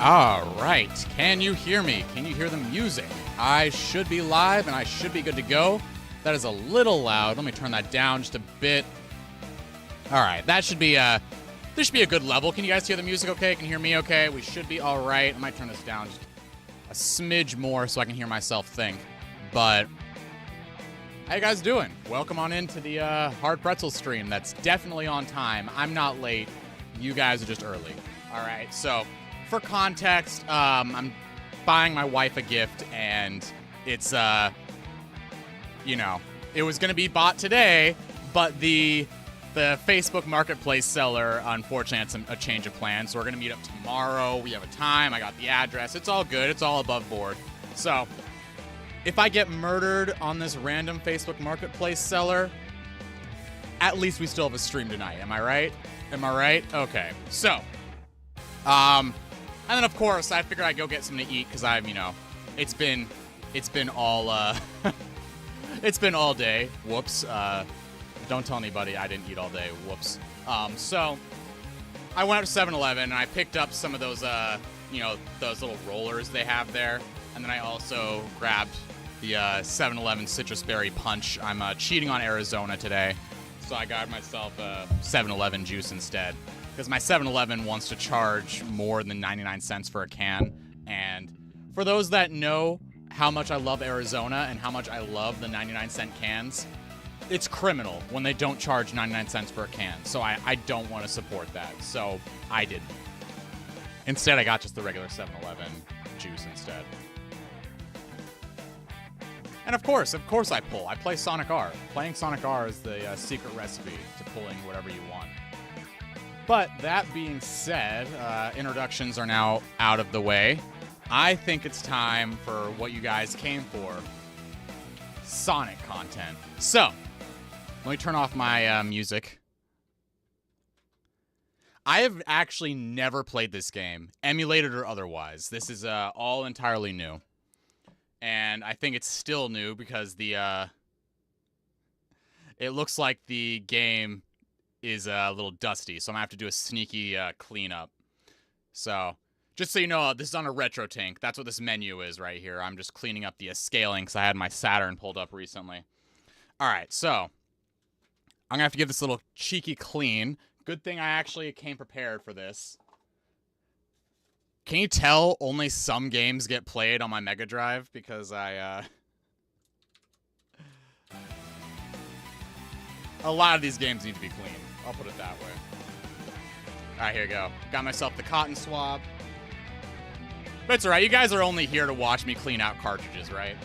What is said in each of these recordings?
All right. Can you hear me? Can you hear the music? I should be live and I should be good to go. That is a little loud. Let me turn that down just a bit. All right. That should be this should be a good level. Can you guys hear the music okay? Can you hear me okay? We should be all right. I might turn this down just a smidge more so I can hear myself think. But how you guys doing? Welcome on into the Hard Pretzel stream. That's definitely on time. I'm not late. You guys are just early. All right. So for context, I'm buying my wife a gift, and it's, you know, it was going to be bought today, but the Facebook Marketplace seller, unfortunately, had a change of plans, so we're going to meet up tomorrow. We have a time. I got the address. It's all good. It's all above board. So if I get murdered on this random Facebook Marketplace seller, at least we still have a stream tonight. Am I right? Am I right? Okay. So, and then, of course, I figured I'd go get something to eat because I've, you know, it's been all, it's been all day. Whoops. Don't tell anybody I didn't eat all day. Whoops. So I went up to 7-Eleven and I picked up some of those, you know, those little rollers they have there. And then I also grabbed the 7-Eleven Citrus Berry Punch. I'm cheating on Arizona today, so I got myself a 7-Eleven juice instead. Because my 7-Eleven wants to charge more than 99 cents for a can. And for those that know how much I love Arizona and how much I love the 99-cent cans, it's criminal when they don't charge 99 cents for a can. So I don't want to support that. So I didn't. Instead, I got just the regular 7-Eleven juice instead. And of course I pull. I play Sonic R. Playing Sonic R is the secret recipe to pulling whatever you want. But that being said, introductions are now out of the way. I think it's time for what you guys came for, Sonic content. So, let me turn off my music. I have actually never played this game, emulated or otherwise. This is all entirely new. And I think it's still new because it looks like the game is a little dusty, so I'm gonna have to do a sneaky cleanup. So, just so you know, this is on a retro tank. That's what this menu is right here. I'm just cleaning up the scaling because I had my Saturn pulled up recently. All right, so I'm gonna have to give this a little cheeky clean. Good thing I actually came prepared for this. Can you tell only some games get played on my Mega Drive because a lot of these games need to be clean. I'll put it that way. All right, here we go. Got myself the cotton swab. But it's all right. You guys are only here to watch me clean out cartridges, right?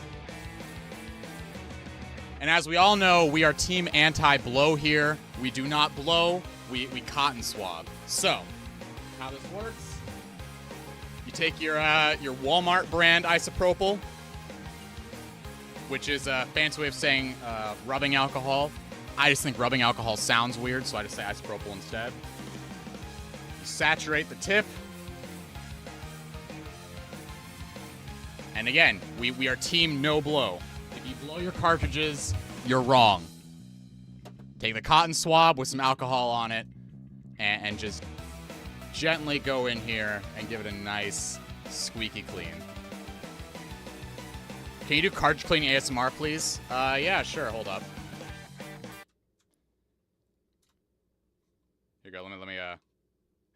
And as we all know, we are team anti-blow here. We do not blow. We cotton swab. So, how this works, you take your Walmart brand isopropyl, which is a fancy way of saying rubbing alcohol. I just think rubbing alcohol sounds weird, so I just say isopropyl instead. You saturate the tip. And again, we are team no blow. If you blow your cartridges, you're wrong. Take the cotton swab with some alcohol on it and just gently go in here and give it a nice squeaky clean. Can you do cartridge cleaning ASMR, please? Yeah, sure. Hold up. Here you go. Let me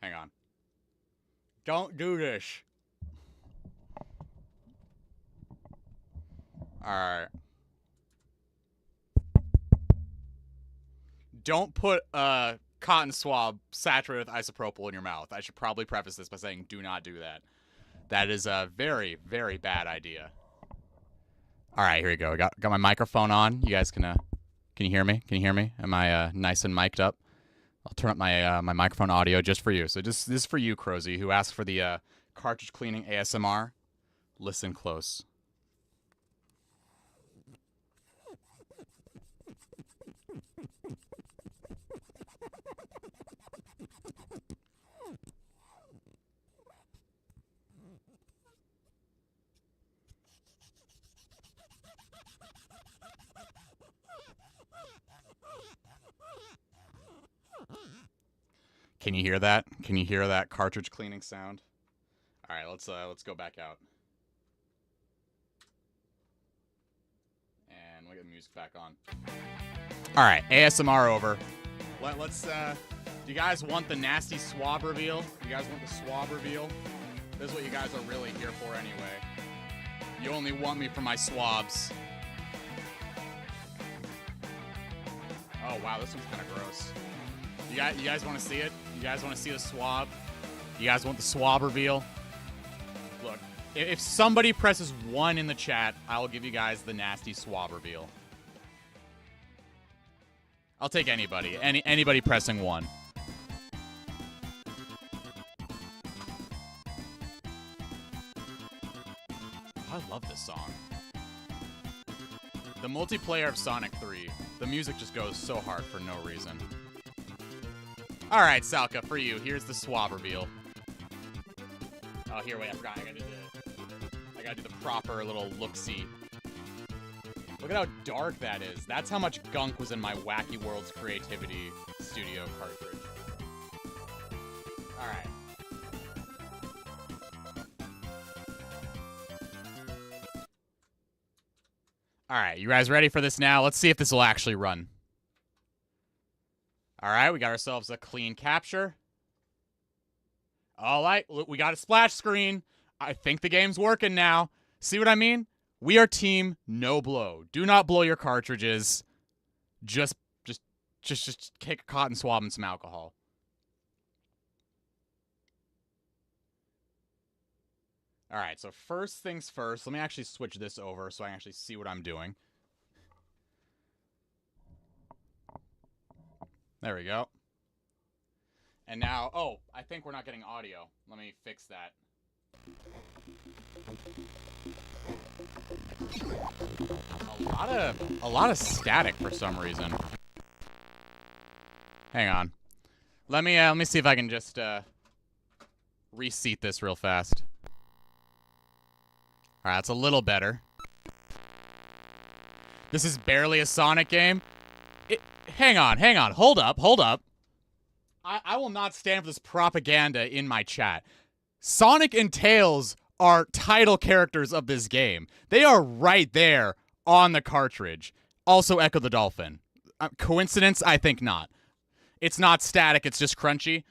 hang on. Don't do this. All right. Don't put a cotton swab saturated with isopropyl in your mouth. I should probably preface this by saying do not do that. That is a very, very bad idea. All right, here we go. Got my microphone on. You guys can you hear me? Can you hear me? Am I nice and mic'd up? I'll turn up my my microphone audio just for you. So this is for you, Crozy, who asked for the cartridge cleaning ASMR. Listen close. Can you hear that? Can you hear that cartridge cleaning sound? All right, let's go back out. And we'll get the music back on. All right, ASMR over. Let's do you guys want the nasty swab reveal? You guys want the swab reveal? This is what you guys are really here for anyway. You only want me for my swabs. Oh wow, this one's kind of gross. You guys want to see it? You guys want to see the swab? You guys want the swab reveal? Look, if somebody presses 1 in the chat, I will give you guys the nasty swab reveal. I'll take anybody. Anybody pressing 1. I love this song. The multiplayer of Sonic 3. The music just goes so hard for no reason. All right, Salka, for you, here's the swab reveal. Oh, here, wait, I forgot. I gotta do the proper little look-see. Look at how dark that is. That's how much gunk was in my Wacky Worlds Creativity Studio cartridge. All right. All right, you guys ready for this now? Let's see if this will actually run. All right, we got ourselves a clean capture. All right, look, we got a splash screen. I think the game's working now. See what I mean? We are team no blow. Do not blow your cartridges. Just kick a cotton swab and some alcohol. All right, so first things first. Let me actually switch this over so I can actually see what I'm doing. There we go. And now, oh, I think we're not getting audio. Let me fix that. A lot of static for some reason. Hang on. Let me see if I can just reseat this real fast. All right, that's a little better. This is barely a Sonic game. Hang on. Hold up. I will not stand for this propaganda in my chat. Sonic and Tails are title characters of this game. They are right there on the cartridge. Also Echo the Dolphin. Coincidence? I think not. It's not static, it's just crunchy.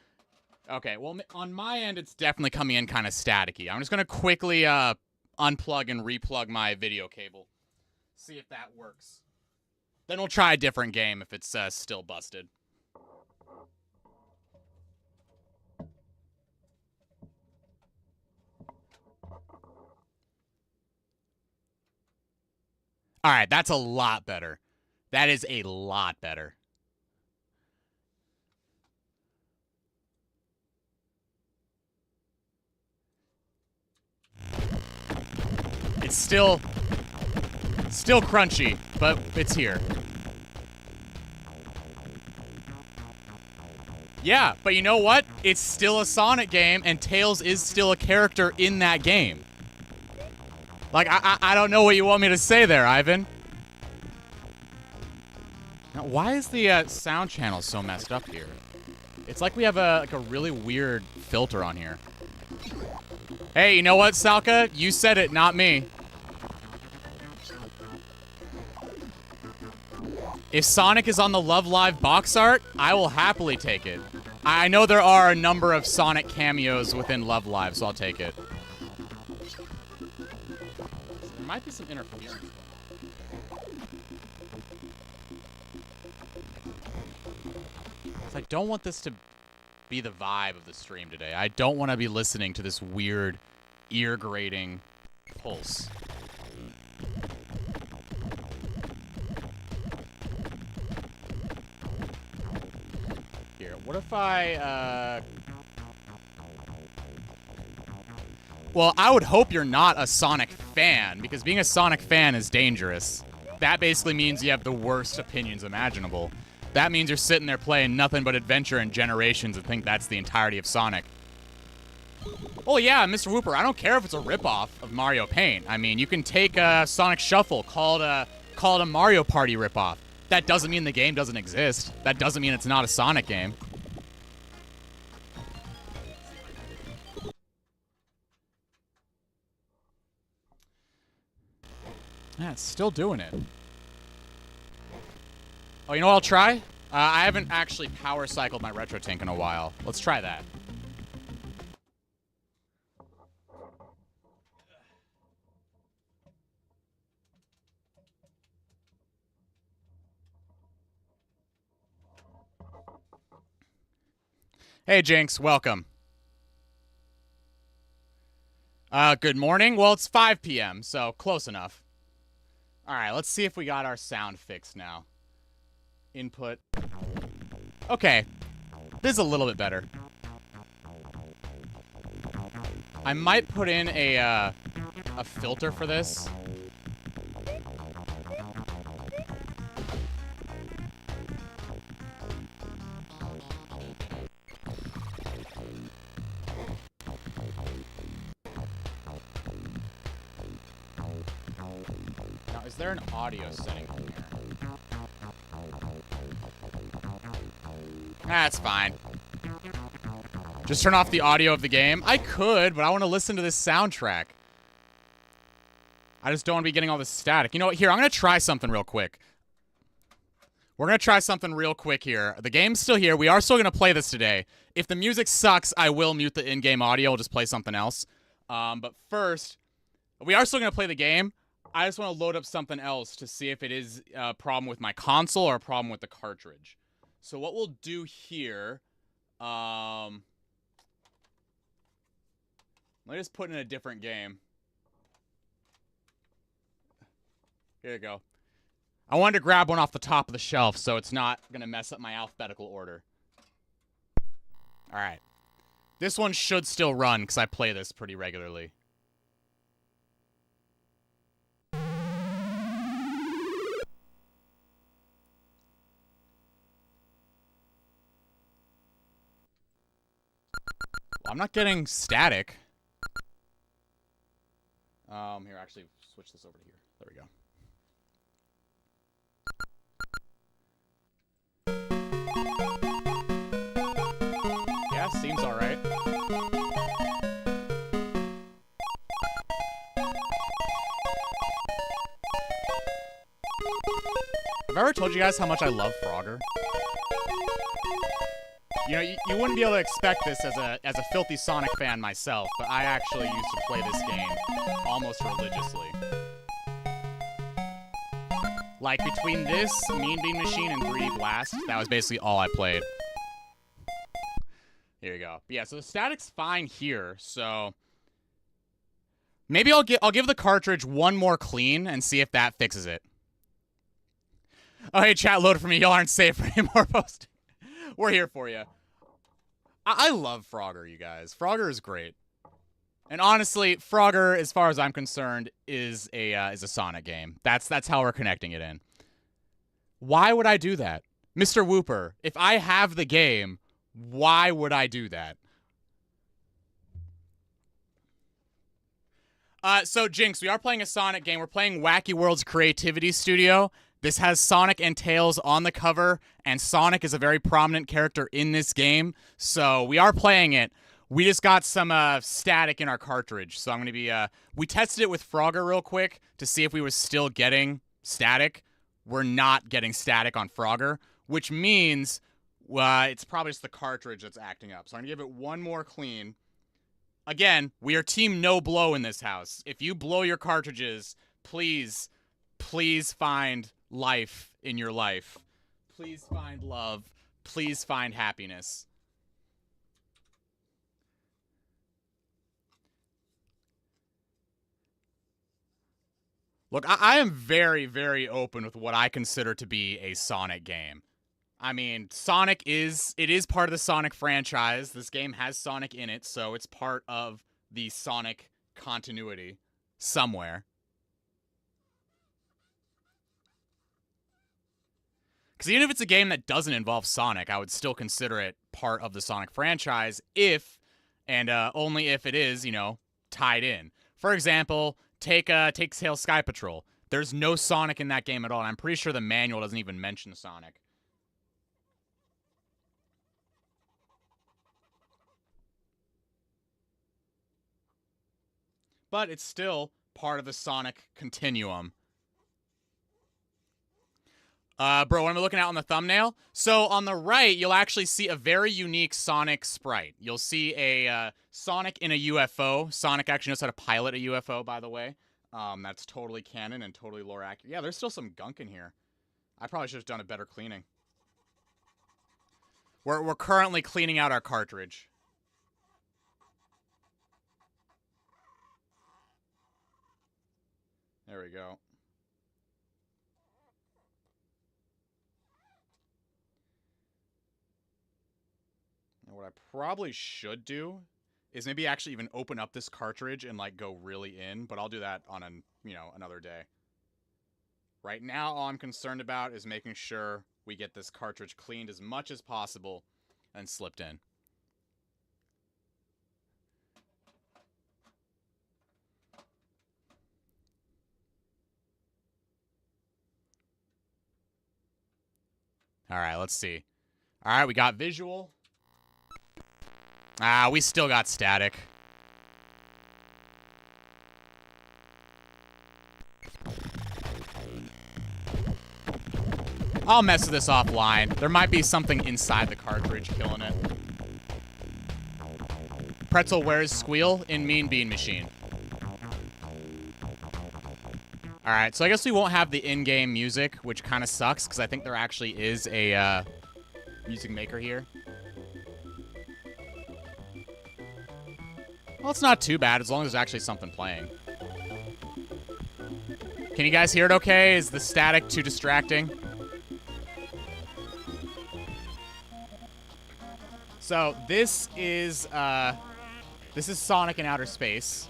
Okay, well, on my end, it's definitely coming in kind of staticky. I'm just going to quickly unplug and replug my video cable. See if that works. Then we'll try a different game if it's still busted. All right, that's a lot better. That is a lot better. It's still crunchy, but it's here. Yeah, but you know what? It's still a Sonic game, and Tails is still a character in that game. Like, I don't know what you want me to say there, Ivan. Now, why is the sound channel so messed up here? It's like we have a really weird filter on here. Hey, you know what, Salka? You said it, not me. If Sonic is on the Love Live box art, I will happily take it. I know there are a number of Sonic cameos within Love Live, so I'll take it. There might be some interference. I don't want this to be the vibe of the stream today. I don't want to be listening to this weird, ear-grating pulse. Here, what if I, Well, I would hope you're not a Sonic fan, because being a Sonic fan is dangerous. That basically means you have the worst opinions imaginable. That means you're sitting there playing nothing but Adventure and Generations and think that's the entirety of Sonic. Oh yeah, Mr. Whooper, I don't care if it's a ripoff of Mario Paint. I mean, you can take Sonic Shuffle, call it a Mario Party ripoff. That doesn't mean the game doesn't exist. That doesn't mean it's not a Sonic game. Yeah, it's still doing it. Oh, you know what I'll try? I haven't actually power cycled my retro tank in a while. Let's try that. Hey, Jinx, welcome. Good morning. Well, it's 5 p.m., so close enough. All right, let's see if we got our sound fixed now. Input. Okay, this is a little bit better. I might put in a filter for this. Now, is there an audio setting in here? That's fine. Just turn off the audio of the game? I could, but I want to listen to this soundtrack. I just don't want to be getting all this static. You know what? Here, I'm going to try something real quick. We're going to try something real quick here. The game's still here. We are still going to play this today. If the music sucks, I will mute the in-game audio. I'll just play something else. But first, we are still going to play the game. I just want to load up something else to see if it is a problem with my console or a problem with the cartridge. So what we'll do here... let me just put in a different game. Here you go. I wanted to grab one off the top of the shelf so it's not going to mess up my alphabetical order. All right. This one should still run because I play this pretty regularly. Well, I'm not getting static. Here, actually, switch this over to here. There we go. Yeah, seems all right. Have I ever told you guys how much I love Frogger? You know, you wouldn't be able to expect this as a filthy Sonic fan myself, but I actually used to play this game almost religiously. Like, between this, Mean Bean Machine, and 3D Blast, that was basically all I played. Here you go. But yeah, so the static's fine here, so... Maybe I'll give the cartridge one more clean and see if that fixes it. Oh, hey, chat, load for me. Y'all aren't safe for any more posting. We're here for you. I love Frogger, you guys. Frogger is great. And honestly, Frogger, as far as I'm concerned, is a Sonic game. That's how we're connecting it in. Why would I do that? Mr. Whooper, if I have the game, why would I do that? So, Jinx, we are playing a Sonic game. We're playing Wacky World's Creativity Studio. This has Sonic and Tails on the cover, and Sonic is a very prominent character in this game. So we are playing it. We just got some static in our cartridge. So I'm going to be... we tested it with Frogger real quick to see if we were still getting static. We're not getting static on Frogger, which means it's probably just the cartridge that's acting up. So I'm going to give it one more clean. Again, we are team no blow in this house. If you blow your cartridges, please find life in your life. Please find love. Please find happiness. Look, I am very, very open with what I consider to be a Sonic game. I mean, Sonic is part of the Sonic franchise. This game has Sonic in it, so it's part of the Sonic continuity somewhere. Because even if it's a game that doesn't involve Sonic, I would still consider it part of the Sonic franchise if, and only if it is, you know, tied in. For example, take Tails Sky Patrol. There's no Sonic in that game at all, and I'm pretty sure the manual doesn't even mention Sonic. But it's still part of the Sonic continuum. Bro, what am I looking at on the thumbnail? So on the right, you'll actually see a very unique Sonic sprite. You'll see a Sonic in a UFO. Sonic actually knows how to pilot a UFO, by the way. That's totally canon and totally lore accurate. Yeah, there's still some gunk in here. I probably should have done a better cleaning. We're currently cleaning out our cartridge. There we go. And what I probably should do is maybe actually even open up this cartridge and like go really in, but I'll do that on another day. Right now, all I'm concerned about is making sure we get this cartridge cleaned as much as possible and slipped in. All right, let's see. All right, we got visual. Ah, we still got static. I'll mess with this offline. There might be something inside the cartridge killing it. Pretzel, where's Squeal? In Mean Bean Machine. Alright, so I guess we won't have the in-game music, which kind of sucks, because I think there actually is a music maker here. Well, it's not too bad, as long as there's actually something playing. Can you guys hear it okay? Is the static too distracting? So, this is Sonic in outer space.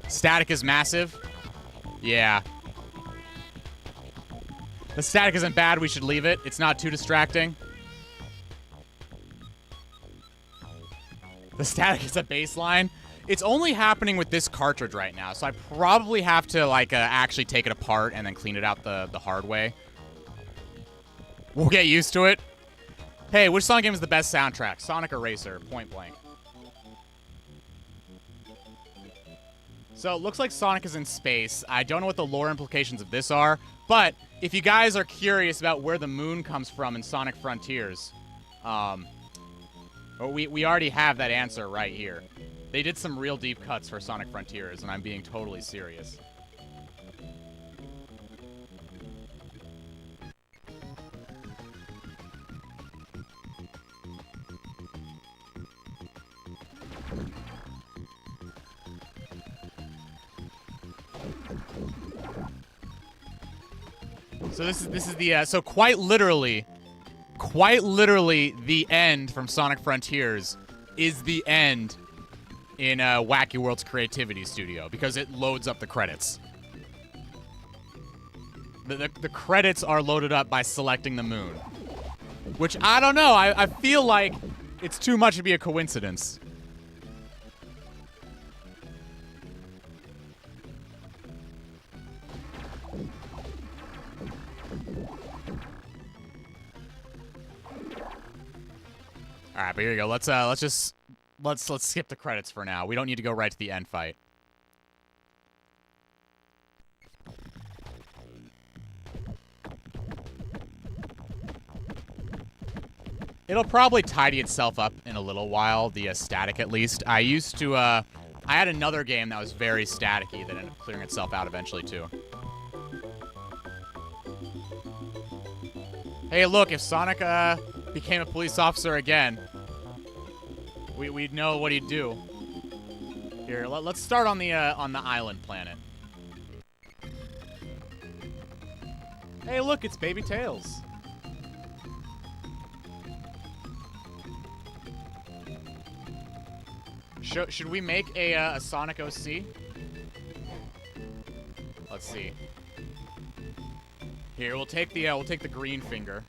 Static is massive. Yeah. The static isn't bad. We should leave it. It's not too distracting. The static is a baseline. It's only happening with this cartridge right now, so I probably have to like actually take it apart and then clean it out the hard way. We'll get used to it. Hey, which Sonic game is the best soundtrack? Sonic or Racer? Point blank. So it looks like Sonic is in space. I don't know what the lore implications of this are, but if you guys are curious about where the moon comes from in Sonic Frontiers, we already have that answer right here. They did some real deep cuts for Sonic Frontiers, and I'm being totally serious. So this is the so quite literally the end from Sonic Frontiers is the end in Wacky World's Creativity Studio because it loads up the credits. The credits are loaded up by selecting the moon, which I don't know. I feel like it's too much to be a coincidence. All right, but here we go. Let's skip the credits for now. We don't need to go right to the end fight. It'll probably tidy itself up in a little while, the static at least. I used to, I had another game that was very staticky that ended up clearing itself out eventually too. Hey, look, if Sonic became a police officer again, we'd know what he'd do. Here, let's start on the island planet. Hey, look, it's Baby Tails. Should we make a Sonic OC? Let's see. Here, we'll take the green finger.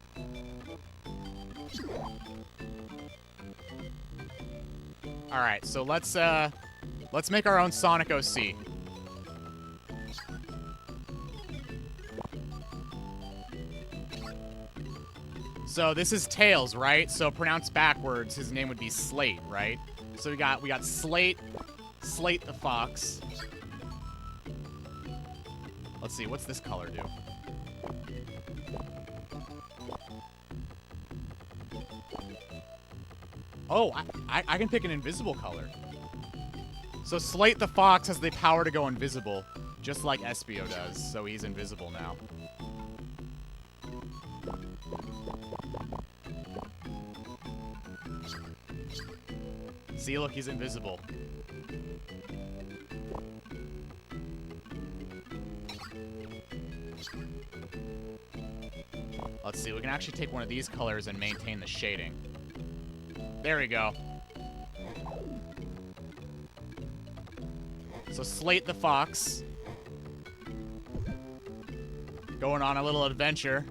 All right, so let's make our own Sonic OC. So this is Tails, right? So pronounced backwards, his name would be Slate, right? So we got Slate the fox. Let's see, what's this color do? Oh, I can pick an invisible color. So Slate the Fox has the power to go invisible, just like Espio does, so he's invisible now. See, look, he's invisible. Let's see, we can actually take one of these colors and maintain the shading. There we go. So Slate the Fox, going on a little adventure.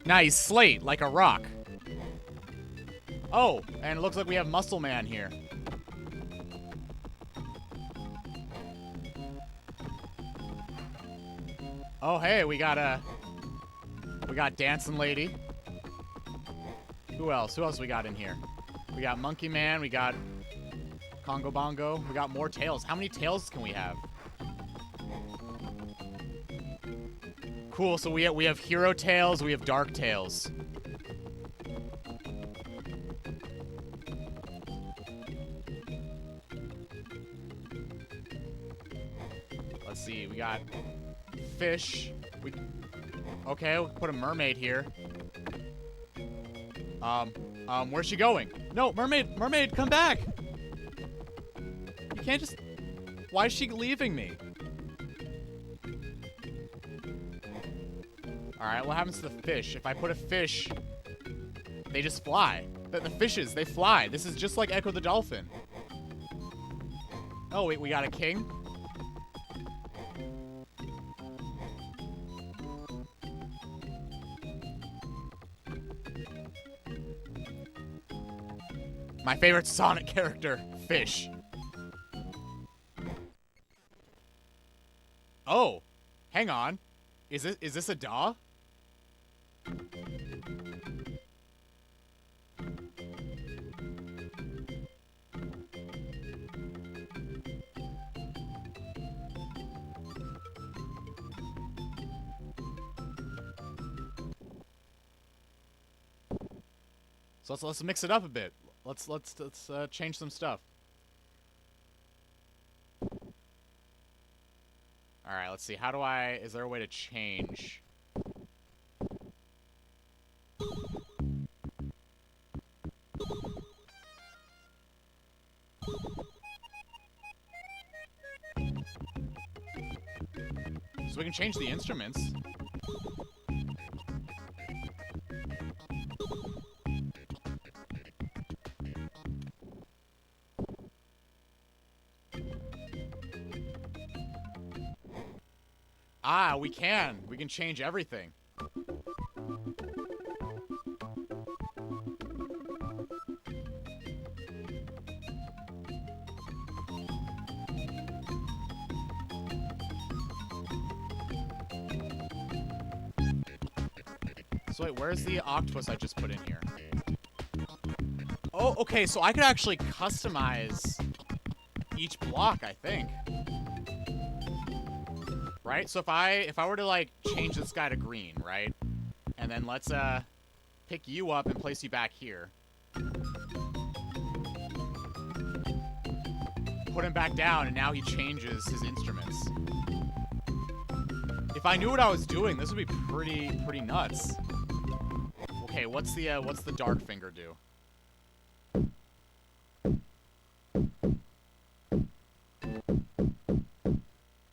Nice, Slate, like a rock. Oh, and it looks like we have Muscle Man here. Oh, hey, we got Dancing Lady. Who else? Who else we got in here? We got Monkey Man. We got Congo Bongo. We got more tails. How many tails can we have? Cool. So we have Hero Tails. We have Dark Tails. Let's see. We got fish. Okay, we'll put a mermaid here. Where's she going? No, mermaid, come back! You can't just... Why is she leaving me? Alright, what happens to the fish? If I put a fish, they just fly. The fishes, they fly. This is just like Echo the Dolphin. Oh, wait, we got a king? My favorite Sonic character, Fish. Oh, hang on. Is this a DAW? So let's mix it up a bit. Let's change some stuff. All right, let's see. How do I? Is there a way to change? So we can change the instruments. Ah, we can. We can change everything. So wait, where's the octopus I just put in here? Oh, okay, so I could actually customize each block, I think. Right? So if I were to like change this guy to green, right? And then let's pick you up and place you back here. Put him back down and now he changes his instruments. If I knew what I was doing, this would be pretty nuts. Okay, what's the dark finger do?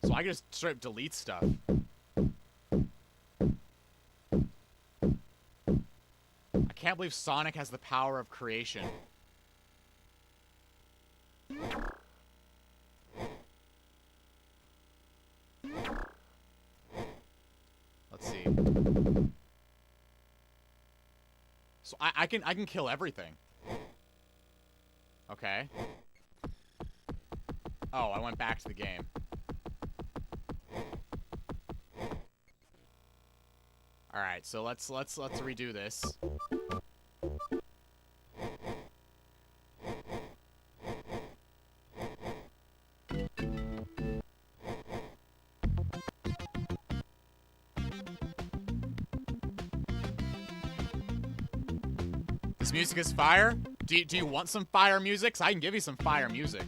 So I can just straight up delete stuff. I can't believe Sonic has the power of creation. Let's see. So I can kill everything. Okay. Oh, I went back to the game. All right, so let's redo this. This music is fire? Do you want some fire music? 'Cause I can give you some fire music.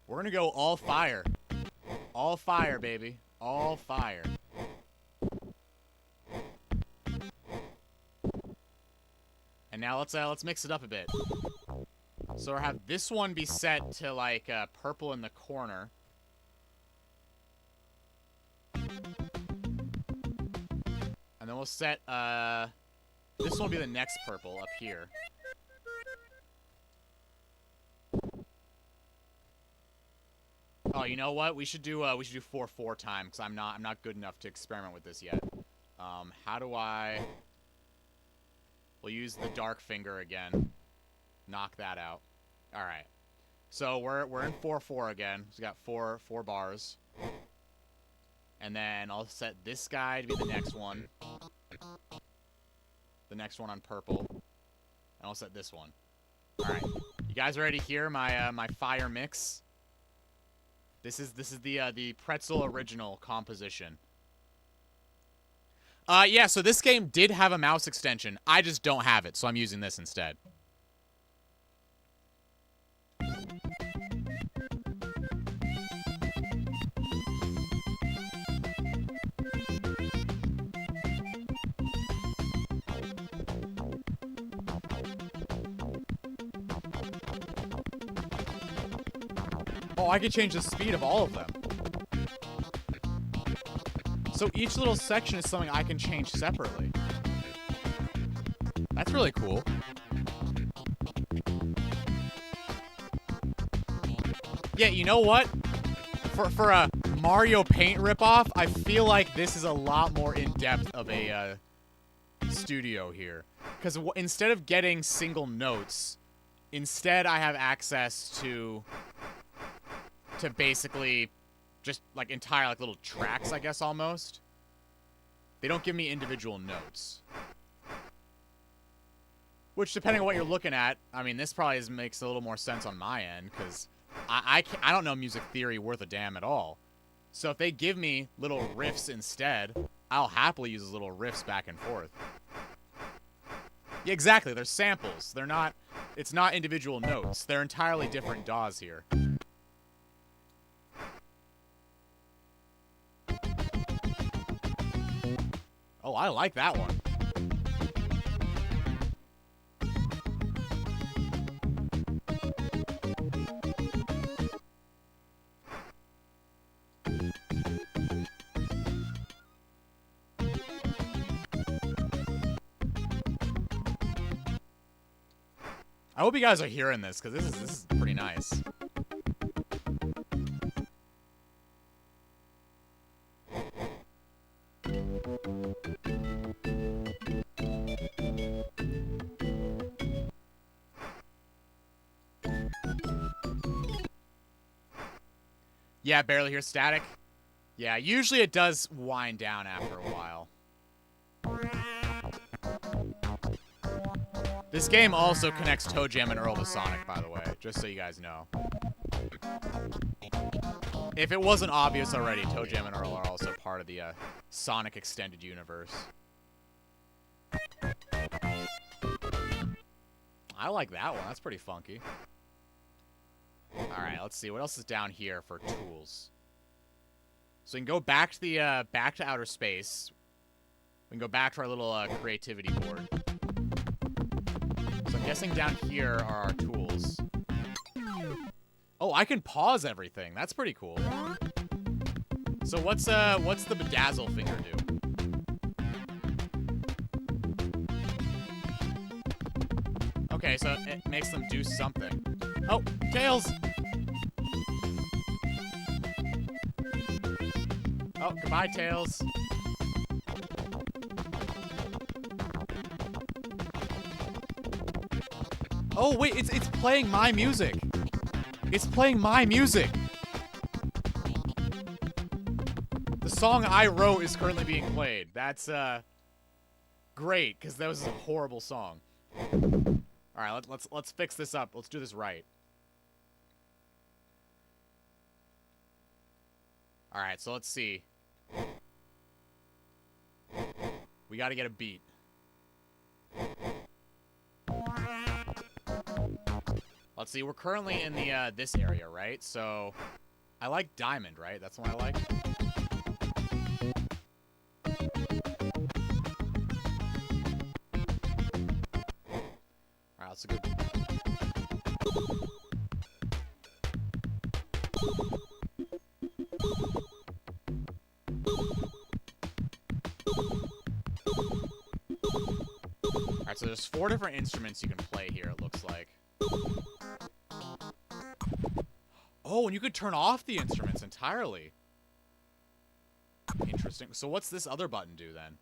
We're gonna go all fire. All fire, baby. All fire. And now let's mix it up a bit. So we'll have this one be set to like purple in the corner. And then we'll set this one will be the next purple up here. Oh, you know what? We should do 4/4 time because I'm not good enough to experiment with this yet. How do I? We'll use the dark finger again. Knock that out. All right. So we're in 4/4 again. So we got four bars. And then I'll set this guy to be the next one. The next one on purple. And I'll set this one. All right. You guys ready to hear my my fire mix? This is the Pretzel original composition. Yeah, so this game did have a mouse extension. I just don't have it, so I'm using this instead. Oh, I could change the speed of all of them. So each little section is something I can change separately. That's really cool. Yeah, you know what? For a Mario Paint ripoff, I feel like this is a lot more in-depth of a studio here. Because instead of getting single notes, instead I have access to basically just like entire like little tracks, I guess, almost. They don't give me individual notes. Which, depending on what you're looking at, I mean, this probably makes a little more sense on my end, because I don't know music theory worth a damn at all. So if they give me little riffs instead, I'll happily use those little riffs back and forth. Yeah, exactly. They're samples. They're not... It's not individual notes. They're entirely different DAWs here. Oh, I like that one. I hope you guys are hearing this, because this is pretty nice. Yeah, barely hear static. Yeah, usually it does wind down after a while. This game also connects ToeJam and Earl to Sonic, by the way, just so you guys know. If it wasn't obvious already, ToeJam and Earl are also part of the Sonic Extended Universe. I like that one. That's pretty funky. All right, let's see what else is down here for tools. So we can go back to the back to outer space. We can go back to our little creativity board. So I'm guessing down here are our tools. Oh, I can pause everything. That's pretty cool. So what's the bedazzle finger do? Okay, so it makes them do something. Oh, Tails! Oh, goodbye, Tails. Oh, wait, it's playing my music. It's playing my music. The song I wrote is currently being played. That's, great, because that was a horrible song. All right, let's fix this up. Let's do this right. All right, so let's see. We got to get a beat. Let's see. We're currently in the this area, right? So I like diamond, right? That's the one I like. All right, that's a good. Alright, so there's 4 different instruments you can play here, it looks like. Oh, and you could turn off the instruments entirely. Interesting. So what's this other button do, then?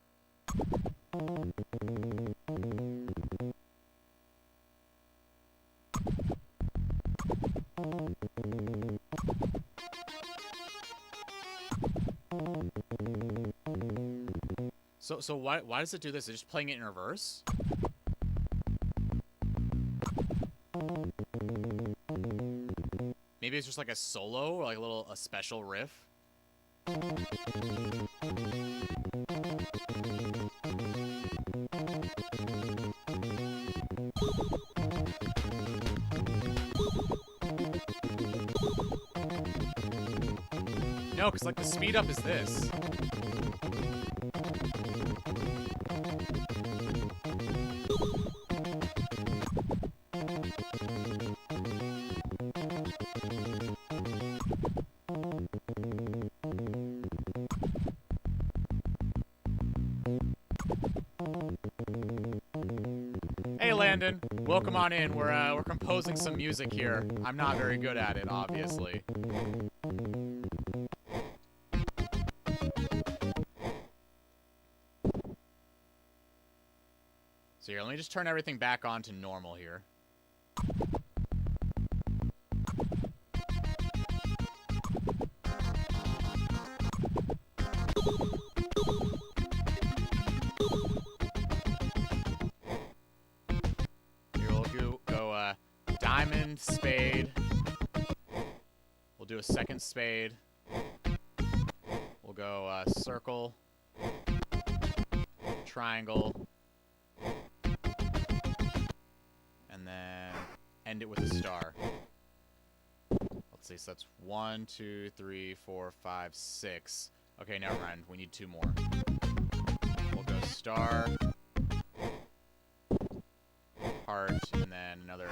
So why does it do this? Is it just playing it in reverse? Maybe it's just like a solo or like a special riff. No, because like the speed up is this. Hey Landon, welcome on in. We're composing some music here. I'm not very good at it, obviously. So here, let me just turn everything back on to normal here. Here we'll go diamond, spade. We'll do a second spade. We'll go circle, triangle, and then end it with a star. Let's see, so that's 1, 2, 3, 4, 5, 6. Okay, never mind. We need 2 more. We'll go star, heart, and then another.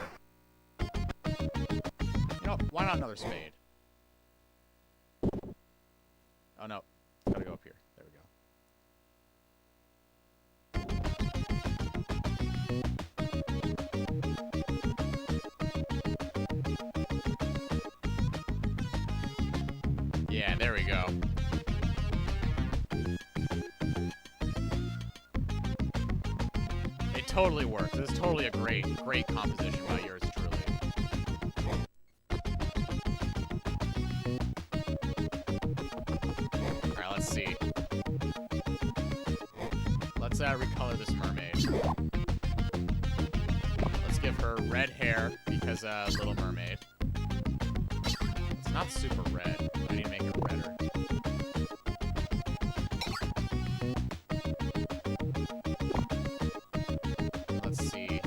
You know, why not another spade? Oh no, it's gotta go up here. There we go. Yeah, there we go. It totally works. This is totally a great composition by yours truly. Alright, let's see. Let's recolor this mermaid. Let's give her red hair because Little Mermaid. It's not super red. I need to make it redder. Let's see.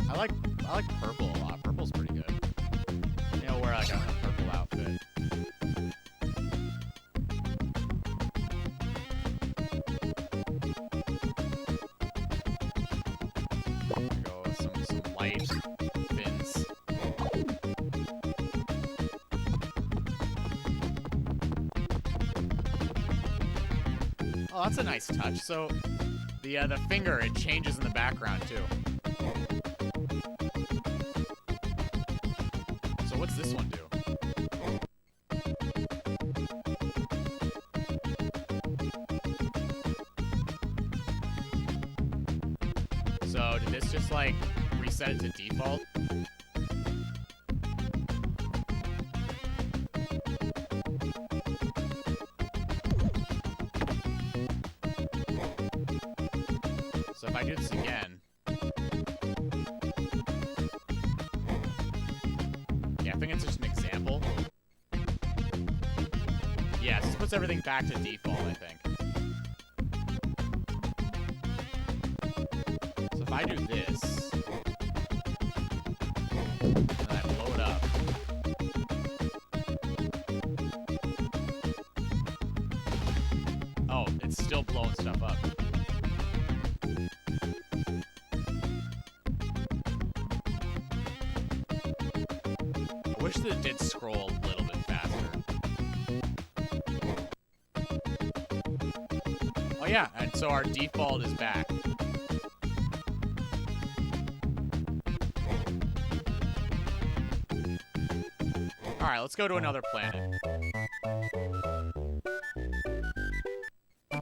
I like purple a lot. Purple's pretty good. You know, wear like a purple outfit. Go with some light fins. Oh, that's a nice touch. So the finger, it changes in the background too. So what's this one do? So did this just like reset it to default? So if I do this again... Yeah, I think it's just an example. Yeah, it just puts everything back to default, I think. I do this, and I blow it up. Oh, it's still blowing stuff up. I wish that it did scroll a little bit faster. Oh yeah, and so our default is back. Alright, let's go to another planet. I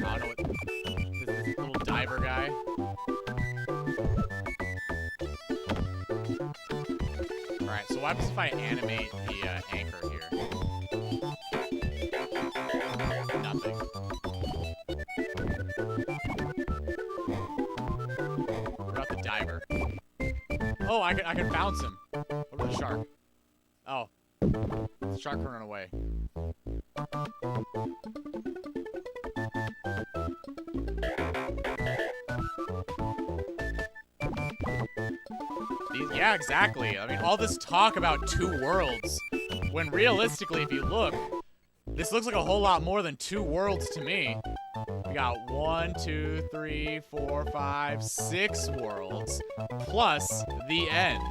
don't know what this little diver guy. Alright, so what happens if I animate the anchor here? Nothing. What about the diver? Oh, I can bounce him. What about the shark? Oh. The shark can run away. Yeah, exactly. I mean, all this talk about 2 worlds, when realistically, if you look, this looks like a whole lot more than 2 worlds to me. We got 1, 2, 3, 4, 5, 6 worlds, plus the end.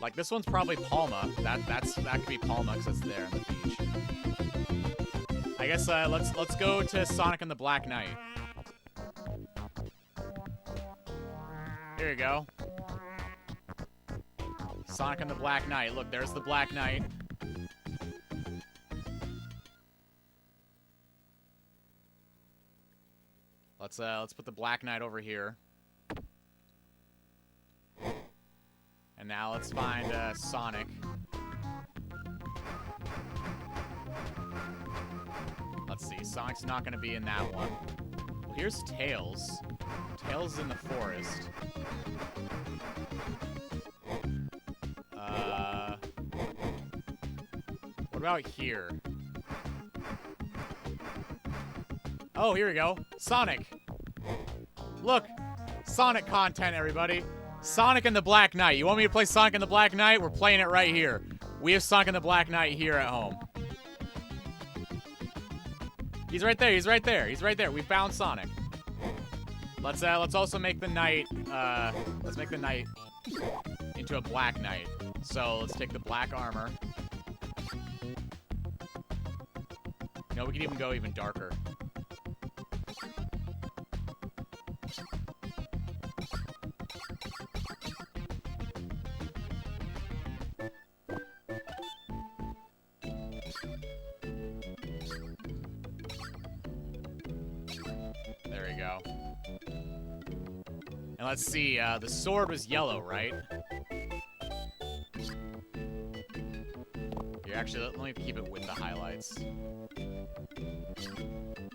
Like, this one's probably Palma. That could be Palma because it's there on the beach. I guess let's go to Sonic and the Black Knight. Here you go. Sonic and the Black Knight. Look, there's the Black Knight. Let's put the Black Knight over here. And now let's find Sonic. Let's see. Sonic's not going to be in that one. Well, here's Tails. Tails is in the forest. What about here? Oh, here we go. Sonic. Look. Sonic content, everybody. Sonic and the Black Knight. You want me to play Sonic and the Black Knight? We're playing it right here. We have Sonic and the Black Knight here at home. He's right there. He's right there. He's right there. We found Sonic. Let's also make the knight. Let's make the knight into a Black Knight. So let's take the black armor. You know, we can even go even darker. There we go. And let's see, the sword was yellow, right? Here, actually, let me keep it with the highlights.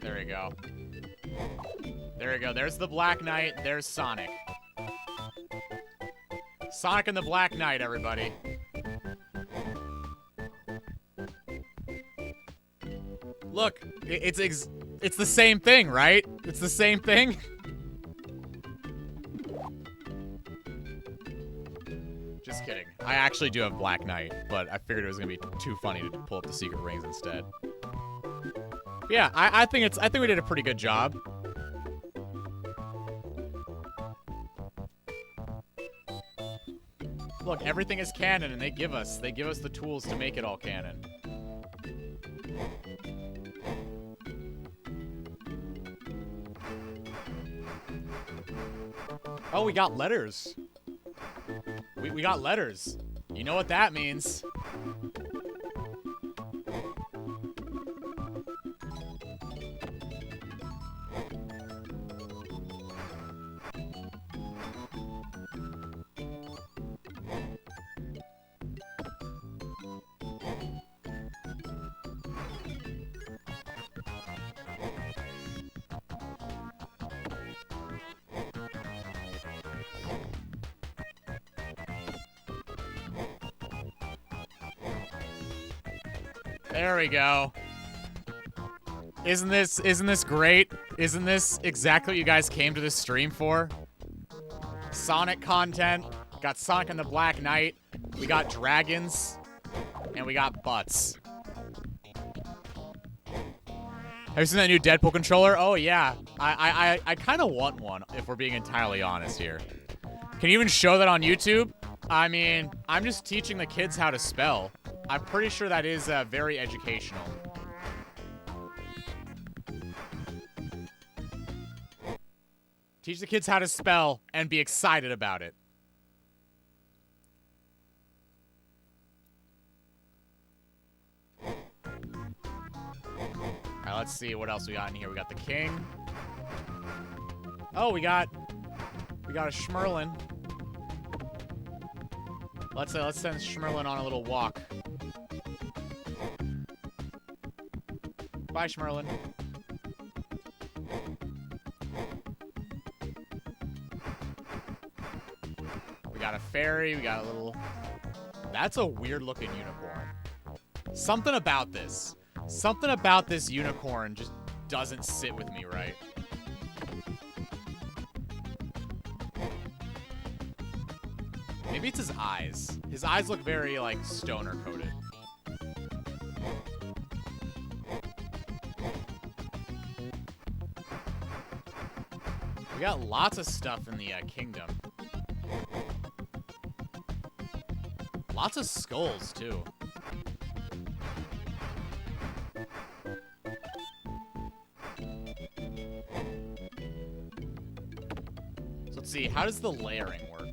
There we go. There we go. There's the Black Knight. There's Sonic. Sonic and the Black Knight, everybody. Look, it's the same thing, right? It's the same thing. Just kidding. I actually do have Black Knight, but I figured it was gonna be too funny to pull up the secret rings instead. But yeah, I think we did a pretty good job. Look, everything is canon, and they give us the tools to make it all canon. Oh, we got letters. We got letters. You know what that means. There we go. Isn't this great? Isn't this exactly what you guys came to this stream for? Sonic content. Got Sonic and the Black Knight. We got dragons. And we got butts. Have you seen that new Deadpool controller? Oh yeah. I kind of want one, if we're being entirely honest here. Can you even show that on YouTube? I mean, I'm just teaching the kids how to spell. I'm pretty sure that is very educational. Teach the kids how to spell and be excited about it. Alright, let's see what else we got in here. We got the king. Oh, we got a Schmerlin. Let's send Schmerlin on a little walk. Bye, Schmerlin. We got a fairy. We got a little... That's a weird-looking unicorn. Something about this unicorn just doesn't sit with me right. Maybe it's his eyes. His eyes look very, like, stoner-coated. We got lots of stuff in the kingdom. Lots of skulls, too. So let's see, how does the layering work?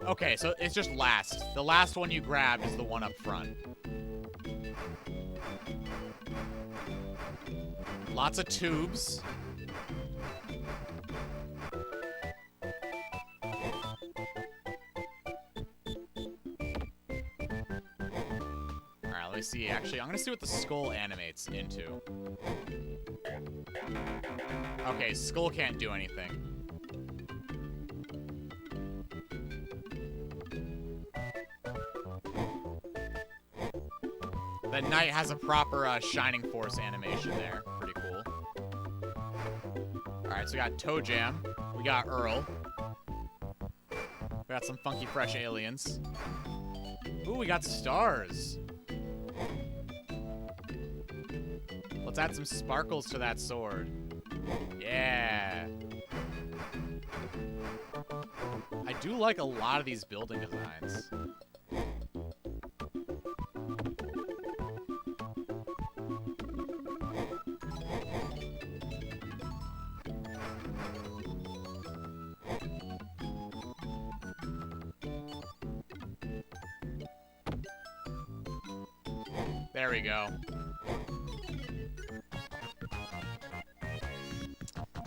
Okay, so it's just last. The last one you grabbed is the one up front. Lots of tubes. Alright, let me see. Actually, I'm gonna see what the skull animates into. Okay, skull can't do anything. The knight has a proper Shining Force animation there. Pretty cool. Alright, so we got Toe Jam. We got Earl. We got some funky fresh aliens. Ooh, we got stars. Let's add some sparkles to that sword. Yeah. I do like a lot of these building designs. There we go.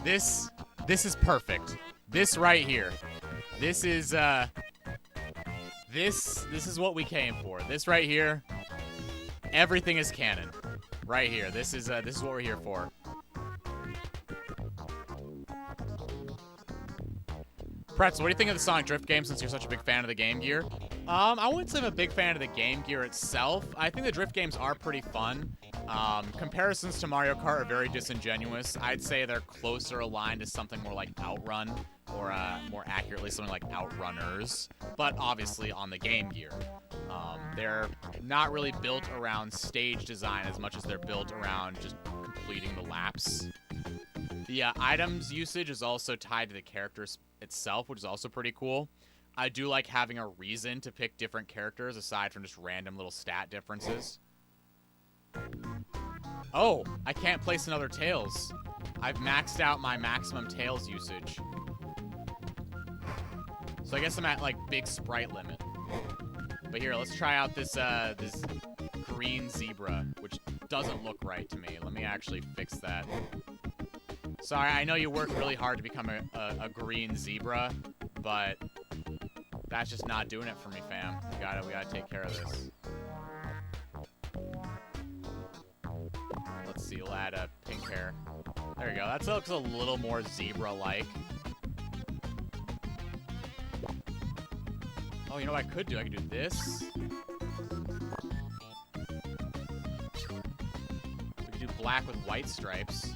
This is perfect. This right here. This is this is what we came for. This right here. Everything is canon. Right here. This is what we're here for. Pretzel, what do you think of the Sonic Drift game since you're such a big fan of the Game Gear? I wouldn't say I'm a big fan of the Game Gear itself. I think the Drift games are pretty fun. Comparisons to Mario Kart are very disingenuous. I'd say they're closer aligned to something more like Outrun, or more accurately, something like Outrunners, but obviously on the Game Gear. They're not really built around stage design as much as they're built around just completing the laps. The items usage is also tied to the characters itself, which is also pretty cool. I do like having a reason to pick different characters aside from just random little stat differences. Oh, I can't place another Tails. I've maxed out my maximum Tails usage. So I guess I'm at, like, big sprite limit. But here, let's try out this, this green zebra, which doesn't look right to me. Let me actually fix that. Sorry, I know you worked really hard to become a green zebra, but that's just not doing it for me, fam. We gotta take care of this. Let's see, we'll add a pink hair. There we go. That looks a little more zebra-like. Oh, you know what I could do? I could do this. We could do black with white stripes.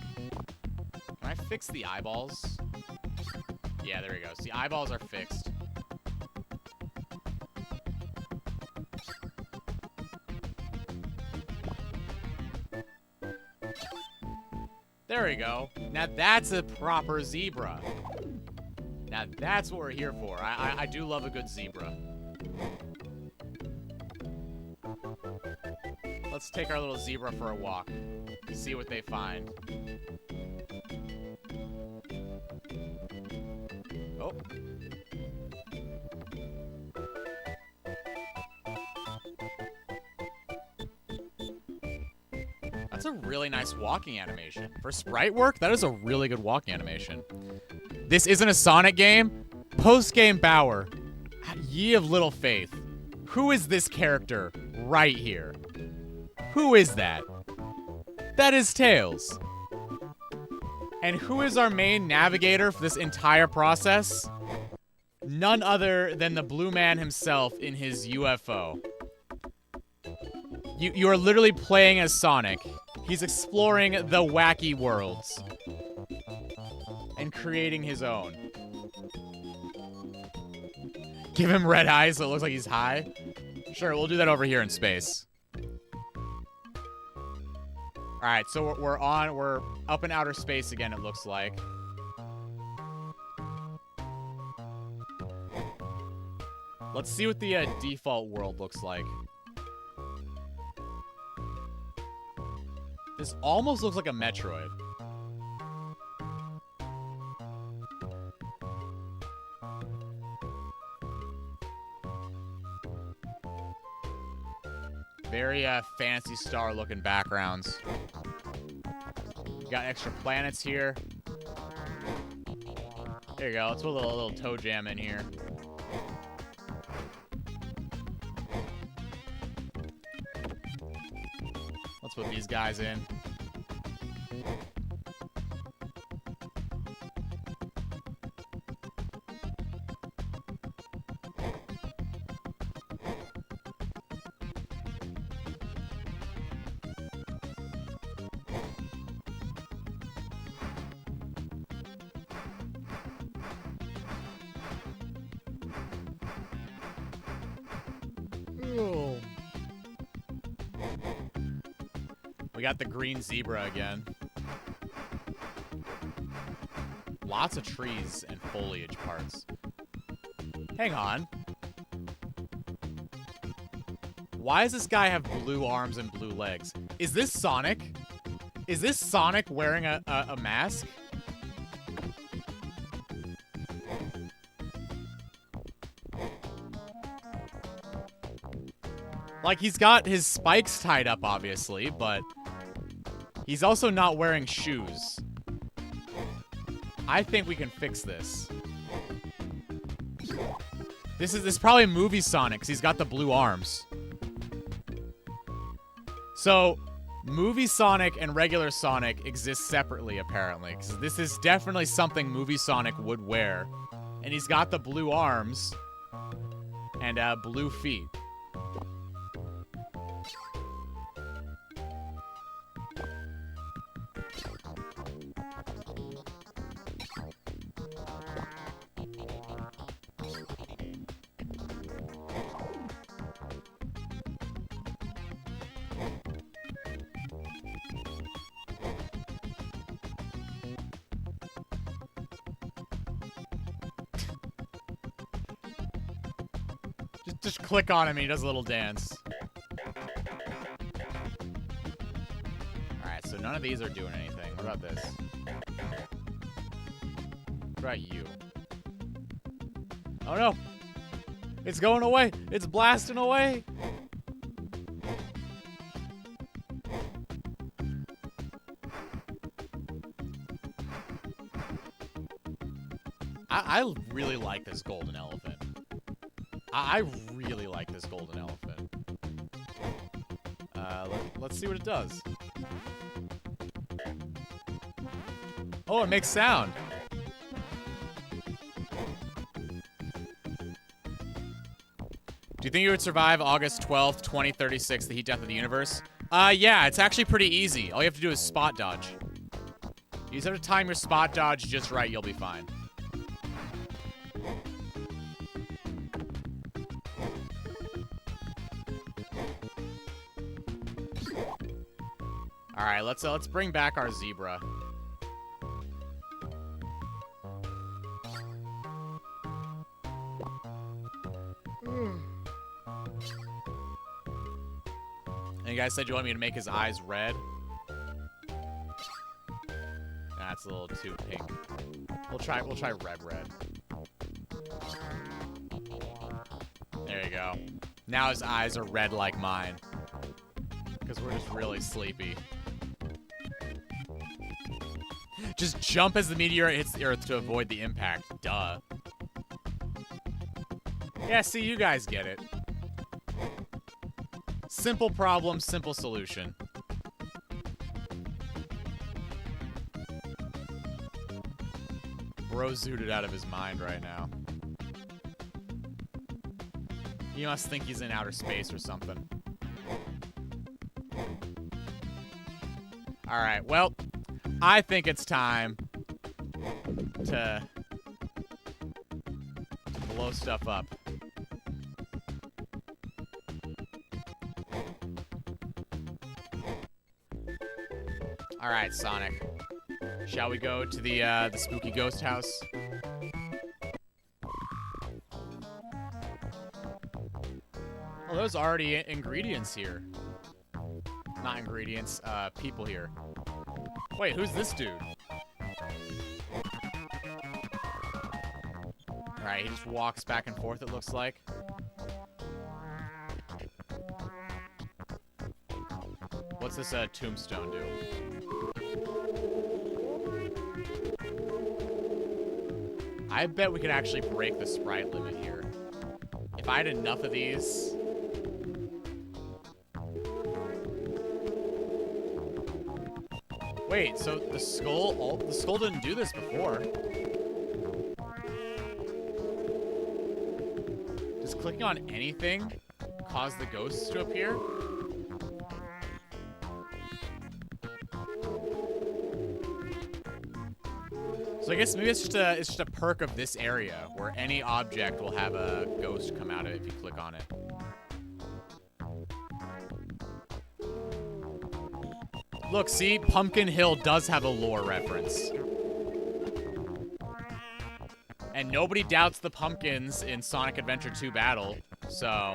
Can I fix the eyeballs? Yeah, there we go. See, eyeballs are fixed. There we go. Now that's a proper zebra. Now that's what we're here for. I do love a good zebra. Let's take our little zebra for a walk. See what they find. Oh. That's a really nice walking animation. For sprite work, that is a really good walking animation. This isn't a Sonic game? Post-game Bauer. Ye of little faith. Who is this character right here? Who is that? That is Tails. And who is our main navigator for this entire process? None other than the Blue Man himself in his UFO. You are literally playing as Sonic. He's exploring the wacky worlds. And creating his own. Give him red eyes so it looks like he's high. Sure, we'll do that over here in space. Alright, so we're up in outer space again, it looks like. Let's see what the default world looks like. This almost looks like a Metroid. Very Phantasy Star looking backgrounds. Got extra planets here. There you go. Let's put a little toe jam in here. Let's put these guys in. We got the green zebra again. Lots of trees and foliage parts. Hang on. Why does this guy have blue arms and blue legs? Is this Sonic? Is this Sonic wearing a mask? Like, he's got his spikes tied up, obviously, but he's also not wearing shoes. I think we can fix this. This is probably movie Sonic, because he's got the blue arms. So, movie Sonic and regular Sonic exist separately, apparently, because this is definitely something movie Sonic would wear. And he's got the blue arms and blue feet. Just click on him and he does a little dance. Alright, so none of these are doing anything. What about this? What about you? Oh no! It's going away! It's blasting away! I really like this golden elephant. I really like this golden elephant. Let's see what it does. Oh, it makes sound. you think you would survive August 12th, 2036, the heat death of the universe? Yeah, it's actually pretty easy. All you have to do is spot dodge. You just have to time your spot dodge just right, you'll be fine. All right, let's bring back our zebra. And you guys said you want me to make his eyes red. That's a little too pink. We'll try red. There you go. Now his eyes are red like mine. Because we're just really sleepy. Just jump as the meteor hits the Earth to avoid the impact. Duh. Yeah, see, you guys get it. Simple problem, simple solution. Bro zooted out of his mind right now. He must think he's in outer space or something. Alright, well, I think it's time to blow stuff up. Alright, Sonic. Shall we go to the spooky ghost house? Oh, there's already ingredients here. Not ingredients, people here. Wait, who's this dude? Alright, he just walks back and forth, it looks like. What's this tombstone do? I bet we could actually break the sprite limit here. If I had enough of these... Wait, so the skull didn't do this before. Does clicking on anything cause the ghosts to appear? So I guess maybe it's just a perk of this area where any object will have a ghost come out of it if you click on it. Look, see, Pumpkin Hill does have a lore reference. And nobody doubts the pumpkins in Sonic Adventure 2 Battle, so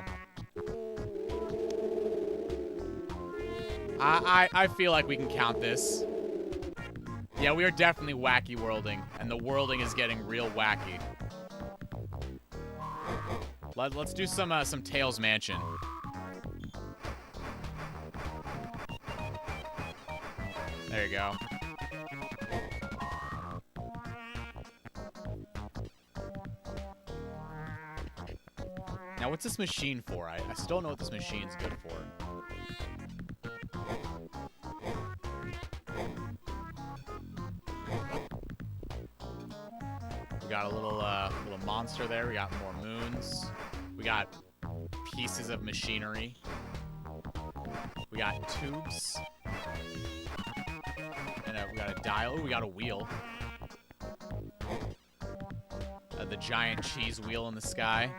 I feel like we can count this. Yeah, we are definitely wacky worlding, and the worlding is getting real wacky. Let's do some Tails Mansion. There you go. Now, what's this machine for? I still don't know what this machine's good for. We got a little monster there. We got more moons. We got pieces of machinery. We got tubes. And we got a dial. Ooh, we got a wheel. The giant cheese wheel in the sky.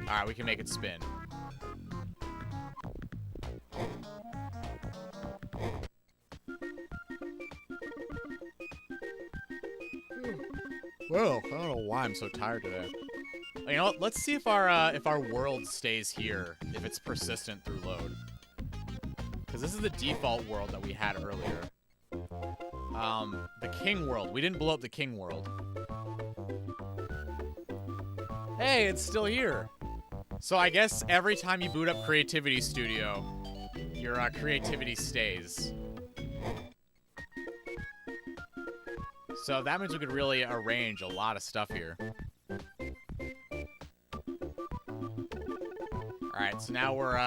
Alright, we can make it spin. Whoa, I don't know why I'm so tired today. You know what? Let's see if our world stays here, if it's persistent through load. Because this is the default world that we had earlier. The King world. We didn't blow up the King world. Hey, it's still here. So I guess every time you boot up Creativity Studio, your creativity stays. So that means we could really arrange a lot of stuff here. Alright, so now we're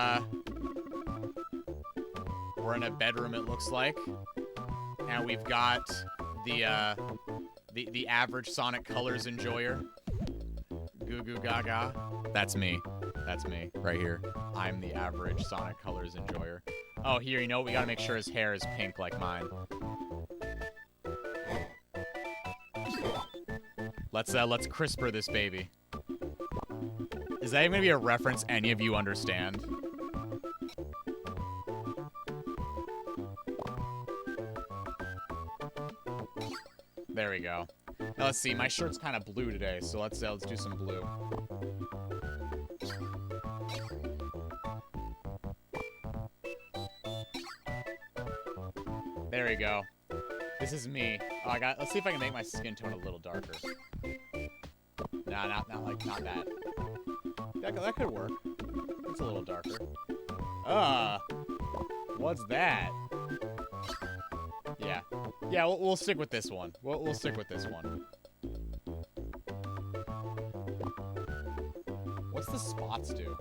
in a bedroom, it looks like. And we've got the The average Sonic Colors enjoyer. Goo goo gaga. That's me. That's me, right here. I'm the average Sonic Colors enjoyer. Oh, here, you know, we gotta make sure his hair is pink like mine. Let's CRISPR this baby. Is that even gonna be a reference any of you understand? There we go. Now let's see, my shirt's kind of blue today, so let's do some blue. There we go. This is me. Oh, let's see if I can make my skin tone a little darker. Nah, not that. That could work. It's a little darker. What's that? Yeah. Yeah, we'll stick with this one. We'll stick with this one. What's the spots do?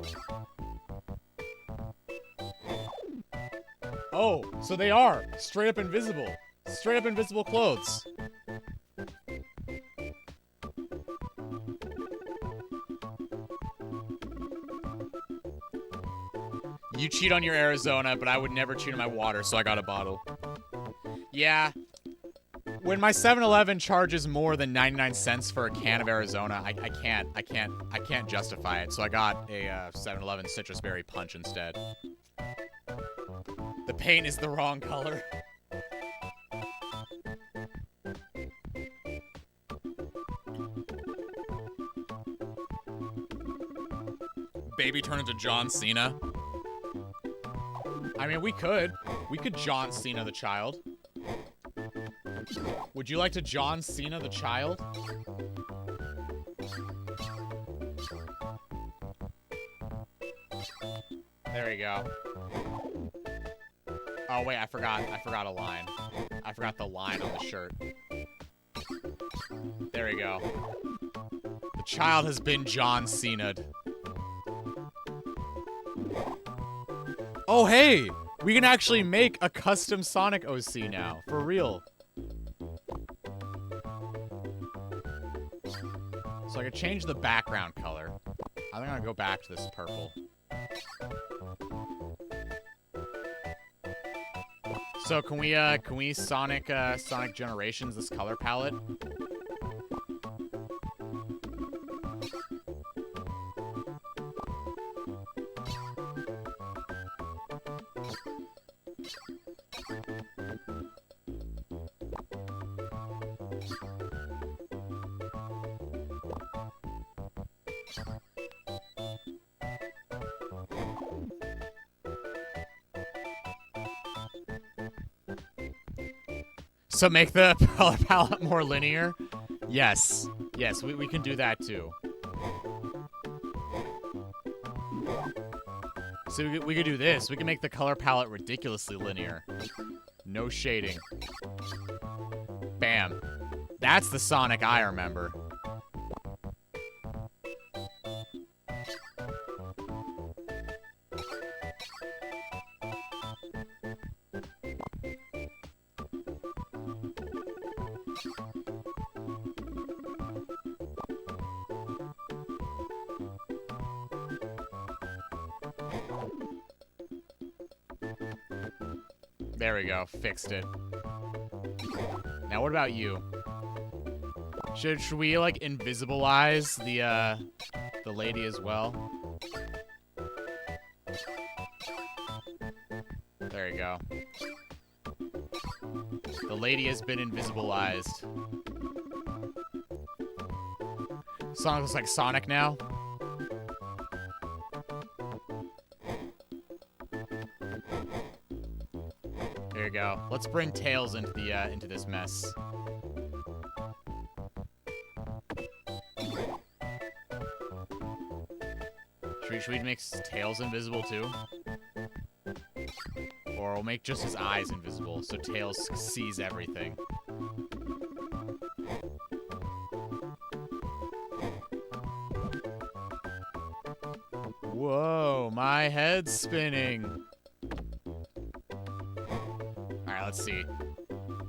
Oh, so they are straight up invisible. Straight up invisible clothes. You cheat on your Arizona, but I would never cheat on my water, so I got a bottle. Yeah. When my 7-Eleven charges more than 99 cents for a can of Arizona, I can't justify it. So I got a 7-Eleven citrus berry punch instead. The paint is the wrong color. Baby turn into John Cena. I mean, we could John Cena the child. Would you like to John Cena the child? There we go. Oh wait, I forgot a line. I forgot the line on the shirt. There we go. The child has been John Cena'd. Oh hey! We can actually make a custom Sonic OC now. For real. So I could change the background color. I think I'm gonna go back to this purple. So can we Sonic Generations this color palette? So make the color palette more linear? Yes. Yes, we can do that too. So we could do this. We can make the color palette ridiculously linear. No shading. Bam. That's the Sonic I remember. There we go. Fixed it. Now what about you? Should we like invisibilize the lady as well? There you go. The lady has been invisibilized. Sonic looks like Sonic now. There you go. Let's bring Tails into the into this mess. Should we make Tails invisible too? Or we'll make just his eyes invisible so Tails sees everything. Whoa, my head's spinning. Alright, let's see.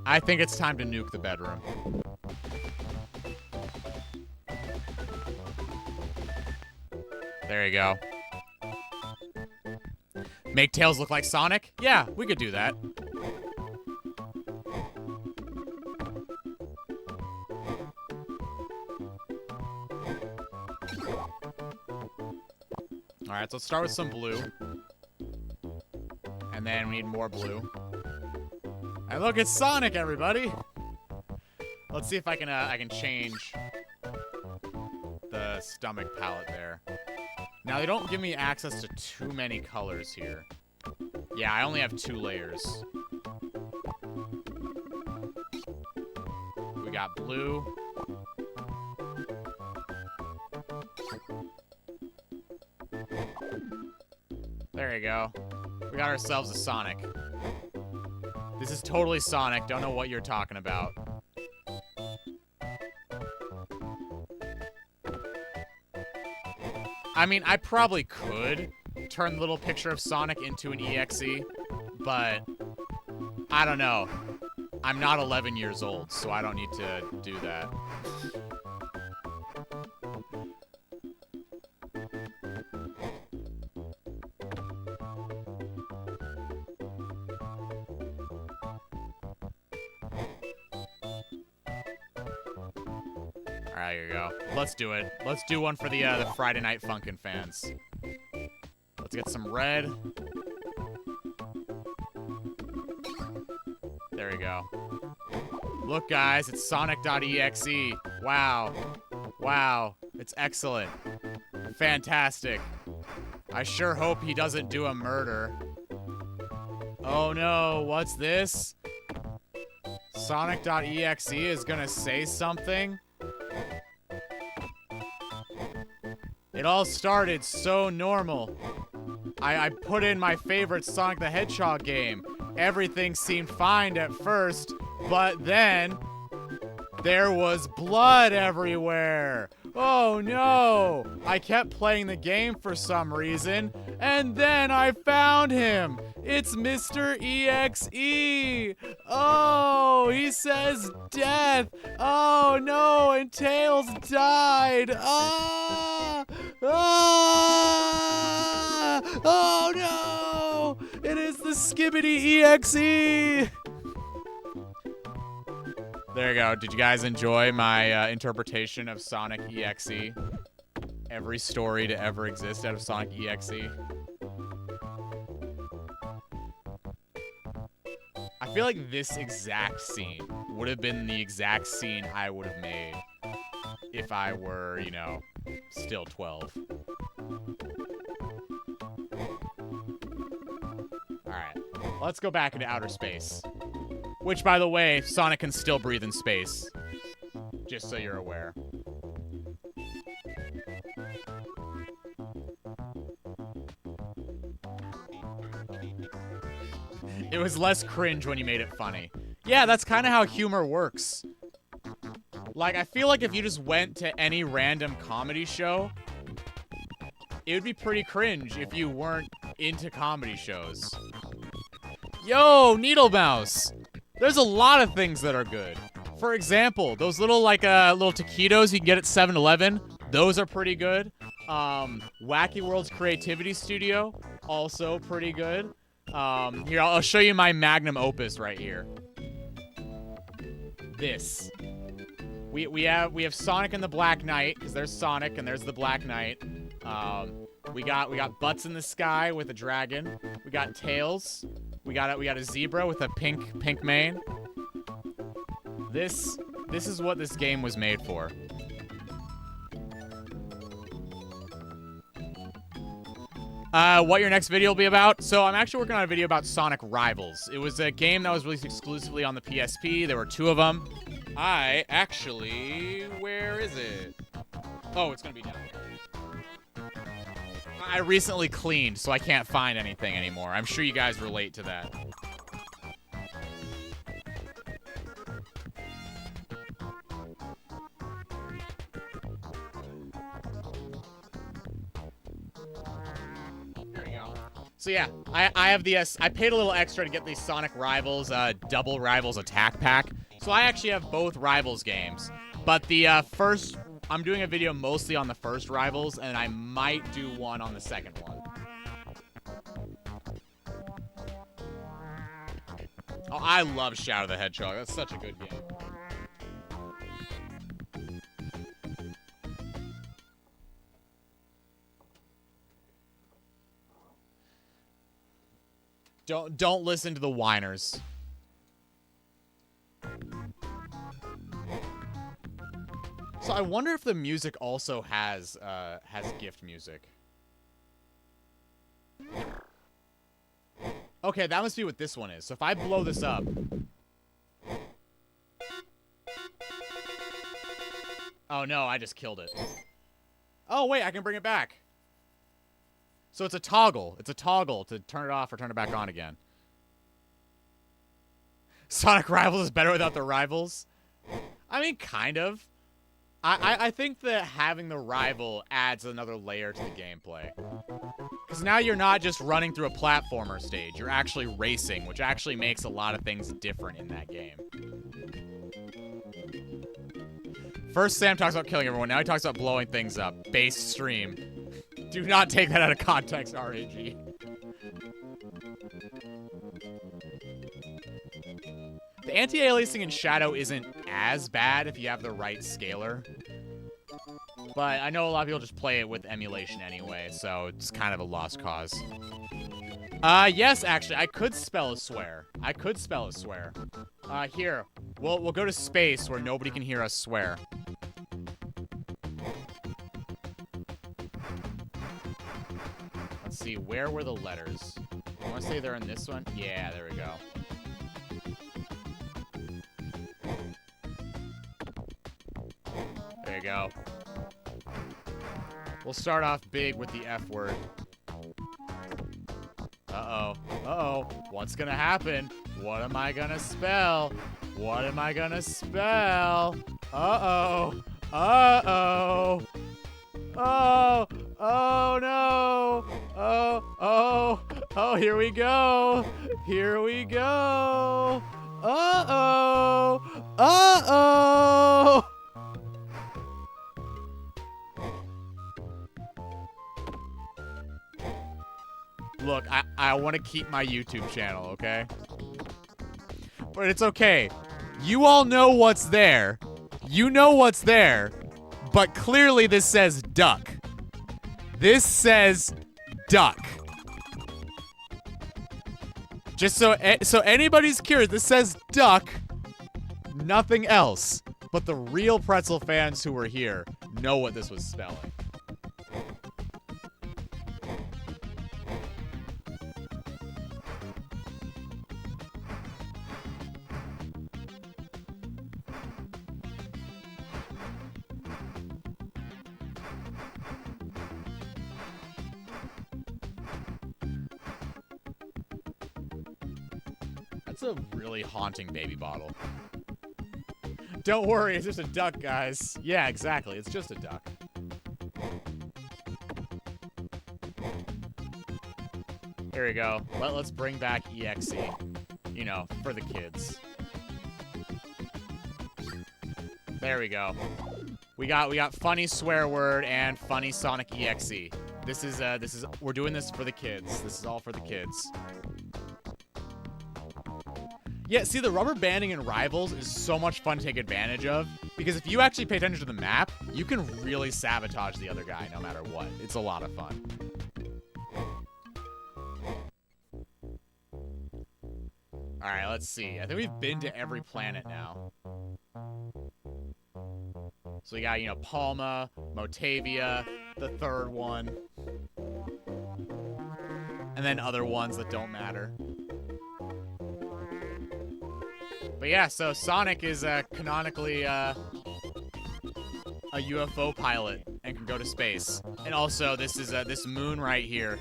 I think it's time to nuke the bedroom. There you go. Make Tails look like Sonic? Yeah, we could do that. Alright, so let's start with some blue. And then we need more blue. And look, it's Sonic, everybody! Let's see if I can change the stomach palette there. Now, they don't give me access to too many colors here. Yeah, I only have 2 layers. We got blue. There you go. We got ourselves a Sonic. This is totally Sonic. Don't know what you're talking about. I mean, I probably could turn the little picture of Sonic into an EXE, but I don't know. I'm not 11 years old, so I don't need to do that. Alright, here you go. Let's do it. Let's do one for the Friday Night Funkin' fans. Let's get some red. There we go. Look, guys, it's Sonic.exe. Wow. Wow. It's excellent. Fantastic. I sure hope he doesn't do a murder. Oh no, what's this? Sonic.exe is gonna say something? It all started so normal. I put in my favorite Sonic the Hedgehog game. Everything seemed fine at first, but then there was blood everywhere. Oh no! I kept playing the game for some reason, and then I found him. It's Mr. EXE. Oh, he says death. Oh no, and Tails died. Ah! Ah! Oh no! It is the Skibidi EXE. There you go. Did you guys enjoy my interpretation of Sonic EXE? Every story to ever exist out of Sonic EXE. I feel like this exact scene would have been the exact scene I would have made if I were, you know, still 12. Alright, let's go back into outer space. Which, by the way, Sonic can still breathe in space. Just so you're aware. It was less cringe when you made it funny. Yeah, that's kind of how humor works. Like, I feel like if you just went to any random comedy show, it would be pretty cringe if you weren't into comedy shows. Yo, Needle Mouse! There's a lot of things that are good. For example, those little, like, little taquitos you can get at 7-Eleven, those are pretty good. Wacky World's Creativity Studio, also pretty good. Here, I'll show you my magnum opus right here. This. We have Sonic and the Black Knight, because there's Sonic and there's the Black Knight. We got Butts in the Sky with a dragon. We got Tails. We got a zebra with a pink mane. This is what this game was made for. What your next video will be about? So I'm actually working on a video about Sonic Rivals. It was a game that was released exclusively on the PSP. There were 2 of them. Where is it? Oh, it's gonna be down here. I recently cleaned, so I can't find anything anymore. I'm sure you guys relate to that. There we go. So yeah, I have the, I paid a little extra to get these Sonic Rivals, Double Rivals Attack Pack. So I actually have both Rivals games. But the first I'm doing a video mostly on the first Rivals, and I might do one on the second one. Oh, I love Shadow the Hedgehog. That's such a good game. Don't listen to the whiners. So I wonder if the music also has gift music. Okay, that must be what this one is. So if I blow this up... Oh no, I just killed it. Oh wait, I can bring it back. So it's a toggle. It's a toggle to turn it off or turn it back on again. Sonic Rivals is better without the rivals? I mean, kind of. I think that having the rival adds another layer to the gameplay. Because now you're not just running through a platformer stage. You're actually racing, which actually makes a lot of things different in that game. First, Sam talks about killing everyone. Now he talks about blowing things up. Base stream. Do not take that out of context, RAG. The anti-aliasing in Shadow isn't as bad if you have the right scaler. But I know a lot of people just play it with emulation anyway, so it's kind of a lost cause. Yes, actually, I could spell a swear. I could spell a swear. Here. We'll go to space where nobody can hear us swear. Let's see, where were the letters? I want to say they're in this one. Yeah, there we go. There you go. We'll start off big with the F word. Uh-oh. Uh-oh. What's gonna happen? What am I gonna spell? What am I gonna spell? Uh-oh. Uh-oh. Oh. Oh, no. Oh, here we go. Here we go. Uh-oh. Uh-oh. Look, I want to keep my YouTube channel, okay? But it's okay. You all know what's there. You know what's there. But clearly this says duck. This says duck. Just so anybody's curious, this says duck, nothing else. But the real pretzel fans who were here know what this was spelling. That's a really haunting baby bottle. Don't worry, it's just a duck, guys. Yeah, exactly. It's just a duck. Here we go. Let's bring back EXE. You know, for the kids. There we go. We got funny swear word and funny Sonic EXE. This is we're doing this for the kids. This is all for the kids. Yeah, see, the rubber banding in Rivals is so much fun to take advantage of, because if you actually pay attention to the map, you can really sabotage the other guy no matter what. It's a lot of fun. Alright, let's see. I think we've been to every planet now. So we got, you know, Palma, Motavia, the third one. And then other ones that don't matter. But yeah, so Sonic is canonically a UFO pilot and can go to space. And also, this is this moon right here.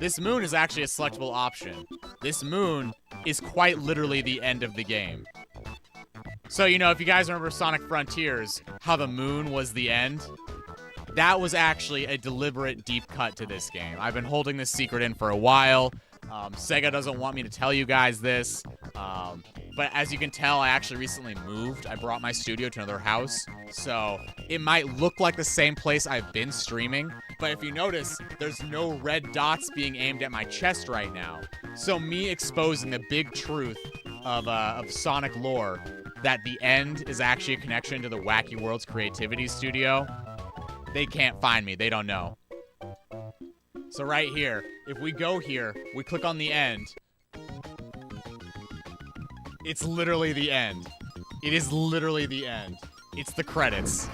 This moon is actually a selectable option. This moon is quite literally the end of the game. So, you know, if you guys remember Sonic Frontiers, how the moon was the end, that was actually a deliberate deep cut to this game. I've been holding this secret in for a while. Sega doesn't want me to tell you guys this. But as you can tell, I actually recently moved. I brought my studio to another house, so it might look like the same place I've been streaming. But if you notice, there's no red dots being aimed at my chest right now. So me exposing the big truth of Sonic lore, that the end is actually a connection to the Wacky Worlds Creativity Studio. They can't find me. They don't know. So right here, if we go here, we click on the end. It's literally the end. It is literally the end. It's the credits.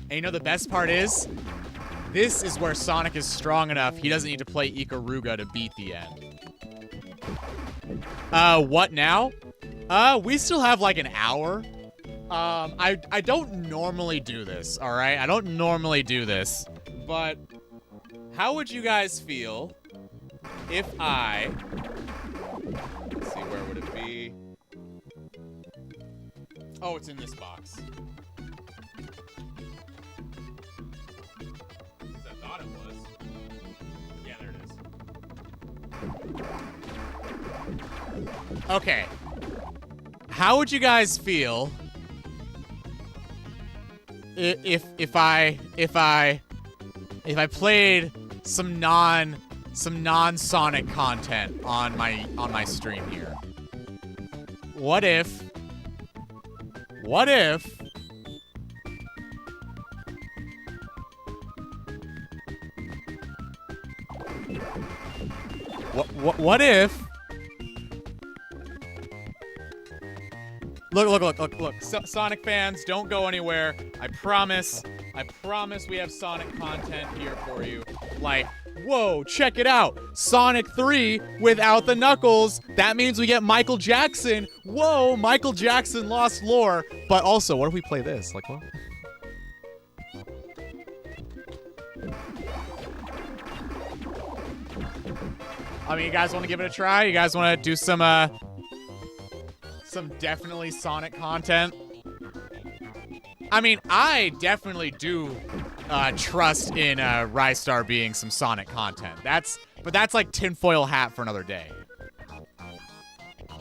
And you know the best part is? This is where Sonic is strong enough, he doesn't need to play Ikaruga to beat the end. What now? We still have like an hour. I don't normally do this, alright? I don't normally do this. But how would you guys feel if I... Let's see, where would it be? Oh, it's in this box. I thought it was. Yeah, there it is. Okay. How would you guys feel if I played some non-Sonic content on my stream here? What if what if Look. Sonic fans, don't go anywhere. I promise we have Sonic content here for you. Like, whoa, check it out. Sonic 3 without the Knuckles. That means we get Michael Jackson. Whoa, Michael Jackson lost lore. But also, what if we play this? Like, what? I mean, you guys want to give it a try? You guys want to do some definitely Sonic content? I mean, I definitely do trust in Rystar being some Sonic content. But that's like tinfoil hat for another day.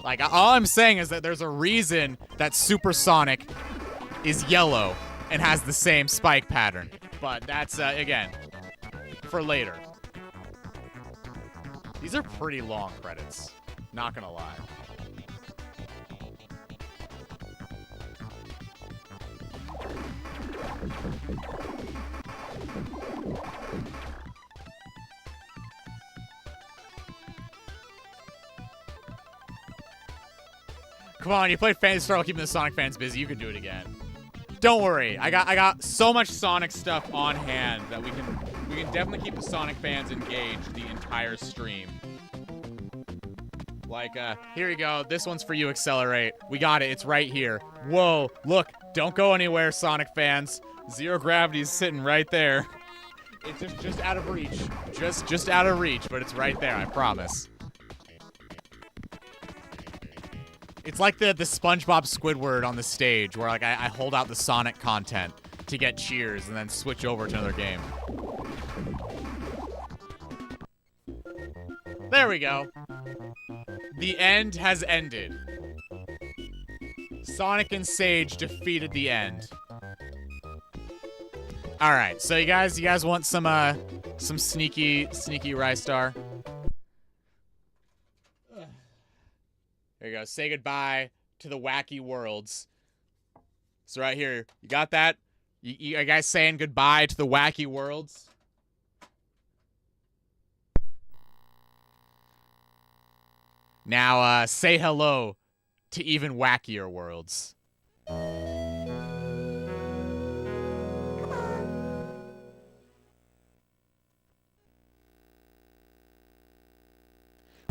Like, all I'm saying is that there's a reason that Super Sonic is yellow and has the same spike pattern. But that's, again, for later. These are pretty long credits, not gonna lie. Come on, you played Phantasy Star while keeping the Sonic fans busy. You can do it again. Don't worry, I got so much Sonic stuff on hand that we can definitely keep the Sonic fans engaged the entire stream. Like, here you go. This one's for you, Accelerate. We got it. It's right here. Whoa, look. Don't go anywhere, Sonic fans. Zero Gravity's sitting right there. It's just out of reach. Just out of reach, but it's right there, I promise. It's like the SpongeBob Squidward on the stage, where like I hold out the Sonic content to get cheers and then switch over to another game. There we go. The end has ended. Sonic and Sage defeated the end. All right, so you guys want some sneaky Rystar? There you go. Say goodbye to the Wacky Worlds. So right here, you got that? You guys saying goodbye to the Wacky Worlds? Now, say hello to even wackier worlds.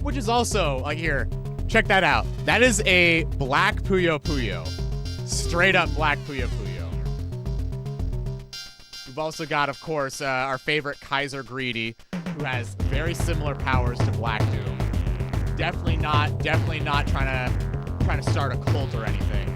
Which is also, like, here, check that out. That is a black Puyo Puyo. Straight up black Puyo Puyo. We've also got, of course, our favorite Kaiser Greedy, who has very similar powers to Black Doom. Definitely not trying to start a cult or anything.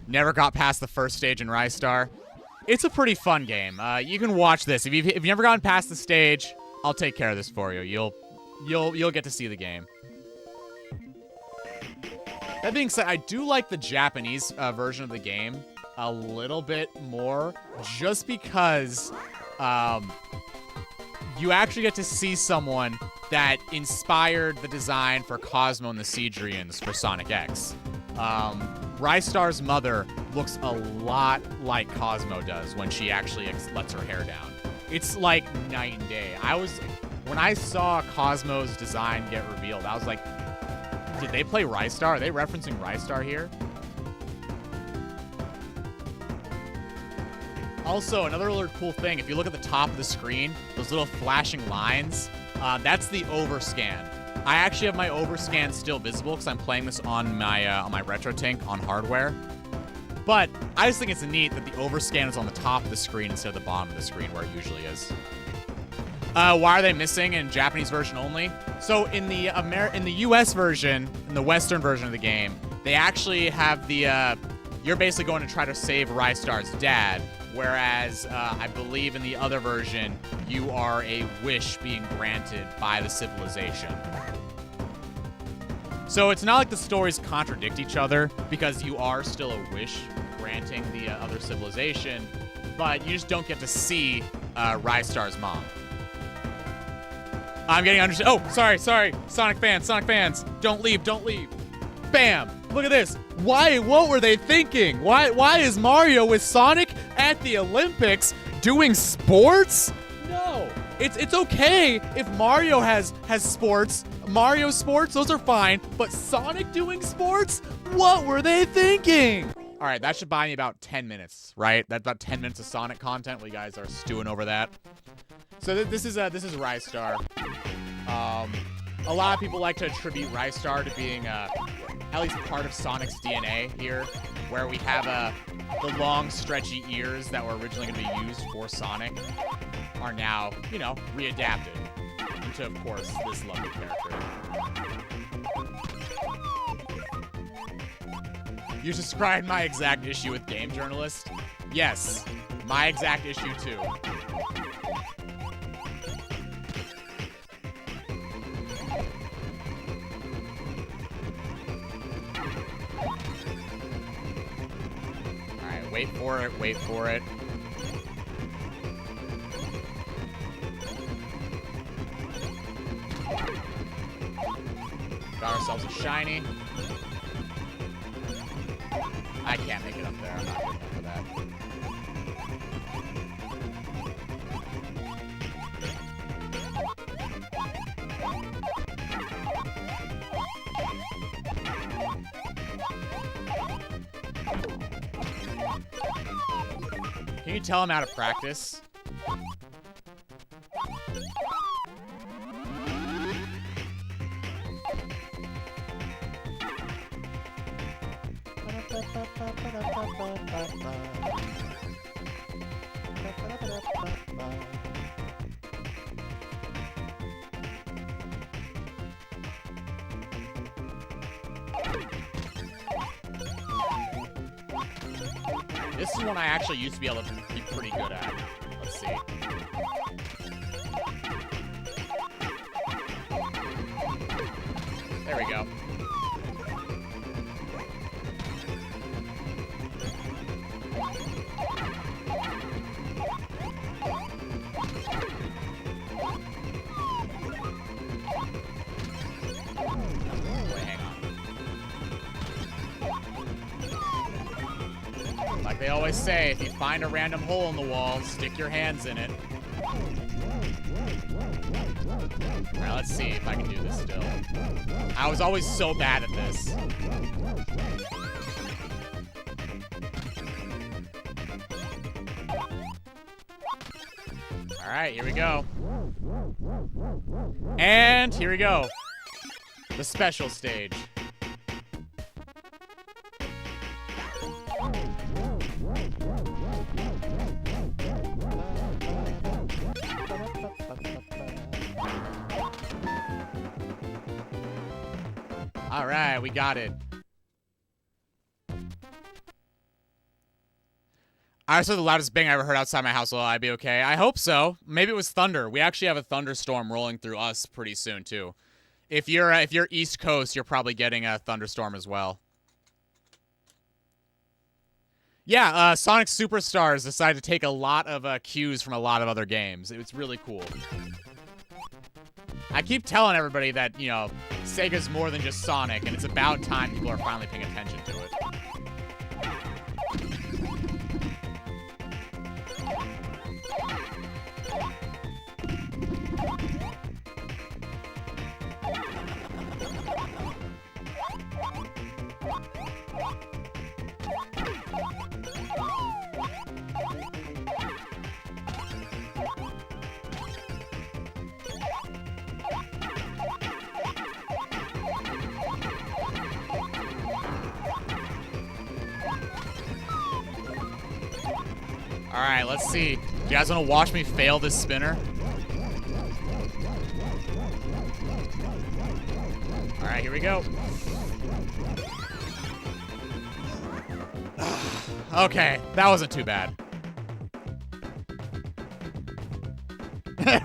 Never got past the first stage in Rystar. It's a pretty fun game. You can watch this. If you've never gotten past the stage, I'll take care of this for you. You'll get to see the game. That being said, I do like the Japanese version of the game a little bit more, just because you actually get to see someone that inspired the design for Cosmo and the Seedrians for Sonic X. Rystar's mother looks a lot like Cosmo does when she actually lets her hair down. It's like night and day. When I saw Cosmo's design get revealed, I was like, did they play Rystar? Are they referencing Rystar here? Also, another really cool thing, if you look at the top of the screen, those little flashing lines, that's the overscan. I actually have my overscan still visible because I'm playing this on my RetroTink on hardware. But I just think it's neat that the overscan is on the top of the screen instead of the bottom of the screen where it usually is. Why are they missing in Japanese version only? So in the US version, in the Western version of the game, they actually have the you're basically going to try to save Rystar's dad, whereas I believe in the other version, you are a wish being granted by the civilization. So it's not like the stories contradict each other, because you are still a wish granting the other civilization, but you just don't get to see Rystar's mom. I'm getting understood. Oh, sorry. Sonic fans, don't leave. Bam! Look at this. What were they thinking? Why is Mario with Sonic at the Olympics doing sports? No. It's okay if Mario has sports. Mario sports, those are fine. But Sonic doing sports? What were they thinking? All right, that should buy me about 10 minutes, right? That's about 10 minutes of Sonic content. We guys are stewing over that. So this is Rystar. A lot of people like to attribute Rystar to being at least part of Sonic's DNA here, where we have the long, stretchy ears that were originally going to be used for Sonic are now, readapted into, of course, this lovely character. You described my exact issue with Game Journalist? Yes, my exact issue too. Alright, wait for it. Got ourselves a shiny. I can't make it up there. I'm not good enough for that. Can you tell him how to practice? This is one I actually used to be able to be pretty good at. Let's see. There we go. Like they always say, if you find a random hole in the wall, stick your hands in it. Alright, let's see if I can do this still. I was always so bad at this. Alright, here we go. And here we go. The special stage. All right, we got it. I saw the loudest bang I ever heard outside my house. Will I be okay? I hope so. Maybe it was thunder. We actually have a thunderstorm rolling through us pretty soon too. If you're East Coast, you're probably getting a thunderstorm as well. Yeah, Sonic Superstars decided to take a lot of cues from a lot of other games. It was really cool. I keep telling everybody that, you know, Sega's more than just Sonic, and it's about time people are finally paying attention to it. Alright, let's see. You guys want to watch me fail this spinner? Alright, here we go. Okay, that wasn't too bad.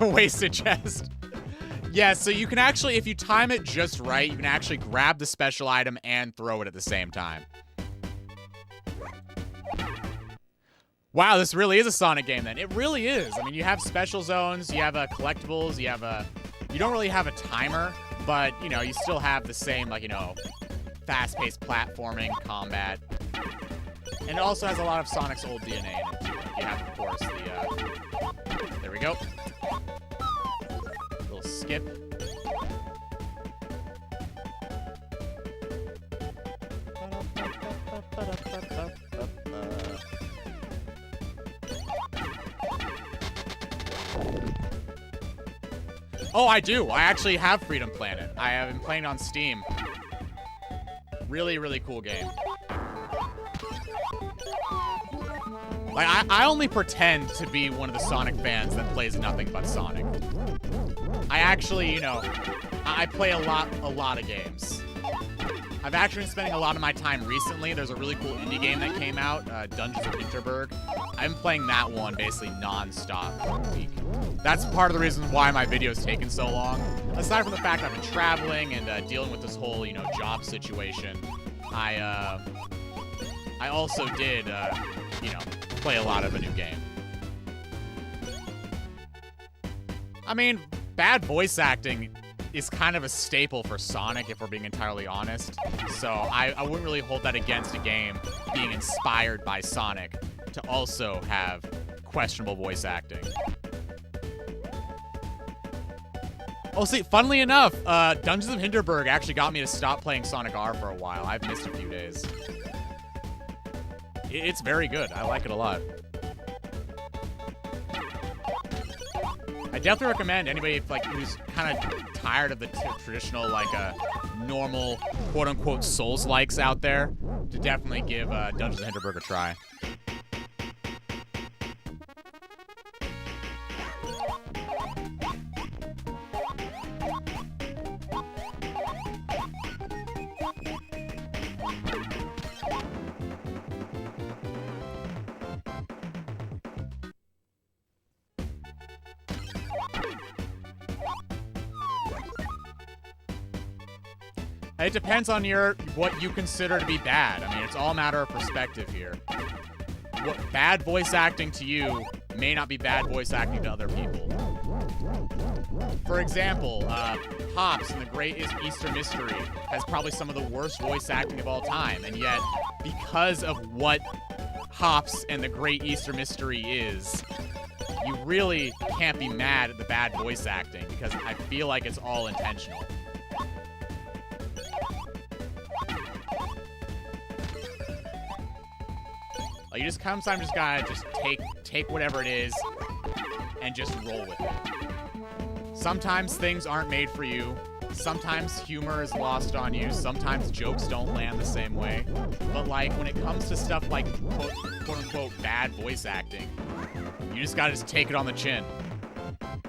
Wasted chest. Yeah, so you can actually, if you time it just right, you can actually grab the special item and throw it at the same time. Wow, this really is a Sonic game then. It really is. I mean, you have special zones, you have collectibles, you don't really have a timer, but, you know, you still have the same, like, you know, fast-paced platforming, combat. And it also has a lot of Sonic's old DNA in it, too. You have, of course, there we go. Little skip. Oh, I do. I actually have Freedom Planet. I have been playing on Steam. Really, really cool game. Like, I only pretend to be one of the Sonic fans that plays nothing but Sonic. I actually, you know, I play a lot of games. I've actually been spending a lot of my time recently. There's a really cool indie game that came out, Dungeons of Hinterberg. I've been playing that one basically non-stop for a week. That's part of the reason why my video's taken so long. Aside from the fact I've been traveling and dealing with this whole, you know, job situation, I also did, you know, play a lot of a new game. I mean, bad voice acting is kind of a staple for Sonic, if we're being entirely honest. So I wouldn't really hold that against a game being inspired by Sonic to also have questionable voice acting. Oh, see, funnily enough, Dungeons of Hinterberg actually got me to stop playing Sonic R for a while. I've missed a few days. It's very good. I like it a lot. I definitely recommend anybody like who's kind of tired of the traditional, like, normal, quote-unquote, Souls-likes out there to definitely give Dungeons of Hinterberg a try. It depends on what you consider to be bad. I mean, it's all a matter of perspective here. What bad voice acting to you may not be bad voice acting to other people. For example, Hops in The Great Easter Mystery has probably some of the worst voice acting of all time, and yet, because of what Hops and The Great Easter Mystery is, you really can't be mad at the bad voice acting, because I feel like it's all intentional. Like, you just sometimes just gotta just take whatever it is and just roll with it. Sometimes things aren't made for you. Sometimes humor is lost on you. Sometimes jokes don't land the same way. But, like, when it comes to stuff like quote-unquote bad voice acting, you just gotta just take it on the chin.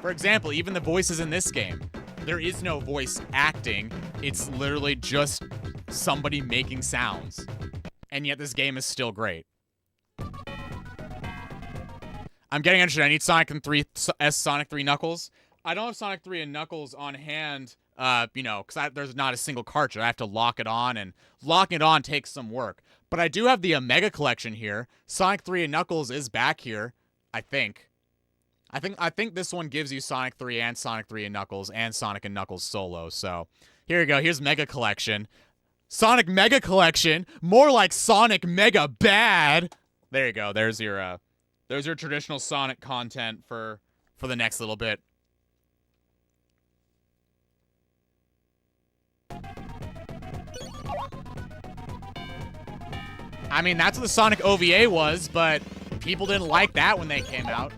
For example, even the voices in this game, there is no voice acting. It's literally just somebody making sounds. And yet this game is still great. I'm getting interested. I need Sonic 3 Knuckles. I don't have Sonic 3 and Knuckles on hand, because there's not a single cartridge. I have to lock it on, and locking it on takes some work. But I do have the Omega Collection here. Sonic 3 and Knuckles is back here, I think. I think this one gives you Sonic 3 and Knuckles and Sonic and Knuckles solo. So here you go. Here's Mega Collection. Sonic Mega Collection, more like Sonic Mega Bad. There you go. There's your traditional Sonic content for the next little bit. I mean, that's what the Sonic OVA was, but people didn't like that when they came out.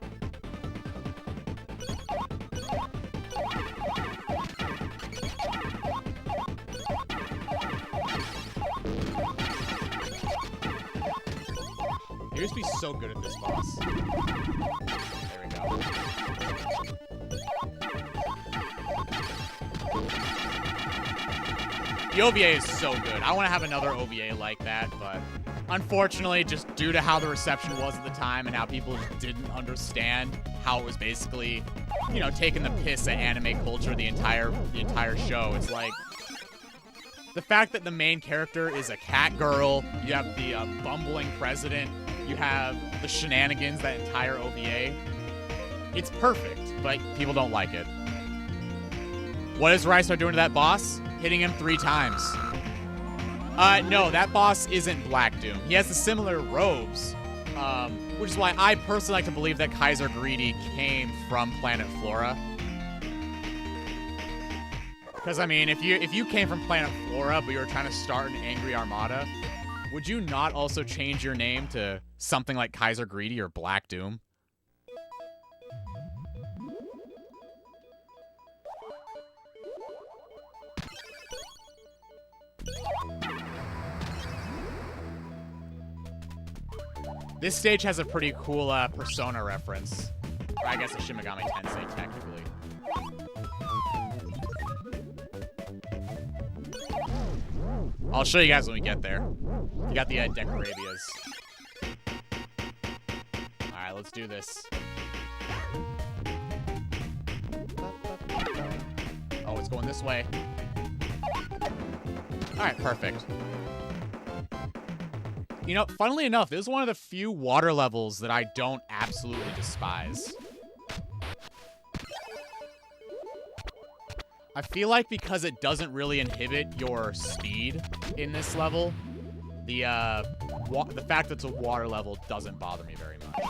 He used to be so good at this boss. There we go. The OVA is so good. I want to have another OVA like that, but unfortunately, just due to how the reception was at the time and how people just didn't understand how it was basically, taking the piss at anime culture the entire show. It's like the fact that the main character is a cat girl, you have the bumbling president, you have the shenanigans, that entire OVA. It's perfect, but people don't like it. What does Rystar doing to that boss? Hitting him 3 times. No, that boss isn't Black Doom. He has the similar robes, which is why I personally like to believe that Kaiser Greedy came from Planet Flora. Because, I mean, if you came from Planet Flora, but you were trying to start an angry armada, would you not also change your name to something like Kaiser Greedy or Black Doom? This stage has a pretty cool Persona reference. Or I guess a Shin Megami Tensei, technically. I'll show you guys when we get there. You got the Decarabias. Alright, let's do this. Oh, it's going this way. Alright, perfect. Funnily enough, this is one of the few water levels that I don't absolutely despise. I feel like because it doesn't really inhibit your speed in this level, the fact that it's a water level doesn't bother me very much.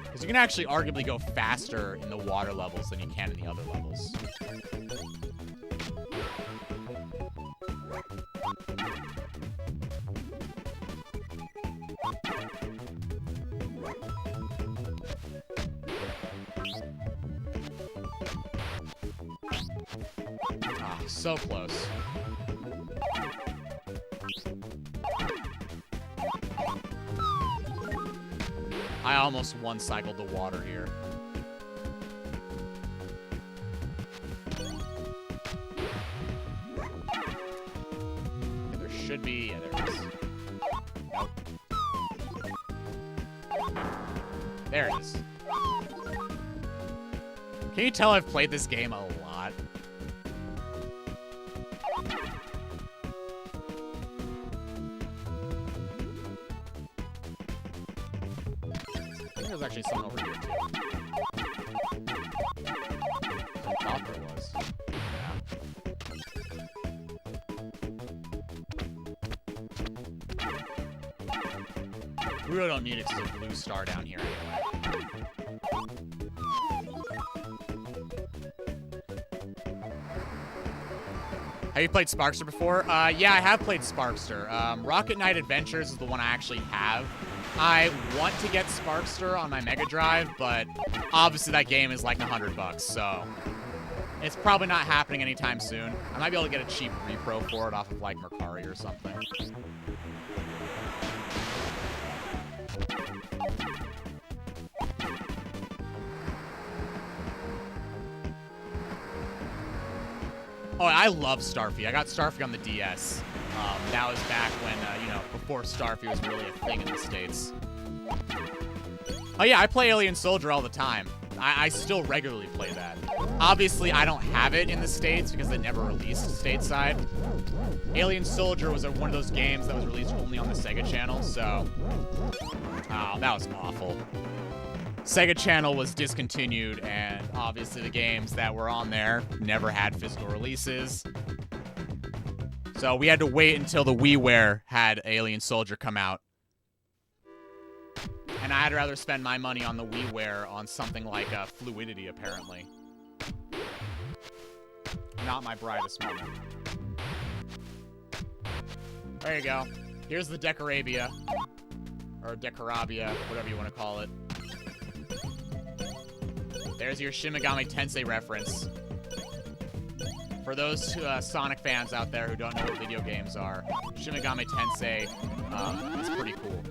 Because you can actually arguably go faster in the water levels than you can in the other levels. So close. I almost one-cycled the water here. There should be... Yeah, there it is. Nope. There it is. Can you tell I've played this game a lot? There's actually someone over here, too. I thought there was. Yeah. We really don't need it to the blue star down here anyway. Have you played Sparkster before? Yeah, I have played Sparkster. Rocket Knight Adventures is the one I actually have. I want to get Sparkster on my Mega Drive, but obviously that game is like $100, so it's probably not happening anytime soon. I might be able to get a cheap repro for it off of like Mercari or something. Oh, I love Starfy. I got Starfy on the DS. That was back when, before Starfy was really a thing in the States. Oh yeah, I play Alien Soldier all the time. I still regularly play that. Obviously, I don't have it in the States because they never released stateside. Alien Soldier was one of those games that was released only on the Sega Channel, so... Oh, that was awful. Sega Channel was discontinued, and obviously the games that were on there never had physical releases. So we had to wait until the WiiWare had Alien Soldier come out. And I'd rather spend my money on the WiiWare on something like Fluidity, apparently. Not my brightest moment. There you go. Here's the Decorabia. Or Decorabia, whatever you want to call it. There's your Shin Megami Tensei reference. For those Sonic fans out there who don't know what video games are, Shin Megami Tensei, it's pretty cool.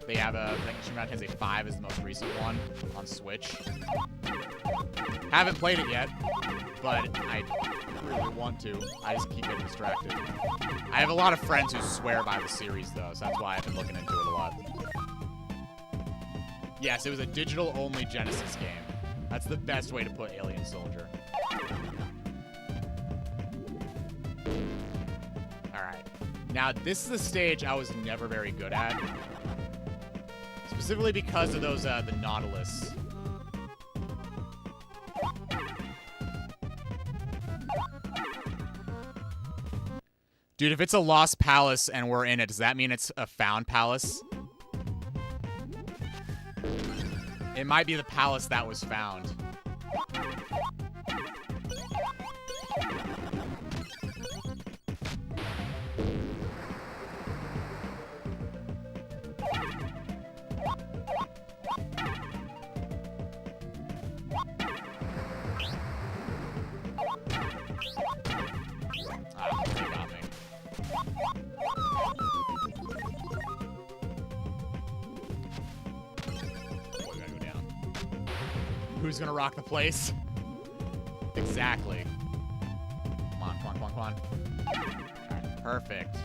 They have I think Shin Megami Tensei 5 is the most recent one on Switch. Haven't played it yet, but I really want to. I just keep getting distracted. I have a lot of friends who swear by the series, though, so that's why I've been looking into it a lot. Yes, it was a digital-only Genesis game. That's the best way to put Alien Soldier. Alright. Now, this is a stage I was never very good at. Specifically because of those, the Nautilus. Dude, if it's a lost palace and we're in it, does that mean it's a found palace? It might be the palace that was found. They got me. Who's gonna rock the place? Exactly. Come on, come on, come on, come on. Alright, perfect.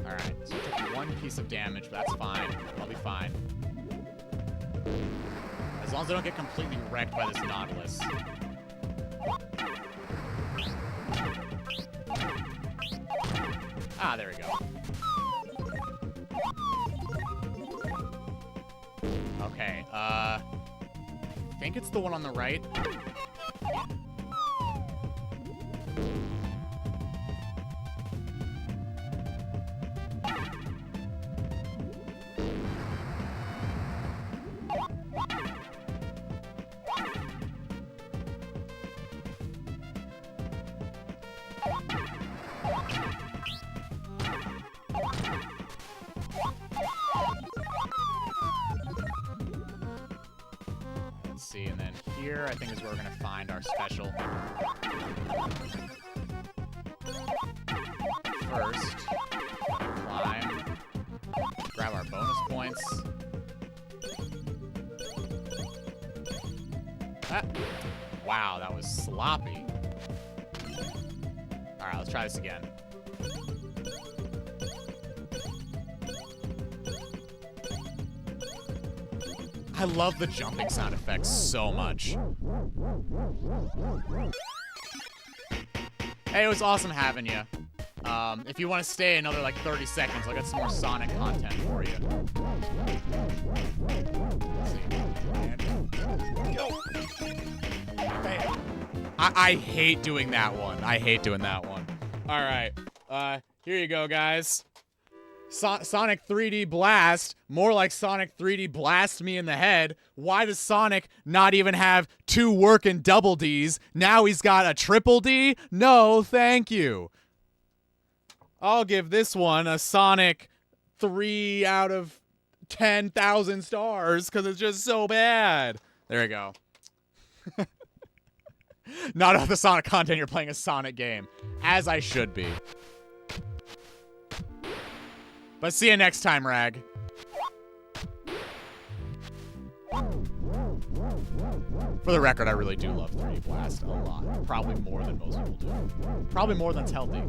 Alright, so I took one piece of damage, but that's fine. I'll be fine. As long as I don't get completely wrecked by this Nautilus. Ah, there we go. Okay, I think it's the one on the right. Yeah. Let's see, and then here, I think is where we're gonna find our special. First, climb, grab our bonus points. Ah. Wow, that was sloppy. Alright, let's try this again. I love the jumping sound effects so much. Hey, it was awesome having you. If you want to stay another like 30 seconds, I'll get some more Sonic content for you. Let's see. Bam. I hate doing that one. I hate doing that one. All right. Here you go, guys. Sonic 3D Blast, more like Sonic 3D Blast me in the head. Why does Sonic not even have 2 working double Ds? Now he's got a triple D? No, thank you. I'll give this one a Sonic 3 out of 10,000 stars because it's just so bad. There you go. Not all the Sonic content, you're playing a Sonic game. As I should be. But see you next time, Rag. For the record, I really do love 3D Blast a lot. Probably more than most people do. Probably more than's healthy.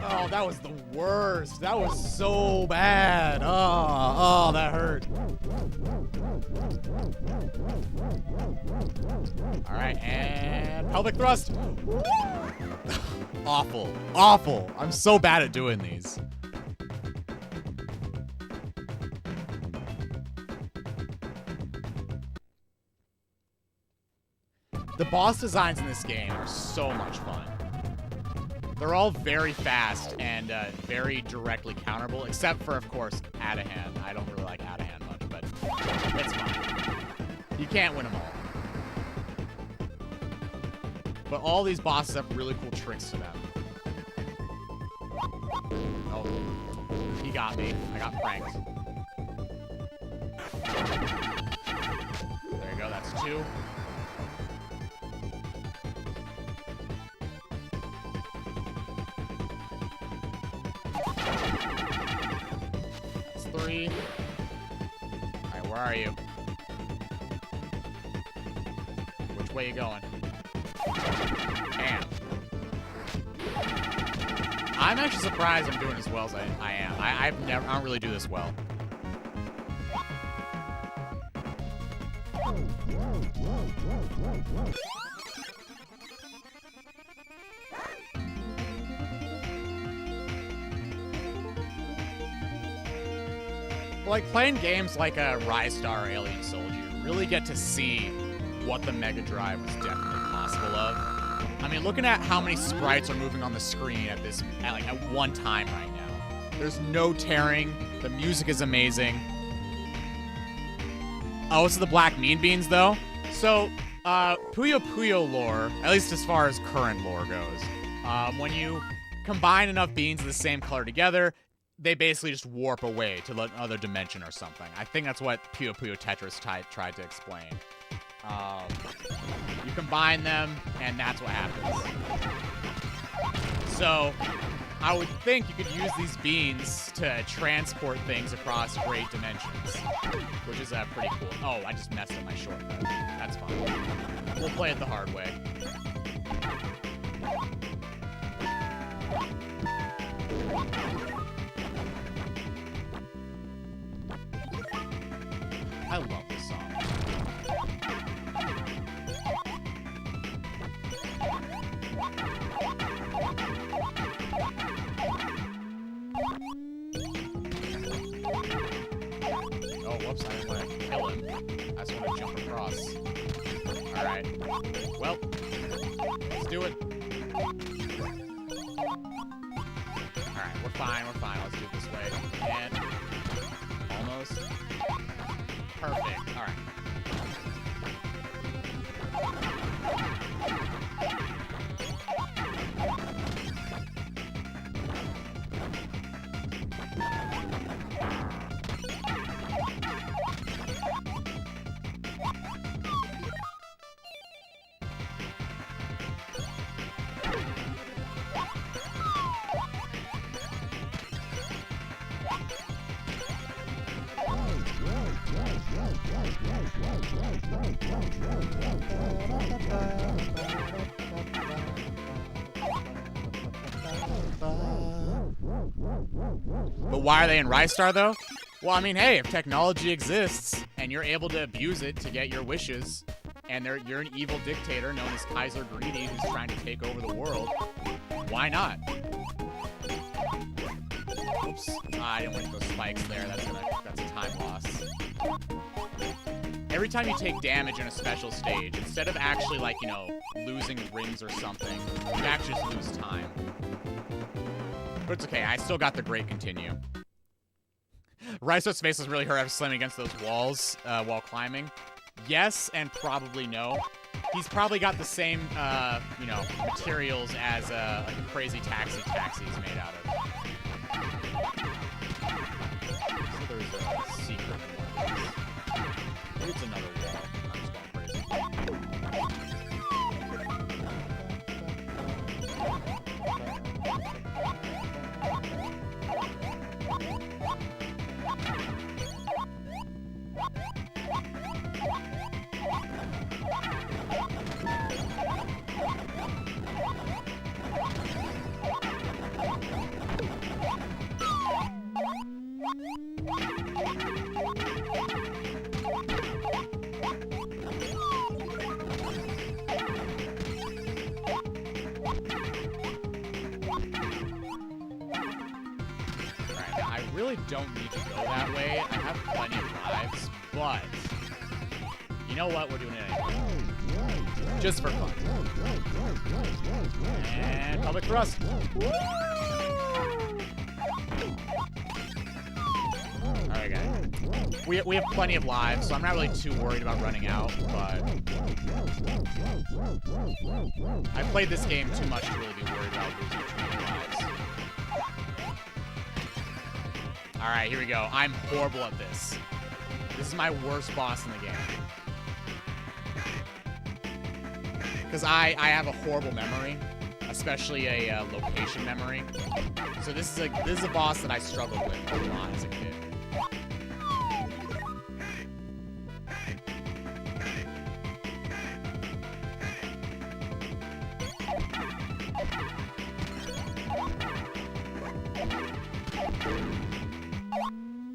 Oh, that was the worst. That was so bad. Oh, that hurt. Alright, and pelvic thrust. Awful. Awful. I'm so bad at doing these. The boss designs in this game are so much fun. They're all very fast and very directly counterable, except for, of course, Adahan. I don't really like Adahan much, but it's fine. You can't win them all. But all these bosses have really cool tricks to them. Oh, he got me. I got pranked. There you go, that's 2. That's 3. Alright, where are you? Which way you going? Damn. I'm actually surprised I'm doing as well as I am. I don't really do this well. Like, playing games like Rise Star or Alien Soldier, you really get to see what the Mega Drive was definitely possible of. I mean, looking at how many sprites are moving on the screen at one time right now. There's no tearing. The music is amazing. Oh, it's the Black Mean Beans, though. So, Puyo Puyo lore, at least as far as current lore goes, when you combine enough beans of the same color together, they basically just warp away to another dimension or something. I think that's what Puyo Puyo Tetris tried to explain. You combine them, and that's what happens. So, I would think you could use these beans to transport things across great dimensions, which is pretty cool. Oh, I just messed up my shortcut. That's fine. We'll play it the hard way. I love this song. Oh, whoops, I didn't want to kill him. I just want to jump across. Alright. Well, let's do it. Alright, we're fine. Let's do it this way. And almost. Perfect. Alright. But why are they in Rise Star, though? Well, I mean, hey, if technology exists and you're able to abuse it to get your wishes, and you're an evil dictator known as Kaiser Greedy who's trying to take over the world, why not? Oops. I didn't want those spikes there. That's a time loss. every time you take damage in a special stage, instead of actually, like, you know, losing rings or something, you actually just lose time. But it's okay, I still got the great continue. Raisto's face was really hurt after slamming against those walls while climbing. Yes, and probably no. He's probably got the same, you know, materials as like a crazy taxi is made out of. So there's a secret one of these. Maybe it's another wall. I'm just going crazy. Really don't need to go that way. I have plenty of lives, but you know what? We're doing it anyway. Just for fun. And public thrust. Alright, guys. We have plenty of lives, so I'm not really too worried about running out, but I played this game too much to really be worried about losing too many lives. Alright, here we go. I'm horrible at this. This is my worst boss in the game. Because I have a horrible memory, especially a location memory. So this is a boss that I struggled with a lot as a kid.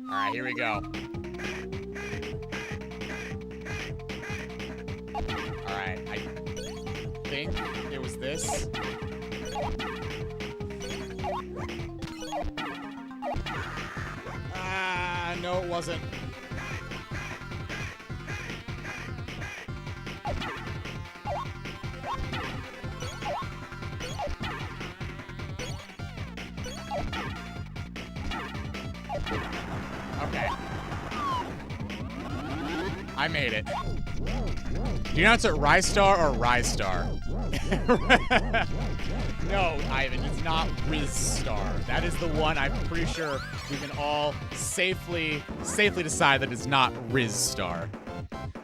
Alright, here we go. Alright, I think it was this. Ah, no, it wasn't. Okay. I made it. Do you pronounce it Ristar or Ristar? No, Ivan, it's not Rizstar. That is the one I'm pretty sure we can all safely decide that it's not Rizstar.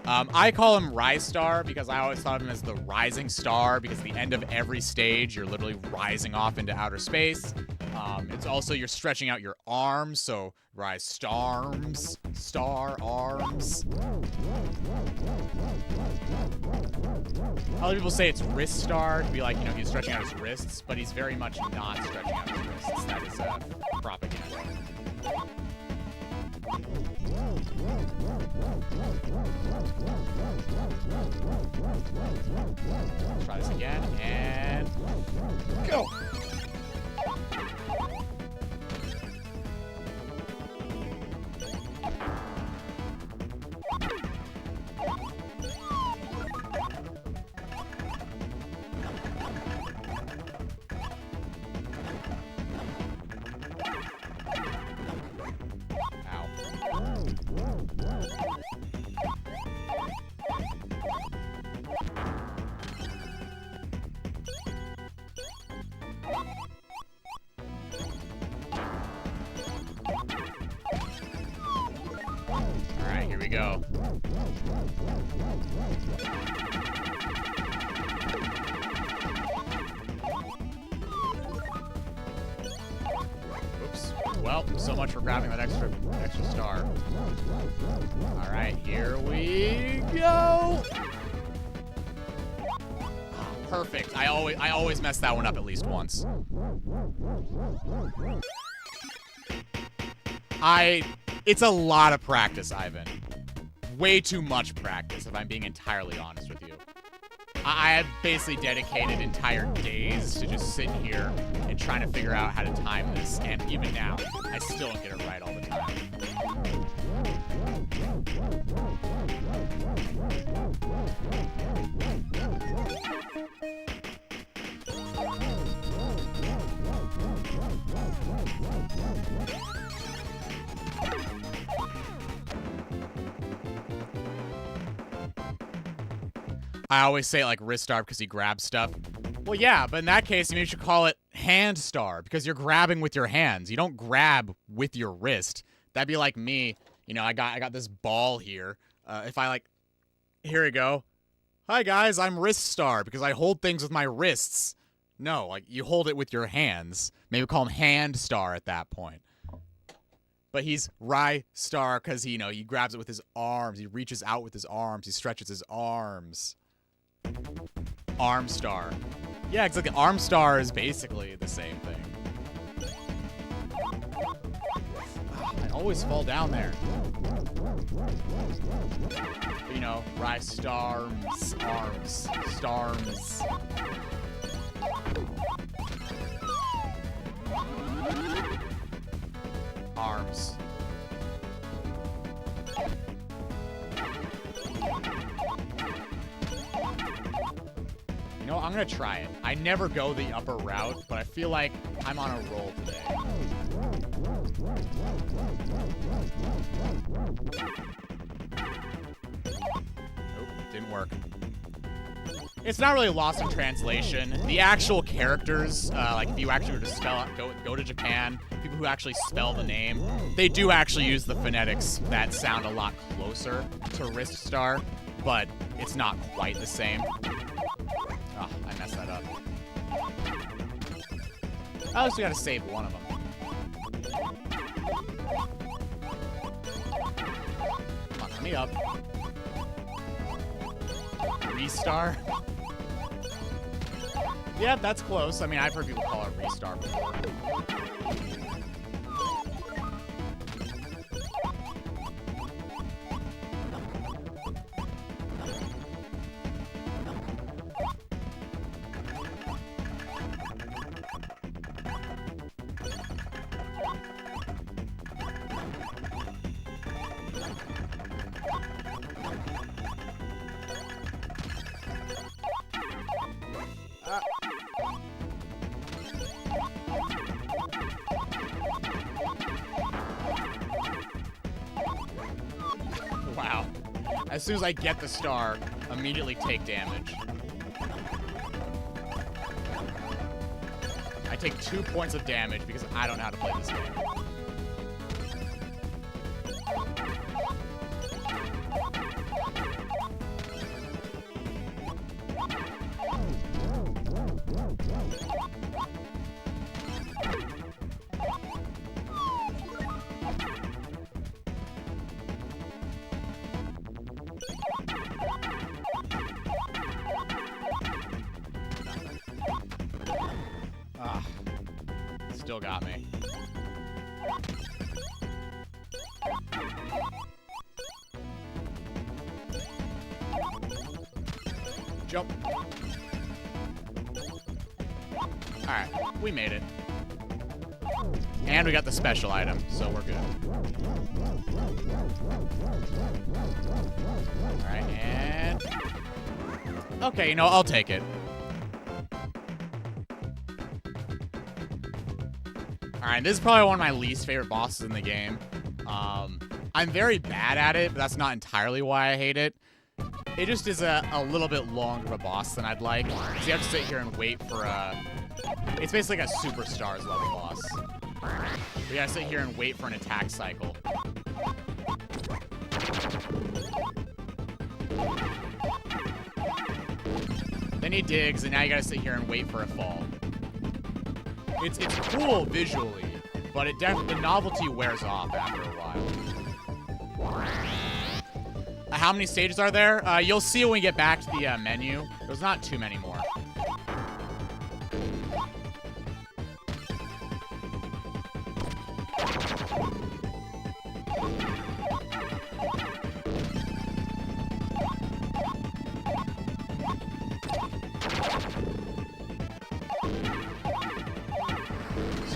I call him Ristar because I always thought of him as the rising star, because at the end of every stage, you're literally rising off into outer space. It's also, you're stretching out your arms, so rise starms, star arms. Other people say it's wrist star to be like, you know, he's stretching out his wrists, but he's very much not stretching out his wrists. That is propaganda. Let's try this again, and go! Alright, here we go. Oops. Well, so much for grabbing that extra star. Alright, here we go! Perfect. I always mess that one up at least once. It's a lot of practice, Ivan. Way too much practice, if I'm being entirely honest with you. I have basically dedicated entire days to just sitting here and trying to figure out how to time this, and even now, I still don't get it right all the time. I always say it like wrist star because he grabs stuff. Well, yeah, but in that case, maybe you should call it hand star because you're grabbing with your hands. You don't grab with your wrist. That'd be like me. You know, I got this ball here. If I like, here we go. Hi guys, I'm wrist star because I hold things with my wrists. No, like you hold it with your hands. Maybe call him hand star at that point. But he's Rye Star because he grabs it with his arms. He reaches out with his arms. He stretches his arms. Arm star. Yeah, exactly. Arm star is basically the same thing. I always fall down there. But, you know, Rye Starms, arms, starms. Arms. You know, I'm gonna try it. I never go the upper route, but I feel like I'm on a roll today. Nope, didn't work. It's not really lost in translation. The actual characters, like if you actually were to spell out, go to Japan, people who actually spell the name, they do actually use the phonetics that sound a lot closer to wrist star, but it's not quite the same. Oh, I messed that up. I also gotta save one of them. Come on, let me up. Restar? Yeah, that's close. I mean, I've heard people call it restart before. Wow. As soon as I get the star, immediately take damage. I take 2 points of damage because I don't know how to play this game. Still got me. Jump. Alright, we made it. And we got the special item, so we're good. Alright, and... okay, you know, I'll take it. Alright, this is probably one of my least favorite bosses in the game. I'm very bad at it, but that's not entirely why I hate it. It just is a little bit longer of a boss than I'd like. So you have to sit here and wait for a... it's basically like a Superstars level boss. You gotta sit here and wait for an attack cycle. Then he digs, and now you gotta sit here and wait for a fall. It's cool visually, but the novelty wears off after a while. How many stages are there? You'll see when we get back to the menu. There's not too many more.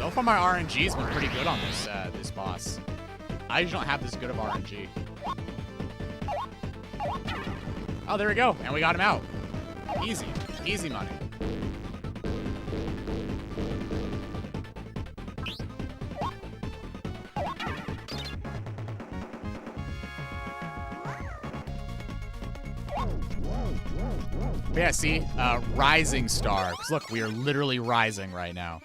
So far, my RNG's been pretty good on this boss. I usually don't have this good of RNG. Oh, there we go. And we got him out. Easy. Easy money. But yeah, see? Rising star. 'Cause look, we are literally rising right now.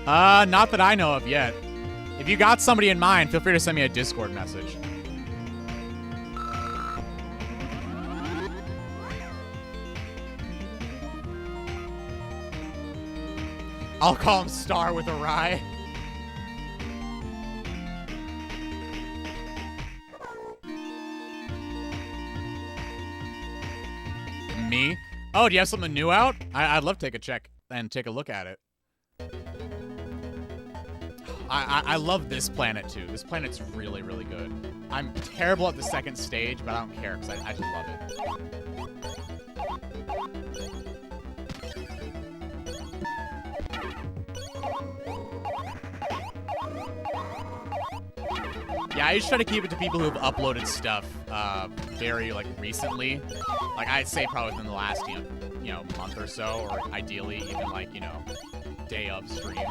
Not that I know of yet. If you got somebody in mind, feel free to send me a Discord message. I'll call him Star with a rye. Me? Oh, do you have something new out? I'd love to take a check and take a look at it. I love this planet, too. This planet's really, really good. I'm terrible at the second stage, but I don't care, because I just love it. Yeah, I just try to keep it to people who've uploaded stuff very, like, recently. Like, I'd say probably within the last, you know, month or so, or ideally even, like, you know, day of stream.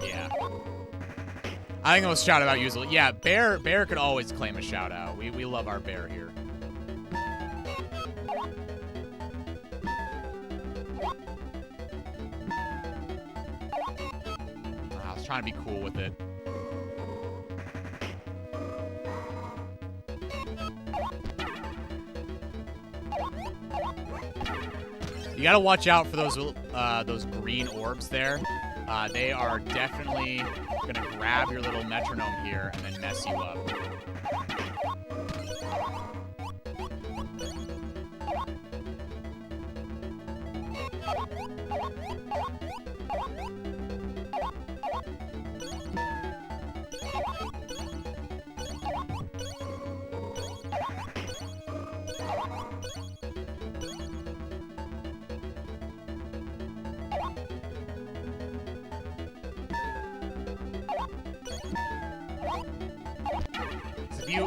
Yeah. I think it was shout out usually. Yeah, Bear could always claim a shout out. We love our Bear here. I was trying to be cool with it. You gotta watch out for those green orbs there. They are definitely gonna grab your little metronome here and then mess you up.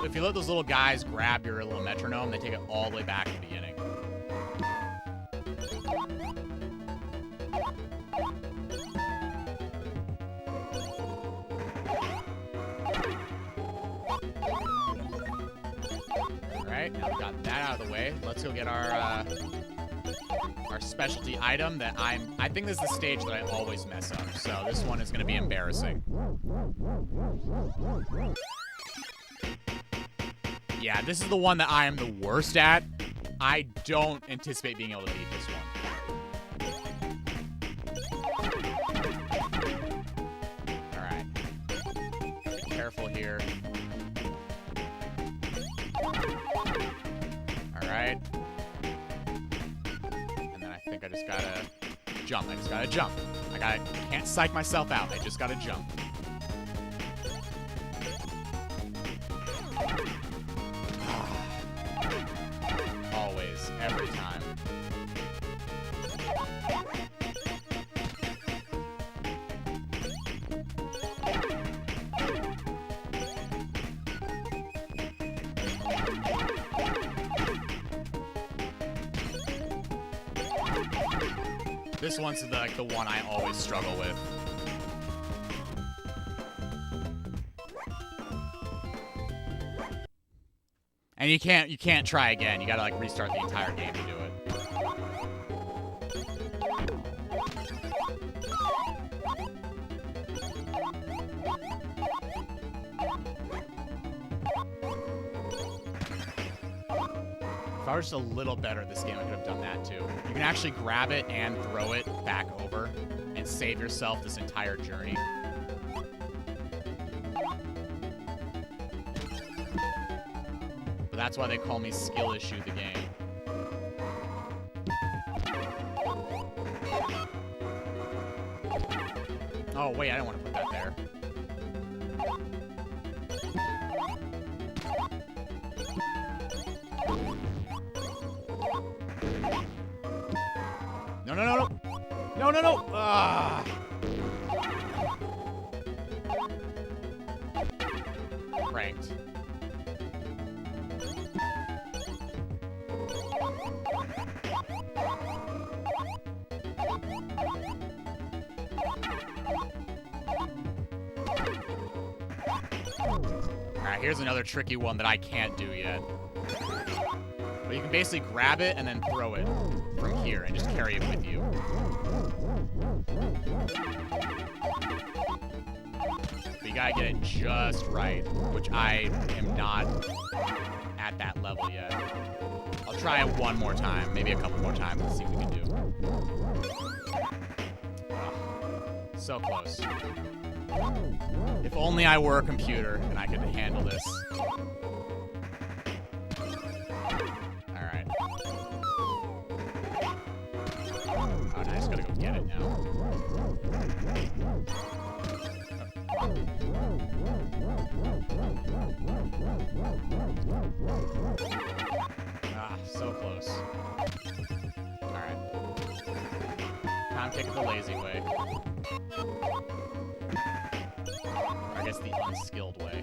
If you let those little guys grab your little metronome, they take it all the way back to the beginning. Alright, now we got that out of the way. Let's go get our specialty item that I think this is the stage that I always mess up. So this one is going to be embarrassing. Yeah, this is the one that I am the worst at. I don't anticipate being able to beat this one. Alright. Be careful here. Alright. And then I think I just gotta jump. I just gotta jump. I can't psych myself out. I just gotta jump. Every time. This one's like the one I always struggle with. And you can't try again. You gotta like restart the entire game to do it. If I were just a little better at this game, I could have done that too. You can actually grab it and throw it back over and save yourself this entire journey. That's why they call me Skill Issue the game. Oh, wait, I don't want to put that there. no, no, no. No, no, no. Ah. Pranked. Alright, here's another tricky one that I can't do yet. But you can basically grab it and then throw it from here and just carry it with you. But you gotta get it just right, which I am not at that level yet. I'll try it one more time, maybe a couple more times, and see what we can do. Ugh, so close. If only I were a computer and I could handle this. Alright. Oh, nice. Gotta go get it now. Ah, so close. Alright. Time to take it the lazy way. Or I guess the unskilled way.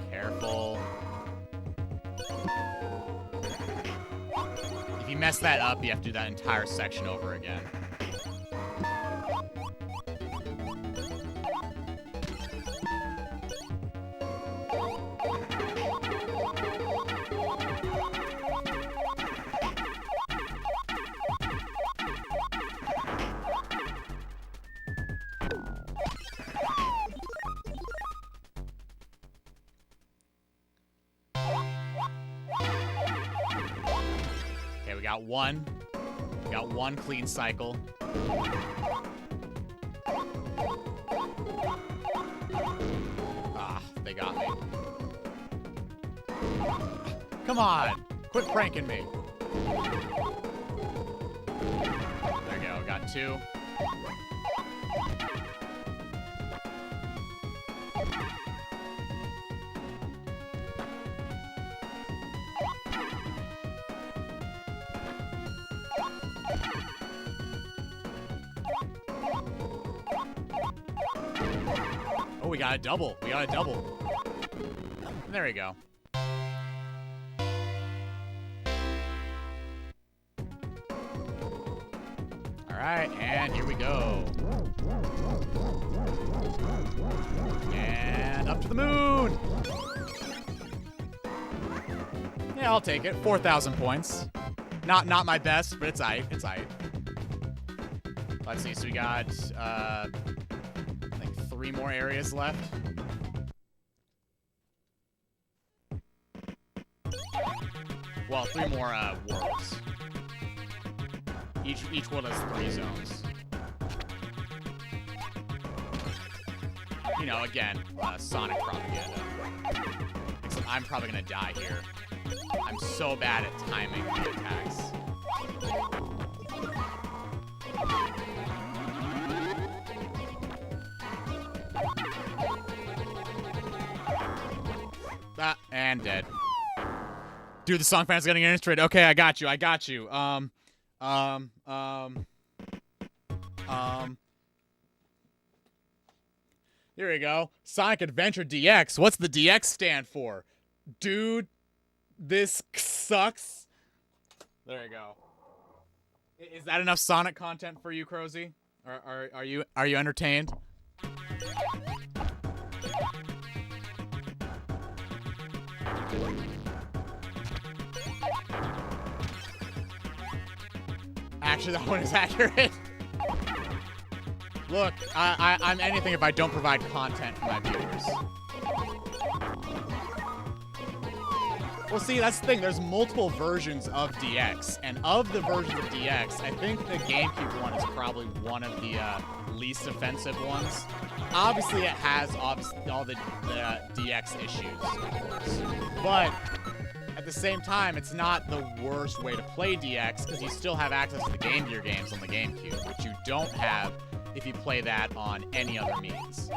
Careful. If you mess that up, you have to do that entire section over again. Okay, we got one. We got one clean cycle. Ah, they got me. Come on! Quit pranking me. There we go, got two. Oh, we got a double. We got a double. There we go. All right, and here we go. And up to the moon. Yeah, I'll take it. 4,000 points. Not my best, but it's aight. It's aight. Let's see. So we got I think 3 more areas left. Well, 3 more worlds. Each world has 3 zones. You know, again, Sonic propaganda. Except I'm probably gonna die here. I'm so bad at timing the attacks. Ah, and dead. Dude, the song fan's getting interested. Okay, I got you. Here we go. Sonic Adventure DX. What's the DX stand for? Dude, this sucks. There you go. Is that enough Sonic content for you, Crozy? Are you entertained? Actually, that one is accurate. Look, I'm anything if I don't provide content for my viewers. Well, see, that's the thing. There's multiple versions of DX, and of the versions of DX, I think the GameCube one is probably one of the least offensive ones. Obviously, it has all the DX issues, of course. But at the same time, it's not the worst way to play DX, because you still have access to the Game Gear games on the GameCube, which you don't have if you play that on any other means.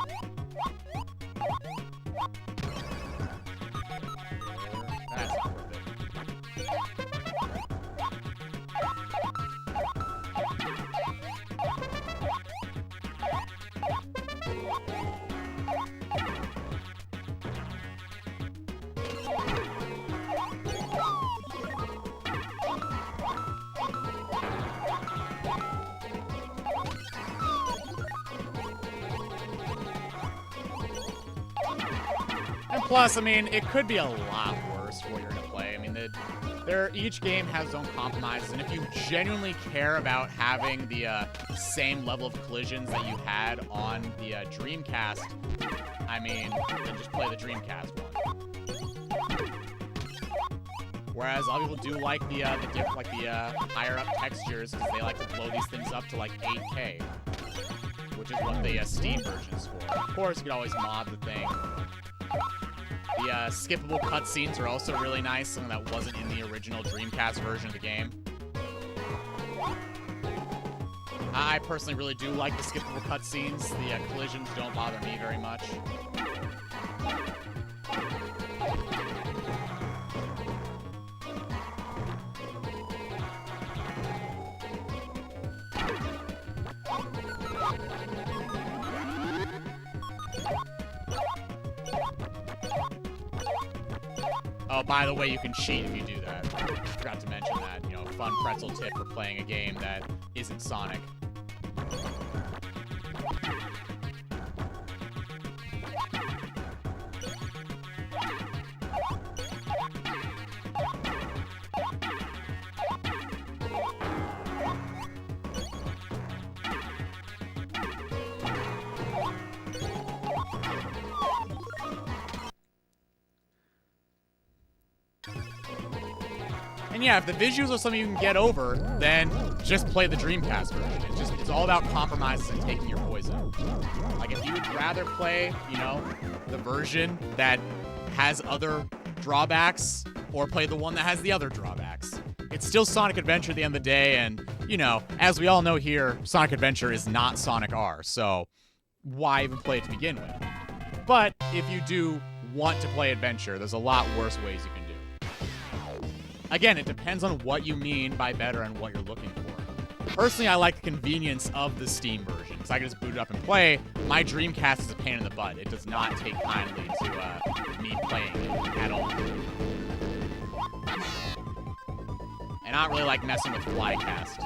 That's not worth it. And plus, I mean, it could be a lot worse for what you're gonna play. I mean, each game has its own compromises, and if you genuinely care about having the same level of collisions that you had on the Dreamcast, I mean, then just play the Dreamcast one. Whereas a lot of people do like the higher up textures, because they like to blow these things up to like 8K, which is what the Steam version is for. Of course, you could always mod the thing. The skippable cutscenes are also really nice, something that wasn't in the original Dreamcast version of the game. I personally really do like the skippable cutscenes. The collisions don't bother me very much. Oh, by the way, you can cheat if you do that. Forgot to mention that, you know, fun pretzel tip for playing a game that isn't Sonic. And yeah, if the visuals are something you can get over, then just play the Dreamcast version. It's all about compromises and taking your poison. Like, if you would rather play, you know, the version that has other drawbacks, or play the one that has the other drawbacks, it's still Sonic Adventure at the end of the day, and, you know, as we all know here, Sonic Adventure is not Sonic R, so why even play it to begin with? But if you do want to play Adventure, there's a lot worse ways you can do. Again, it depends on what you mean by better and what you're looking for. Personally, I like the convenience of the Steam version, because I can just boot it up and play. My Dreamcast is a pain in the butt. It does not take kindly to me playing it at all. And I don't really like messing with Flycast.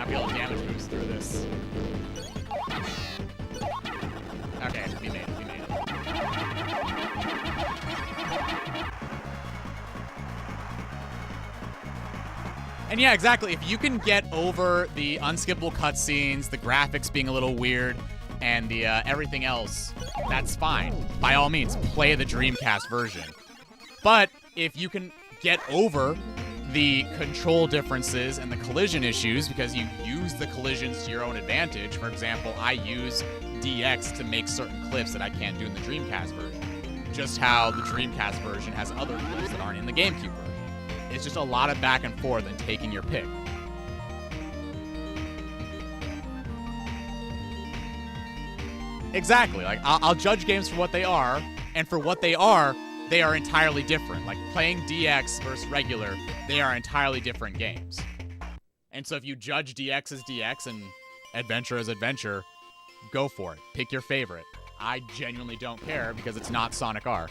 Be able to damage boost through this. Okay, we made it, we made it. And yeah, exactly. If you can get over the unskippable cutscenes, the graphics being a little weird, and the everything else, that's fine. By all means, play the Dreamcast version. But if you can get over the control differences and the collision issues because you use the collisions to your own advantage. For example, I use DX to make certain clips that I can't do in the Dreamcast version. Just how the Dreamcast version has other clips that aren't in the GameCube version. It's just a lot of back and forth and taking your pick. Exactly. Like, I'll judge games for what they are, and for what they are, they are entirely different. Like playing DX versus regular, they are entirely different games. And so if you judge DX as DX and adventure as adventure, go for it. Pick your favorite. I genuinely don't care because it's not Sonic R.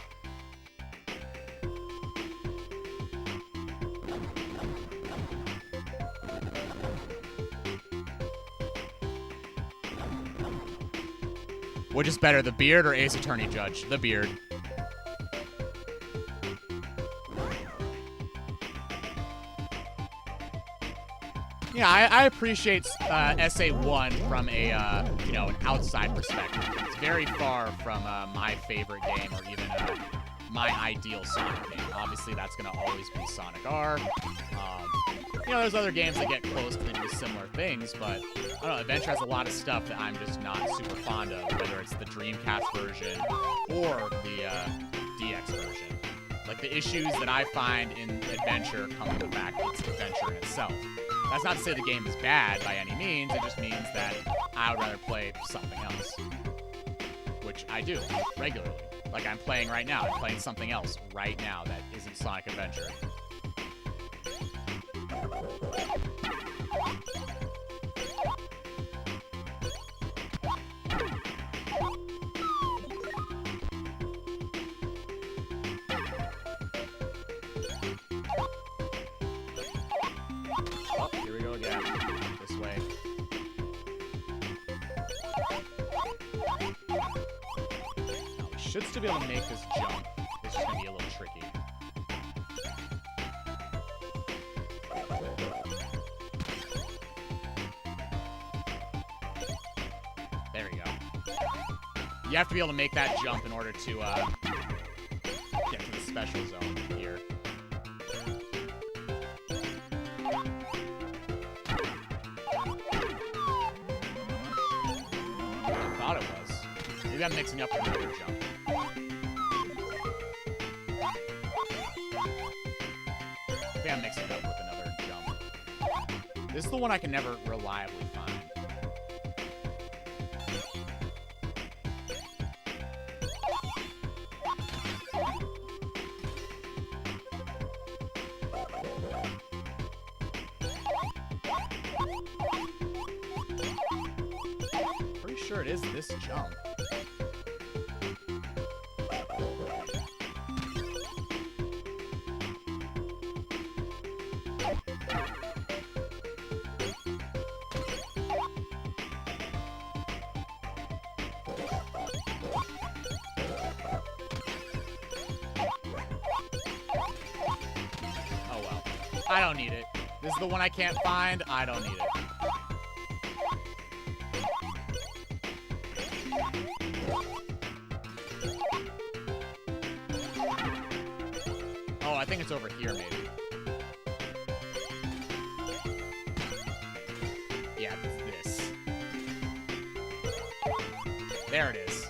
Which is better, the beard or Ace Attorney Judge? The beard. Yeah, I appreciate SA1 from a, an outside perspective. It's very far from my favorite game or even my ideal Sonic game. Obviously, that's going to always be Sonic R. There's other games that get close to do similar things, but, I don't know, Adventure has a lot of stuff that I'm just not super fond of, whether it's the Dreamcast version or the DX version. Like, the issues that I find in Adventure come from the fact that it's Adventure in itself. That's not to say the game is bad by any means, it just means that I would rather play something else. Which I do, regularly. Like I'm playing right now, I'm playing something else right now that isn't Sonic Adventure. Oh, here we go again. This way. Now, we should still be able to make this jump. It's just going to be a little tricky. There we go. You have to be able to make that jump in order to get to the special zone here. I thought it was. Maybe I'm mixing up another jump. Maybe I'm mixing it up with another jump. This is the one I can never reliably find. Pretty sure it is this jump. I don't need it. This is the one I can't find. I don't need it. Oh, I think it's over here, maybe. Yeah, it's this. There it is.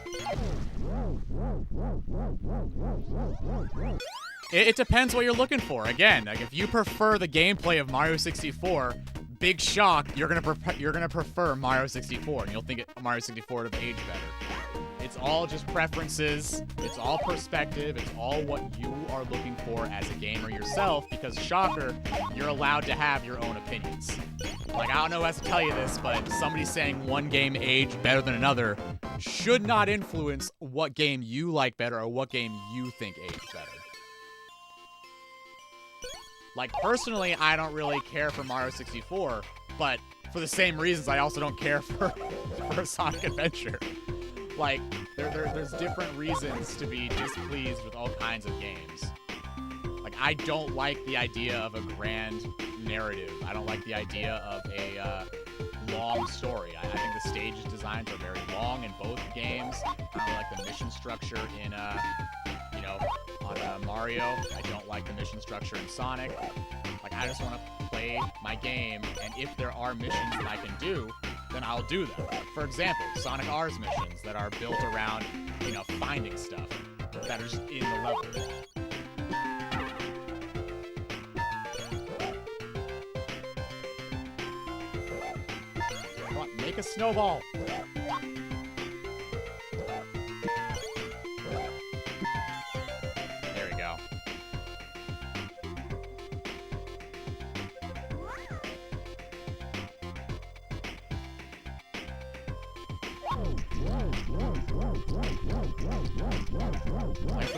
It depends what you're looking for. Again, like if you prefer the gameplay of Mario 64, big shock, you're gonna prefer Mario 64, and you'll think Mario 64 would have aged better. It's all just preferences. It's all perspective. It's all what you are looking for as a gamer yourself. Because shocker, you're allowed to have your own opinions. Like I don't know how to tell you this, but somebody saying one game aged better than another should not influence what game you like better or what game you think aged better. Like, personally, I don't really care for Mario 64, but for the same reasons, I also don't care for Sonic Adventure. Like, there's different reasons to be displeased with all kinds of games. Like, I don't like the idea of a grand narrative. I don't like the idea of a long story. I think the stage designs are very long in both games. I don't like the mission structure in, on Mario. I don't like the mission structure in Sonic. Like, I just want to play my game, and if there are missions that I can do, then I'll do them. For example, Sonic R's missions that are built around, finding stuff that are just in the level. Come on, make a snowball! There we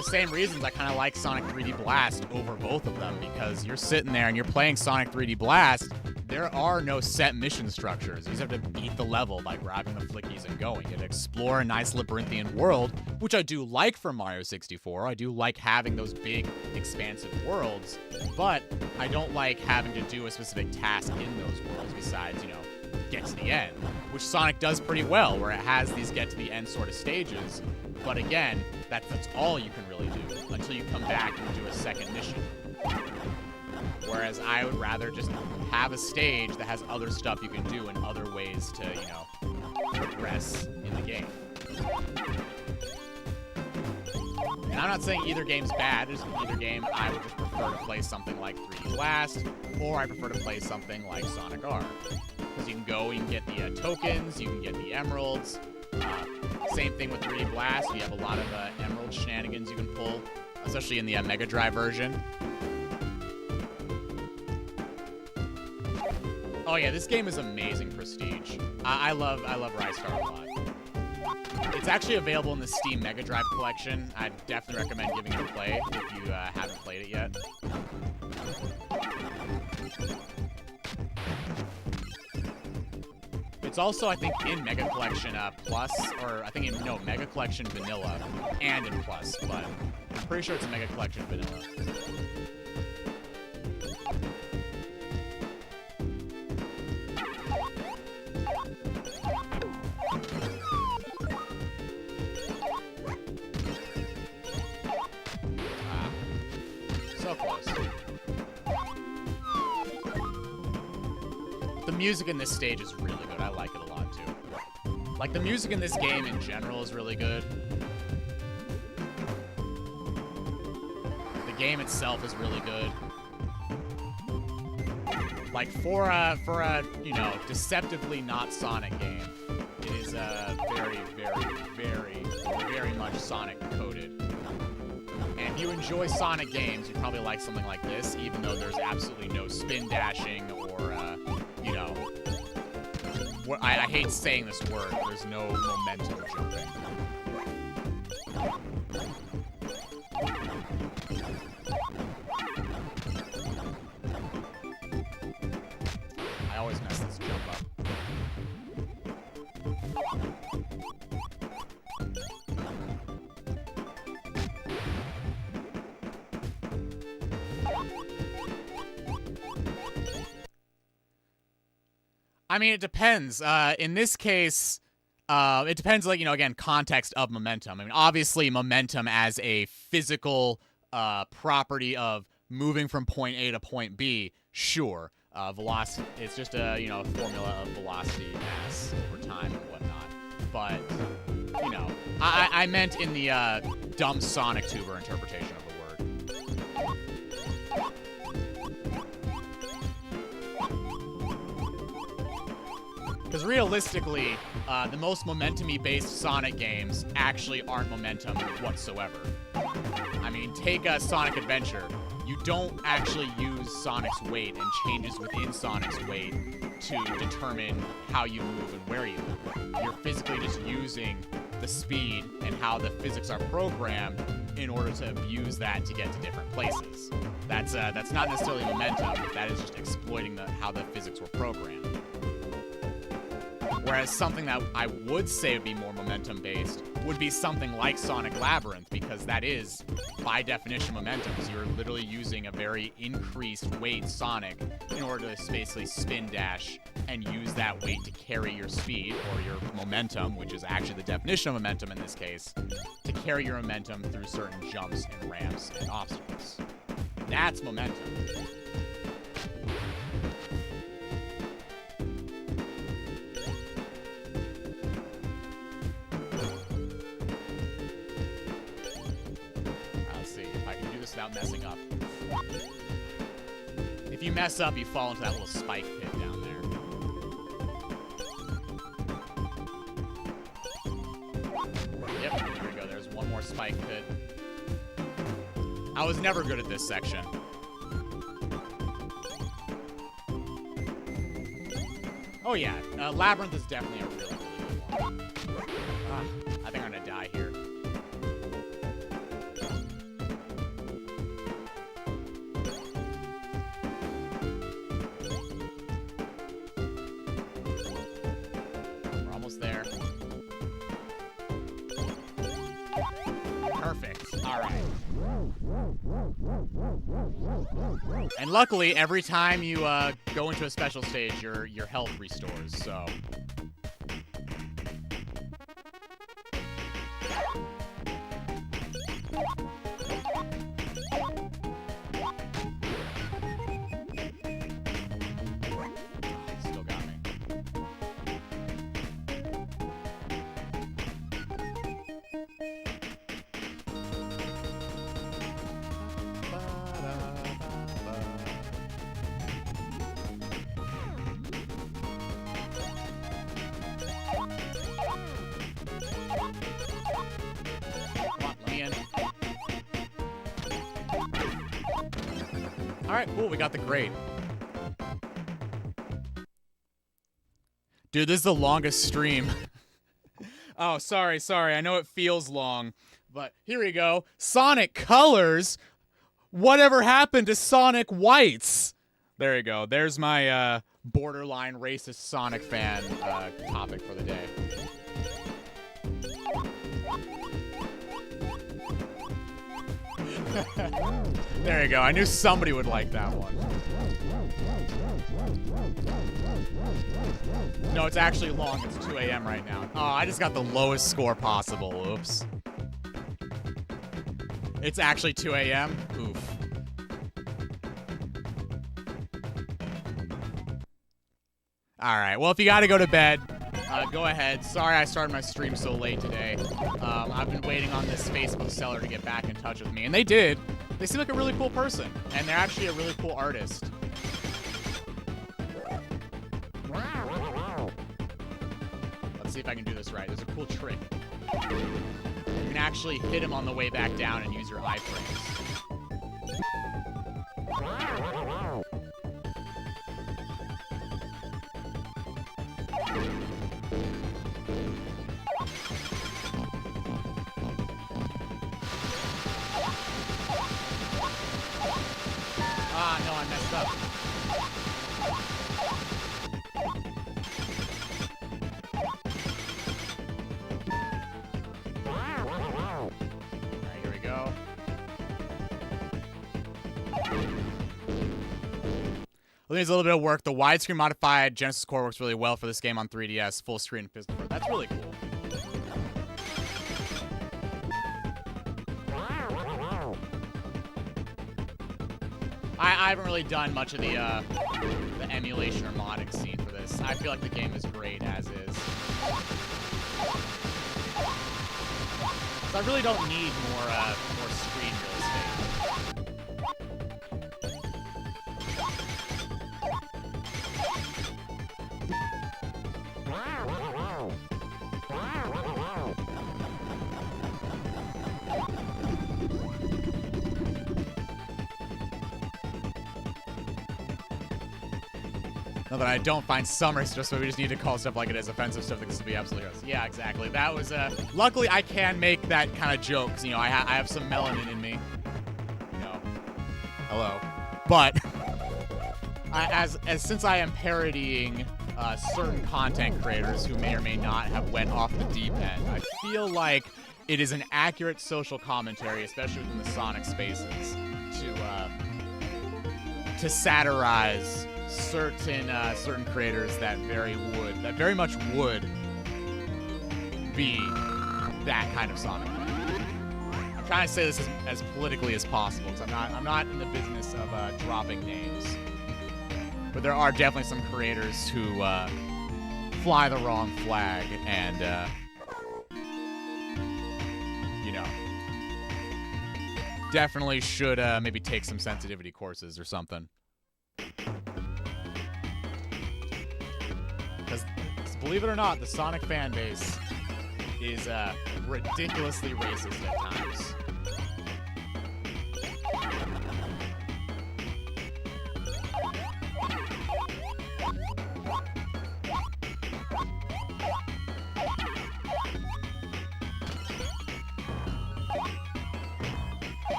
the same reasons I kind of like Sonic 3D Blast over both of them, because you're sitting there and you're playing Sonic 3D Blast, there are no set mission structures. You just have to beat the level by grabbing the flickies and going. You have to explore a nice labyrinthian world, which I do like for Mario 64. I do like having those big, expansive worlds, but I don't like having to do a specific task in those worlds besides, get to the end, which Sonic does pretty well, where it has these get to the end sort of stages. But again, that's all you can really do until you come back and do a second mission. Whereas I would rather just have a stage that has other stuff you can do and other ways to, progress in the game. And I'm not saying either game's bad. Just either game, I would just prefer to play something like 3D Blast, or I prefer to play something like Sonic R. Because you can go, you can get the tokens, you can get the emeralds. Same thing with 3D Blast. You have a lot of emerald shenanigans you can pull, especially in the Mega Drive version. Oh yeah, this game is amazing prestige. I love Rystar a lot. It's actually available in the Steam Mega Drive collection. I'd definitely recommend giving it a play if you haven't played it yet. It's also, I think, in Mega Collection Plus, or I think Mega Collection Vanilla and in Plus, but I'm pretty sure it's Mega Collection Vanilla. So close. The music in this stage is really good. I like it a lot, too. Like, the music in this game in general is really good. The game itself is really good. Like, for a deceptively not Sonic game, it is very, very, very, very much Sonic coded. And if you enjoy Sonic games, you probably like something like this, even though there's absolutely no spin dashing or, I hate saying this word, but there's no momentum jumping. I always mess this jump up. I mean, it depends. In this case, it depends, again, context of momentum. I mean, obviously, momentum as a physical property of moving from point A to point B, sure. Velocity, it's just a, formula of velocity, mass, over time, and whatnot. But, I meant in the dumb Sonic Tuber interpretation of the word. Because realistically, the most momentum-y based Sonic games actually aren't momentum whatsoever. I mean, take Sonic Adventure. You don't actually use Sonic's weight and changes within Sonic's weight to determine how you move and where you move. You're physically just using the speed and how the physics are programmed in order to abuse that to get to different places. That's not necessarily momentum. That is just exploiting how the physics were programmed. Whereas something that I would say would be more momentum-based would be something like Sonic Labyrinth, because that is, by definition, momentum, because you're literally using a very increased weight Sonic in order to basically spin dash and use that weight to carry your speed, or your momentum, which is actually the definition of momentum in this case, to carry your momentum through certain jumps and ramps and obstacles. That's momentum. Without messing up. If you mess up, you fall into that little spike pit down there. Yep, there we go. There's one more spike pit. I was never good at this section. Oh yeah, Labyrinth is definitely a really, really good one. I think I'm gonna die here. Perfect. All right. And luckily, every time you go into a special stage, your health restores. So. Still got me. All right, cool. We got the grade. Dude, this is the longest stream. Oh, sorry. I know it feels long, but here we go. Sonic Colors. Whatever happened to Sonic Whites? There you go. There's my borderline racist Sonic fan topic for the day. There you go. I knew somebody would like that one. No, it's actually long. It's 2 a.m. right now. Oh, I just got the lowest score possible. Oops. It's actually 2 a.m.? Oof. Alright, well, if you gotta go to bed, go ahead. Sorry I started my stream so late today. I've been waiting on this Facebook seller to get back in touch with me, and they did. They seem like a really cool person, and they're actually a really cool artist. Let's see if I can do this right. There's a cool trick. You can actually hit him on the way back down and use your iframes. Ah, no, I messed up. Alright, here we go. Well, there's a little bit of work. The widescreen modified Genesis Core works really well for this game on 3DS, full screen and physical. That's really cool. I haven't really done much of the emulation or modding scene for this. I feel like the game is great as is. So I really don't need more screen real estate. No, that I don't find summer just so we just need to call stuff like it is offensive stuff because this will be absolutely gross. Yeah, exactly. That was luckily I can make that kind of joke because, you know, I have some melanin in me. You know, hello. But since I am parodying certain content creators who may or may not have went off the deep end, I feel like it is an accurate social commentary, especially within the Sonic spaces, to satirize certain creators that very much would be that kind of Sonic fan. I'm trying to say this as politically as possible because I'm not in the business of dropping names, but there are definitely some creators who fly the wrong flag and you know, definitely should maybe take some sensitivity courses or something. Because, believe it or not, the Sonic fan base is ridiculously racist at times.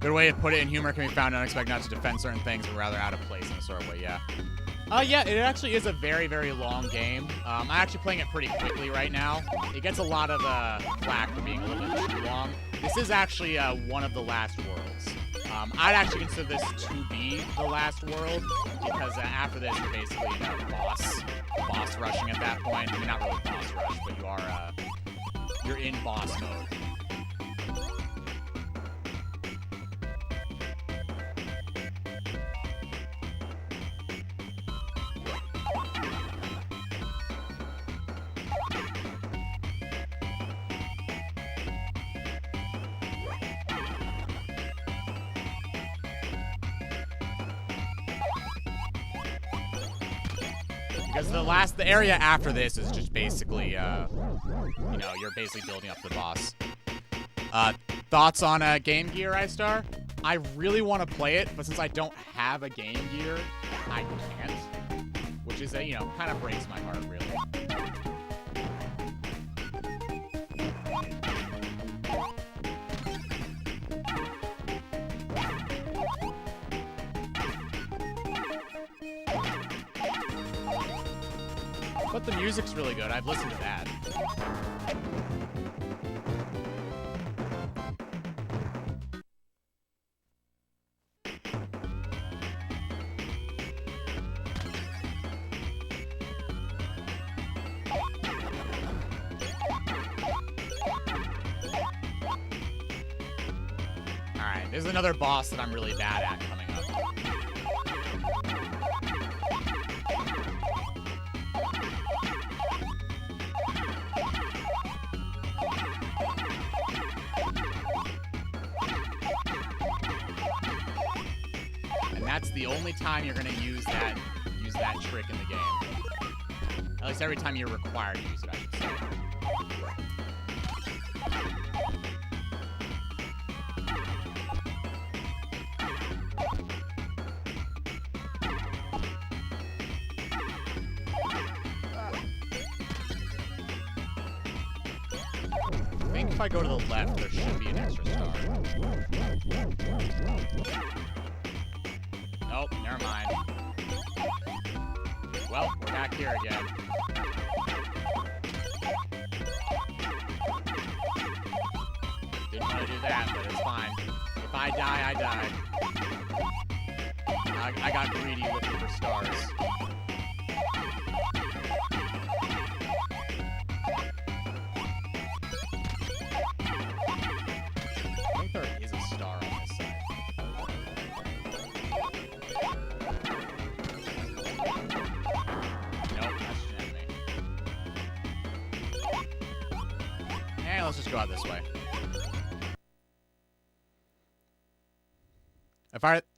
Good way to put it in humor can be found unexpected, not to defend certain things, but rather out of place in a sort of way, yeah. Yeah, it actually is a very, very long game. I'm actually playing it pretty quickly right now. It gets a lot of flack for being a little bit too long. This is actually one of the last worlds. I'd actually consider this to be the last world, because after this, you're basically in a boss rushing at that point. I mean, not really boss rush, but you are, you're in boss mode. Because the area after this is just basically, you know, you're basically building up the boss. Thoughts on Game Gear, iStar? I really want to play it, but since I don't have a Game Gear, I can't. Which is, you know, kind of breaks my heart, really. But the music's really good. I've listened to that. Alright, there's another boss that I'm really bad at coming up. That's the only time you're gonna use that trick in the game. At least every time you're required to use it, I should say. I think if I go to the left, there should be an extra star. Nope, never mind. Well, we're back here again. Didn't want to do that, but it's fine. If I die, I die. I got greedy looking for stars. I think there is a star on this side. Let's just go out this way.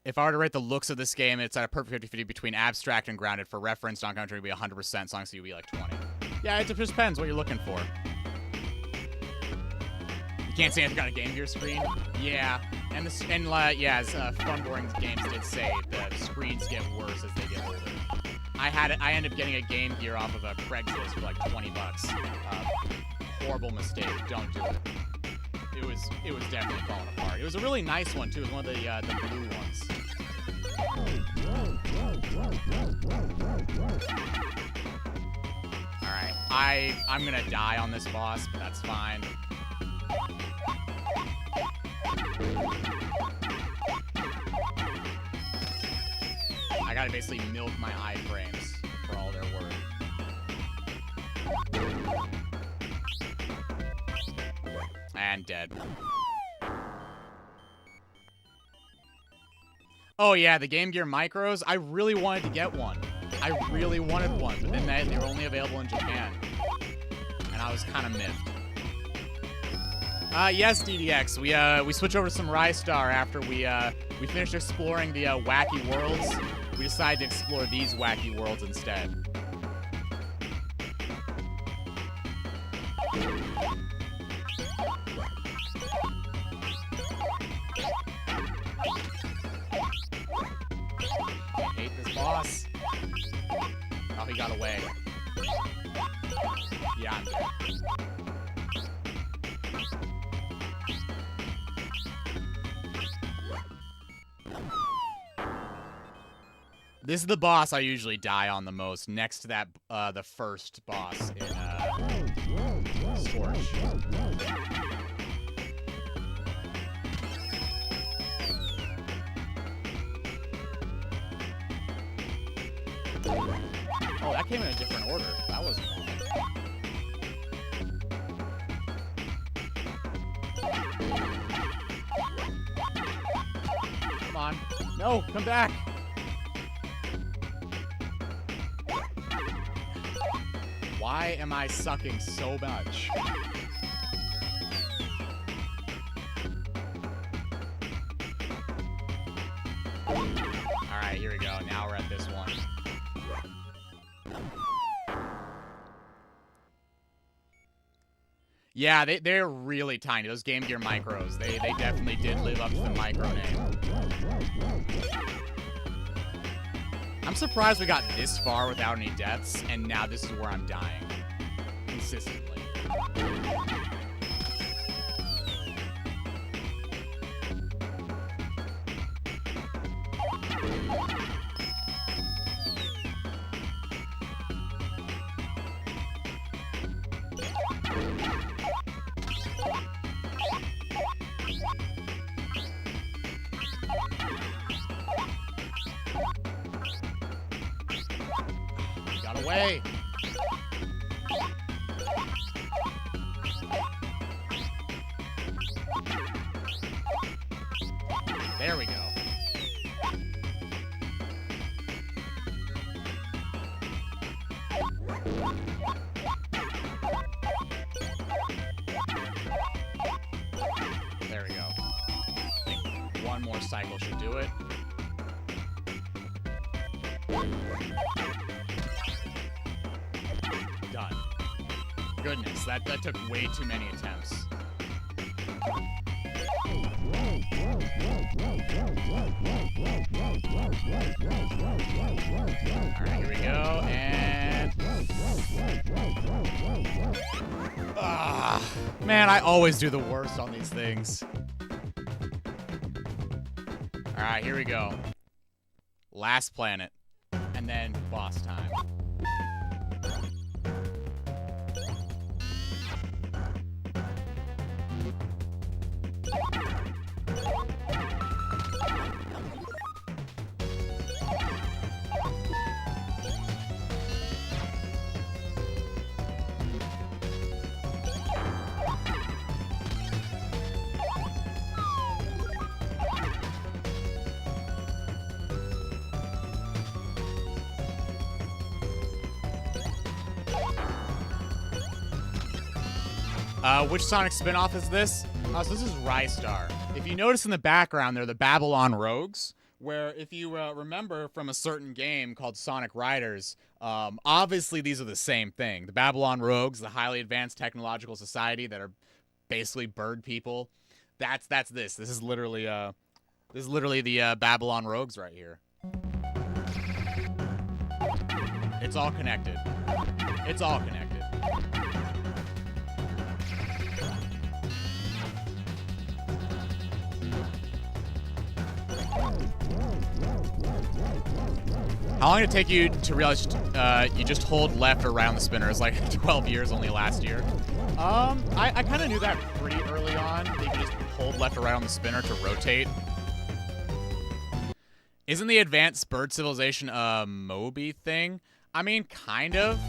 If I were to rate the looks of this game, it's at a perfect 50-50 between abstract and grounded. For reference, Donkey Kong Country would be 100%, Sonic CD would be like 20. Yeah, it just depends what you're looking for. You can't say it's got a Game Gear screen. Yeah, yeah, as Fun Boring Games did say, the screens get worse as they get older. I ended up getting a Game Gear off of a Craigslist for like 20 bucks. Horrible mistake. Don't do it. It was definitely falling apart. It was a really nice one too. It was one of the blue ones. All right, I'm gonna die on this boss, but that's fine. I gotta basically milk my iframes for all their worth. And dead. Oh yeah, the Game Gear Micros. I really wanted to get one. I really wanted one, but then they were only available in Japan. And I was kind of miffed. Yes, DDX. We switched over to some Rystar after we finished exploring the wacky worlds. We decided to explore these wacky worlds instead. I hate this boss. Oh, he got away. Yeah, I'm dead. This is the boss I usually die on the most, next to that, the first boss in, Scorch. Oh, that came in a different order. That wasn't normal. Come on. No, come back. Why am I sucking so much? Alright, here we go. Now we're at this one. Yeah, they're really tiny. Those Game Gear Micros, they definitely did live up to the micro name. I'm surprised we got this far without any deaths, and now this is where I'm dying. Consistently. Got away. There we go. There we go. I think one more cycle should do it. Done. Goodness, that took way too many attempts. Alright, here we go, and... Man, I always do the worst on these things. Alright, here we go. Last planet, and then boss time. Which Sonic spinoff is this? So this is Rystar. If you notice in the background, they're the Babylon Rogues, where if you remember from a certain game called Sonic Riders, obviously these are the same thing. The Babylon Rogues, the highly advanced technological society that are basically bird people. That's this. This is literally the Babylon Rogues right here. It's all connected. It's all connected. How long did it take you to realize you just hold left or right on the spinner? It's like 12 years only last year. I kind of knew that pretty early on. That you could just hold left or right on the spinner to rotate. Isn't the Advanced Bird Civilization a Moby thing? I mean, kind of.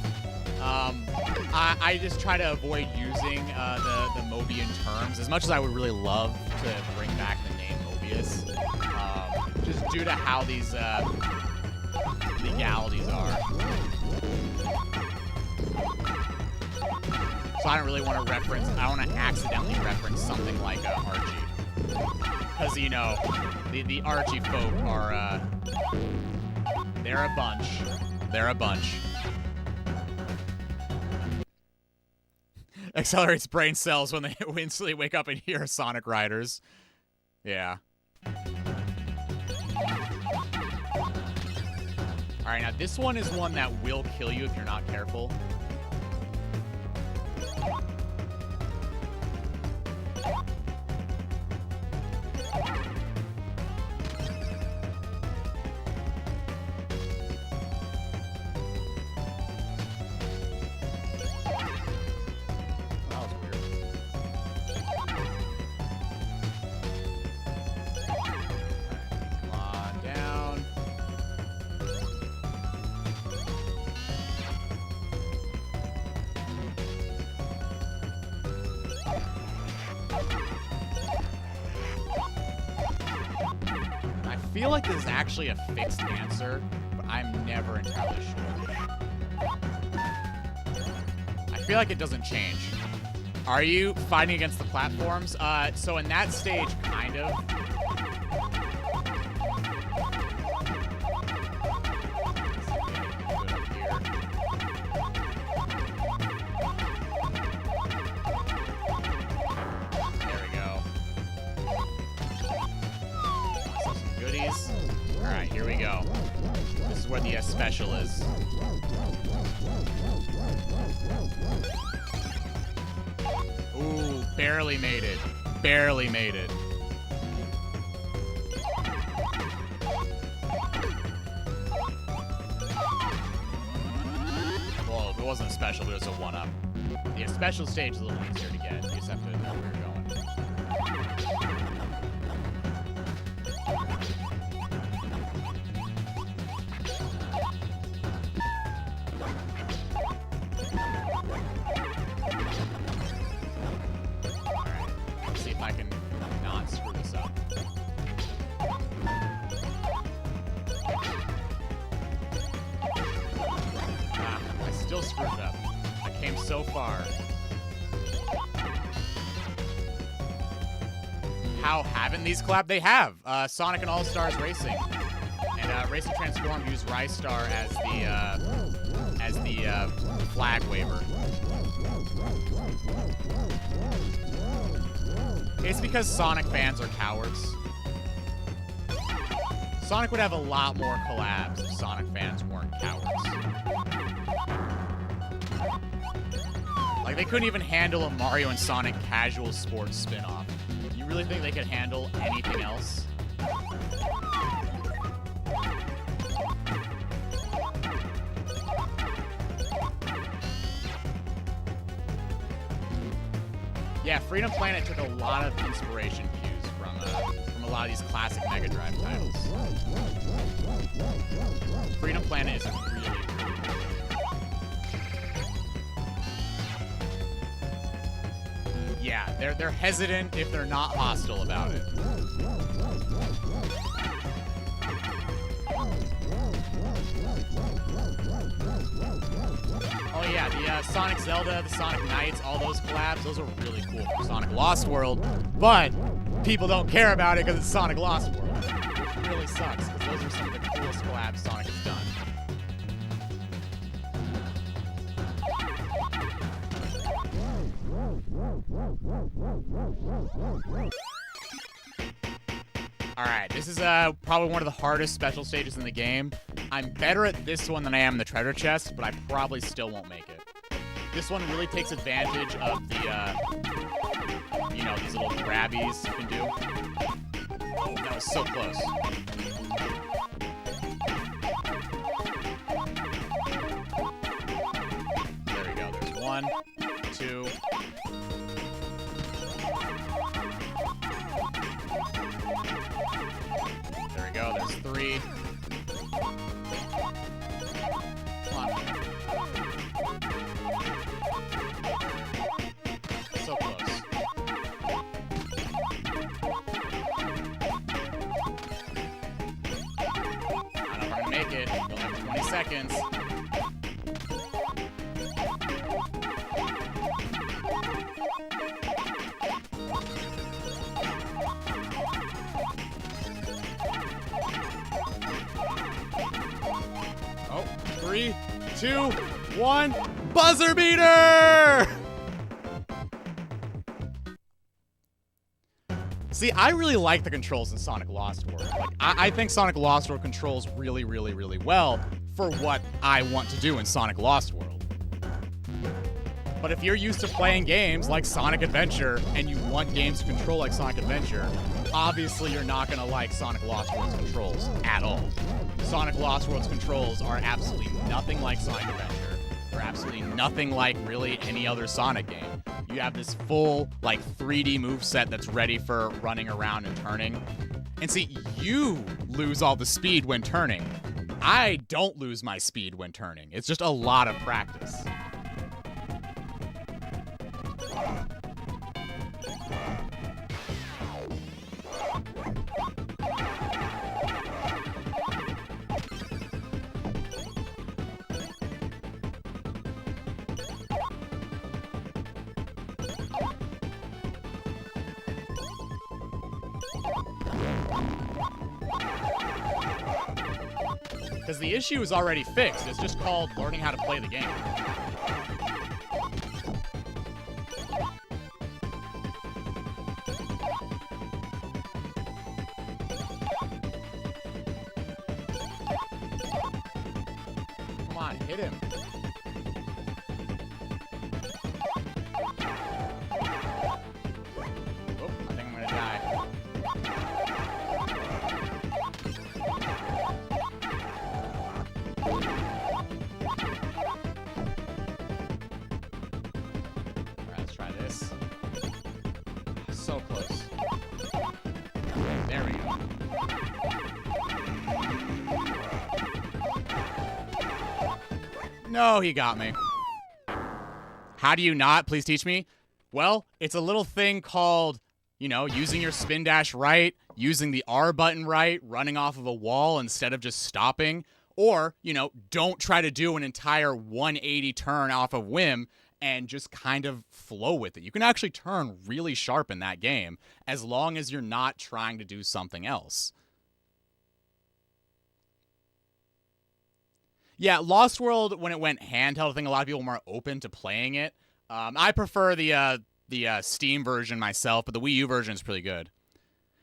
I just try to avoid using the Mobian terms as much as I would really love to bring back the name Mobius. Just due to how these legalities are. So I don't really want to reference, I don't want to accidentally reference something like Archie. Because, you know, the Archie folk are, they're a bunch. They're a bunch. Accelerates brain cells when they instantly wake up and hear Sonic Riders. Yeah. Alright, now this one is one that will kill you if you're not careful. feel like this is actually a fixed answer, but I'm never entirely sure. I feel like it doesn't change. Are you fighting against the platforms? So in that stage, kind of. There we go. Also some goodies. All right, here we go. This is where the special is. Ooh, barely made it. Barely made it. Well, if it wasn't a special, but it was a 1-up. The special stage is a little easier to get. You just have to know where you're going. I can not screw this up. Ah, I still screwed it up. I came so far. How haven't these collabed? They have. Sonic and All-Stars Racing. And Racing Transformed used Rystar as the flag waver. It's because Sonic fans are cowards. Sonic would have a lot more collabs if Sonic fans weren't cowards. Like, they couldn't even handle a Mario and Sonic casual sports spin-off. You really think they could handle anything else? Yeah, Freedom Planet took a lot of inspiration cues from a lot of these classic Mega Drive titles. Freedom Planet is really, really good. Yeah, they're hesitant if they're not hostile about it. Oh yeah, the Sonic Zelda, the Sonic Knights, all those collabs, those are really cool for Sonic Lost World, but people don't care about it because it's Sonic Lost World, which really sucks, because those are some of the coolest collabs Sonic has done. Alright, this is probably one of the hardest special stages in the game. I'm better at this one than I am the treasure chest, but I probably still won't make it. This one really takes advantage of the, you know, these little grabbies you can do. Oh, that was so close. There we go. There's 1, 2. There we go. There's 3. Come on. So close. I don't know if we're gonna make it. We only have 20 seconds. Oh, 3, 2, 1, buzzer beater! See, I really like the controls in Sonic Lost World. Like, I think Sonic Lost World controls really, really, really well for what I want to do in Sonic Lost World. But if you're used to playing games like Sonic Adventure and you want games to control like Sonic Adventure, obviously you're not going to like Sonic Lost World's controls at all. Sonic Lost World's controls are absolutely nothing like Sonic Adventure. They're absolutely nothing like really any other Sonic game. You have this full, like, 3D moveset that's ready for running around and turning. And see, you lose all the speed when turning. I don't lose my speed when turning. It's just a lot of practice. Because the issue is already fixed. It's just called learning how to play the game. Come on, hit him. Oh, I think I'm gonna die. Alright, let's try this. So close. There we go. No, he got me. How do you not? Please teach me. Well, it's a little thing called, you know, using your spin dash right, using the R button right, running off of a wall instead of just stopping. Or, you know, don't try to do an entire 180 turn off of whim and just kind of flow with it. You can actually turn really sharp in that game as long as you're not trying to do something else. Yeah, Lost World, when it went handheld, I think a lot of people were more open to playing it. I prefer the Steam version myself, but the Wii U version is pretty good.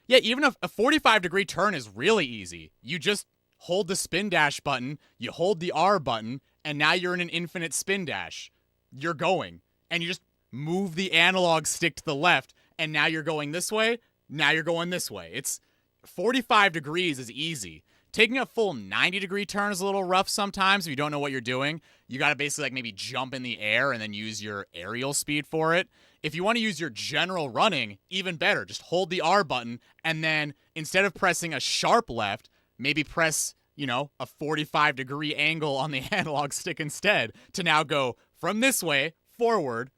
Yeah, even a 45-degree turn is really easy. You just hold the spin dash button, you hold the R button, and now you're in an infinite spin dash. You're going. And you just move the analog stick to the left, and now you're going this way, now you're going this way. It's 45 degrees is easy. Taking a full 90-degree turn is a little rough sometimes if you don't know what you're doing. You got to basically like maybe jump in the air and then use your aerial speed for it. If you want to use your general running, even better. Just hold the R button and then instead of pressing a sharp left, maybe press, you know, a 45-degree angle on the analog stick instead to now go from this way forward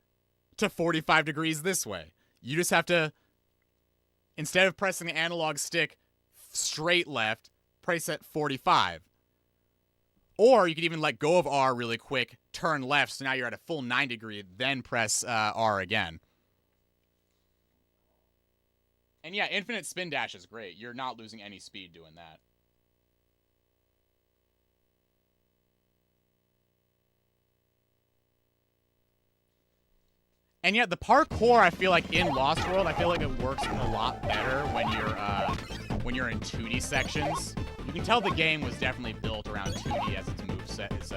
to 45 degrees this way. You just have to, instead of pressing the analog stick straight left, press at 45. Or you could even let go of R really quick, turn left, so now you're at a full 90 degree, then press R again. And yeah, infinite spin dash is great. You're not losing any speed doing that. And yet the parkour, I feel like in Lost World, I feel like it works a lot better when you're in 2D sections. You can tell the game was definitely built around 2D as its moveset, its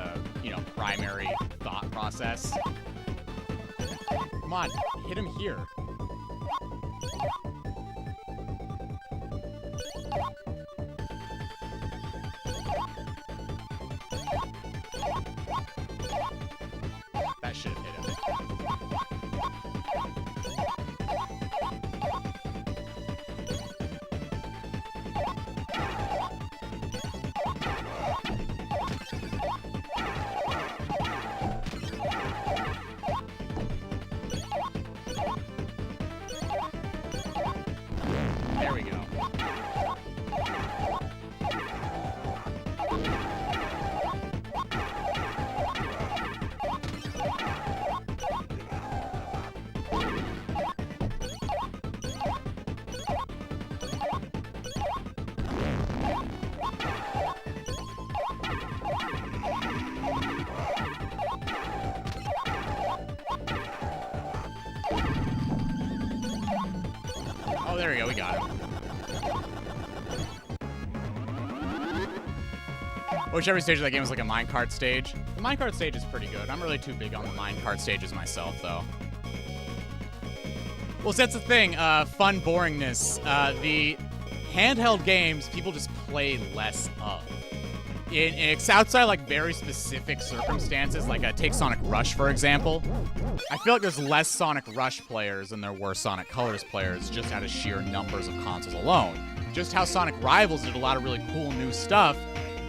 primary thought process. Come on, hit him here. That should have hit him. There we go. Oh, there we go. We got him. Whichever stage of that game is like a minecart stage. The minecart stage is pretty good. I'm really too big on the minecart stages myself, though. Well, so that's the thing. Fun boringness. The handheld games, people just play less of. It's outside like very specific circumstances, like take Sonic Rush, for example. I feel like there's less Sonic Rush players than there were Sonic Colors players, just out of sheer numbers of consoles alone. Just how Sonic Rivals did a lot of really cool new stuff,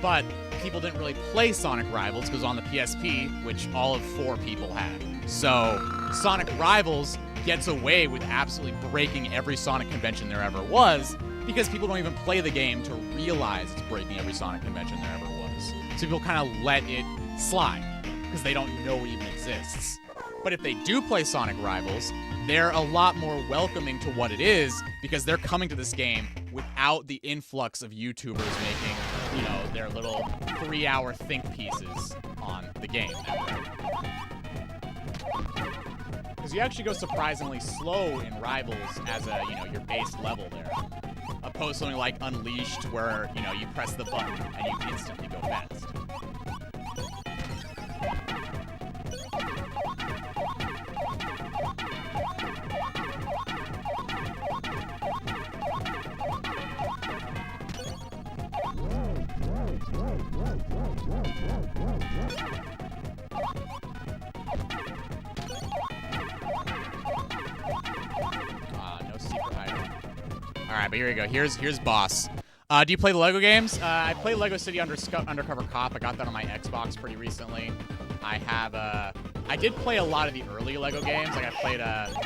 but people didn't really play Sonic Rivals because on the PSP, which all of 4 people had. So Sonic Rivals gets away with absolutely breaking every Sonic convention there ever was, because people don't even play the game to realize it's breaking every Sonic convention there ever was. So people kind of let it slide, because they don't know it even exists. But if they do play Sonic Rivals, they're a lot more welcoming to what it is, because they're coming to this game without the influx of YouTubers making, you know, their little 3-hour think pieces on the game. Because you actually go surprisingly slow in Rivals as a, you know, your base level there. Opposed to something like Unleashed where, you know, you press the button and you instantly go fast. No secret item. Alright, but here we go. Here's boss. Do you play the Lego games? I play Lego City Undercover Cop. I got that on my Xbox pretty recently. I did play a lot of the early Lego games. Like I played,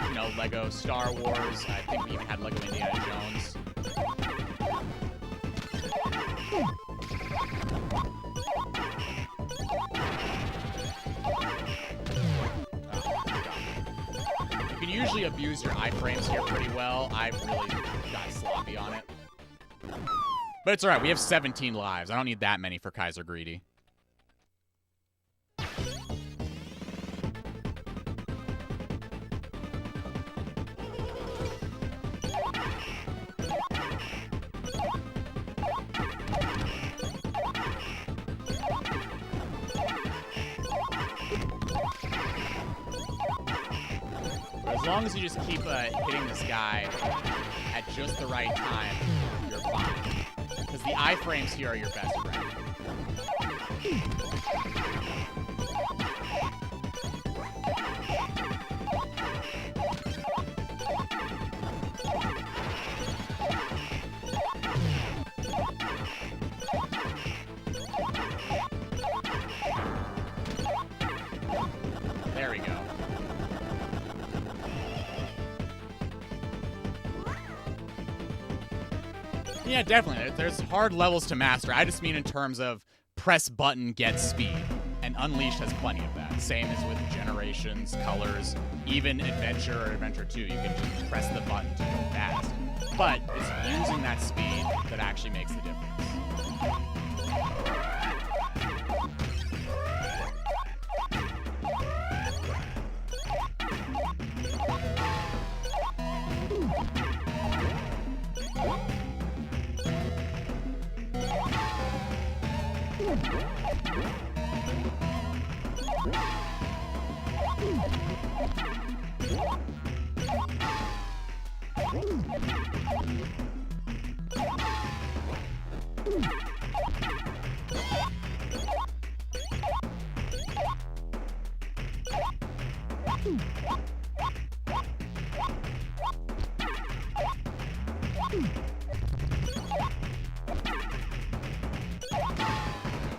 you know, Lego Star Wars. I think we even had Lego Indiana Jones. You can usually abuse your iframes here pretty well. I really got sloppy on it. But it's alright, we have 17 lives. I don't need that many for Kaiser Greedy. But as long as you just keep hitting this guy at just the right time, you're fine. Because the iframes here are your best friend. There we go. Yeah, definitely. There's hard levels to master. I just mean in terms of press button, get speed. And Unleashed has plenty of that. Same as with Generations, Colors, even Adventure or Adventure 2. You can just press the button to go fast. But it's using that speed that actually makes the difference.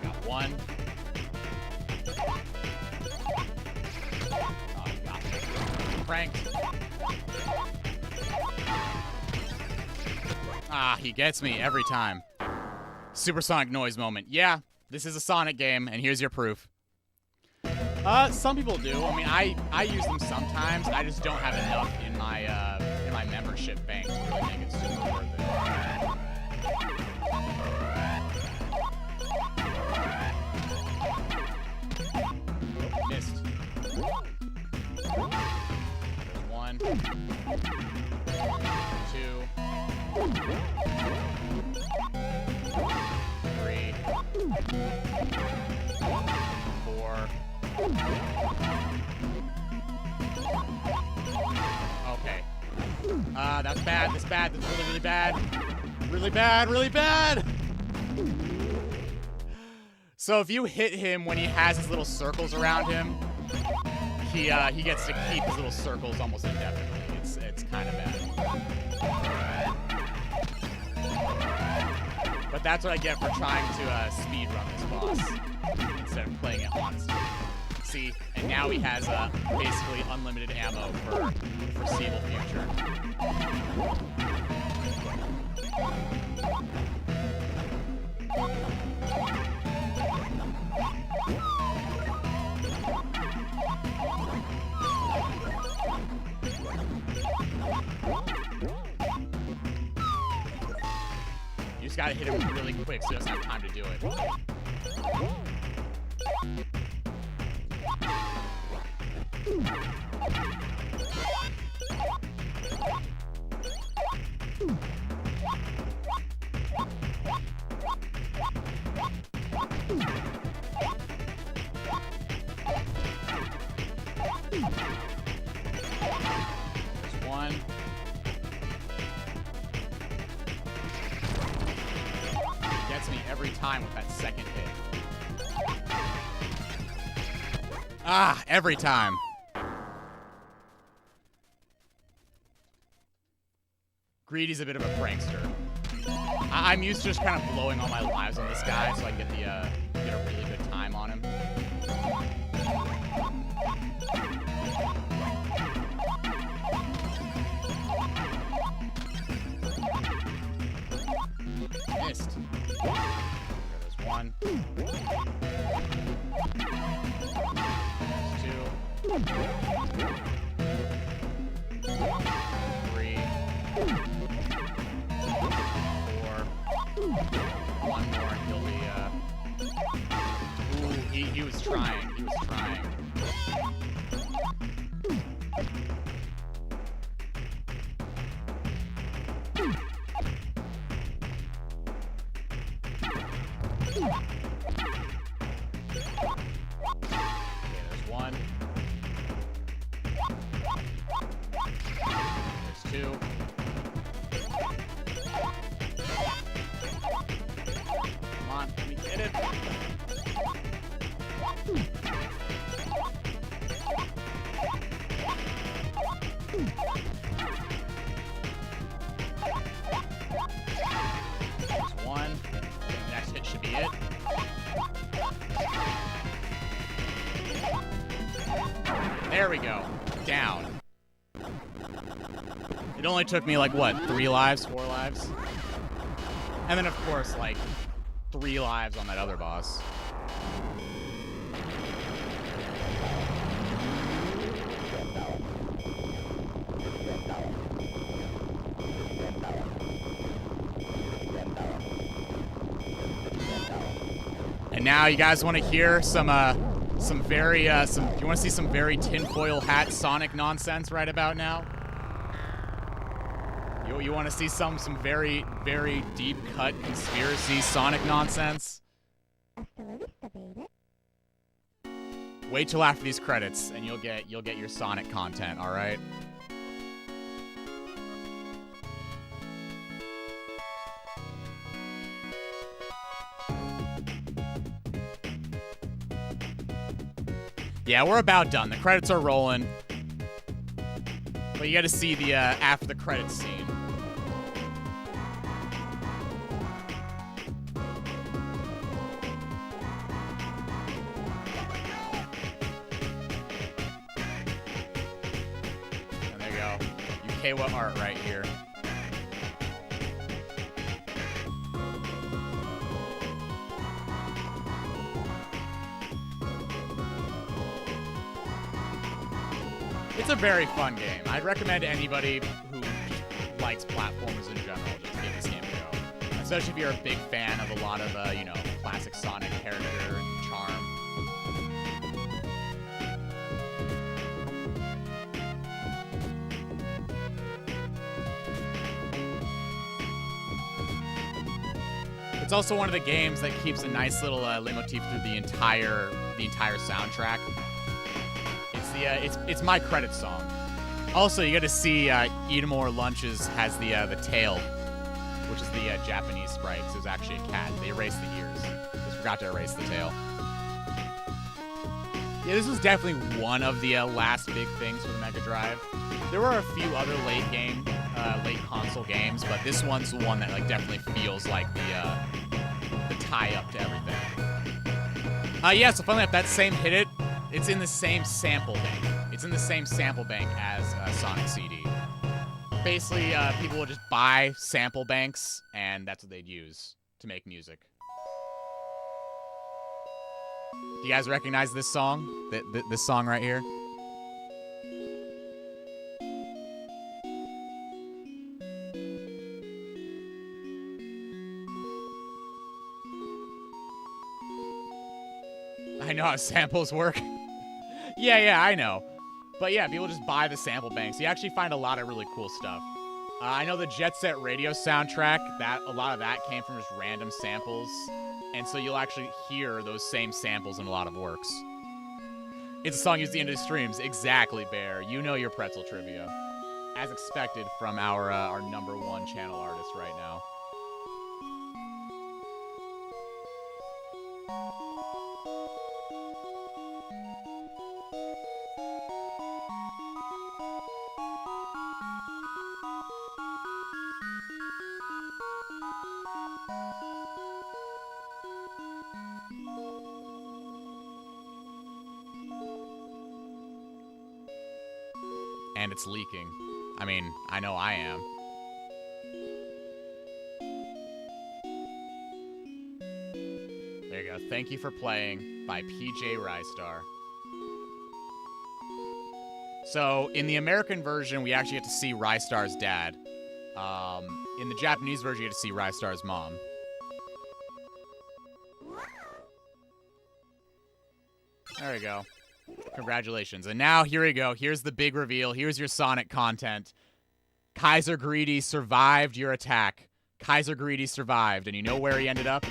Got one. Oh, you got me. Pranked. Ah, he gets me every time. Supersonic noise moment. Yeah, this is a Sonic game, and here's your proof. Some people do. I mean, I use them sometimes. I just don't have enough in my membership bank to really make it super worth it. Missed. There's one. 2. 3. 4. Okay. That's bad. That's bad. That's really, really bad. Really bad. Really bad. So if you hit him when he has his little circles around him, he gets to keep his little circles almost indefinitely. It's kind of bad. But that's what I get for trying to speed run this boss instead of playing it honestly. See, and now he has basically unlimited ammo for the foreseeable future. just gotta hit him really quick so he doesn't have time to do it. There's one. Gets me every time with that second hit. Ah, every time. Greedy's a bit of a prankster. I'm used to just kind of blowing all my lives on this guy so I can get get a really good time on him. Missed. There's one. There's two. 3. 4. One more and he'll be, ooh, he was trying. He was trying. Okay, there's one. There's two. Come on, let me get it. There's one. The next hit should be it. There we go. Down. It only took me like, what, 3 lives, 4 lives? And then, of course, like, 3 lives on that other boss. And now you guys want to hear some very, you want to see some very tinfoil hat Sonic nonsense right about now? You want to see some very, very deep cut conspiracy Sonic nonsense? Wait till after these credits and you'll get your Sonic content, all right? Yeah, we're about done. The credits are rolling. But you got to see the after the credits scene. And there you go. Ukewa art right here. It's a very fun game. I'd recommend anybody who just likes platformers in general just give this game a go. Especially if you're a big fan of a lot of, you know, classic Sonic character and charm. It's also one of the games that keeps a nice little leitmotif through the entire soundtrack. It's my credit song. Also, you got to see Eat 'em or Lunches has the tail, which is the Japanese sprite. So it's actually a cat. They erased the ears. Just forgot to erase the tail. Yeah, this was definitely one of the last big things for the Mega Drive. There were a few other late console games, but this one's the one that like definitely feels like the tie-up to everything. Yeah, so funnily enough, that same Hit It, it's in the same sample bank. It's in the same sample bank as Sonic CD. Basically, people would just buy sample banks, and that's what they'd use to make music. Do you guys recognize this song? This song right here? I know how samples work. Yeah, I know. But yeah, people just buy the sample banks. You actually find a lot of really cool stuff. I know the Jet Set Radio soundtrack, a lot of that came from just random samples. And so you'll actually hear those same samples in a lot of works. It's a song used at the end of the streams. Exactly, Bear. You know your pretzel trivia. As expected from our #1 channel artist right now. And it's leaking. I mean, I know I am. There you go. Thank You for Playing by PJ Rystar. So, in the American version, we actually get to see Rystar's dad. In the Japanese version, you get to see Rystar's mom. There we go. Congratulations. And now, here we go. Here's the big reveal. Here's your Sonic content. Kaiser Greedy survived your attack. Kaiser Greedy survived. And you know where he ended up?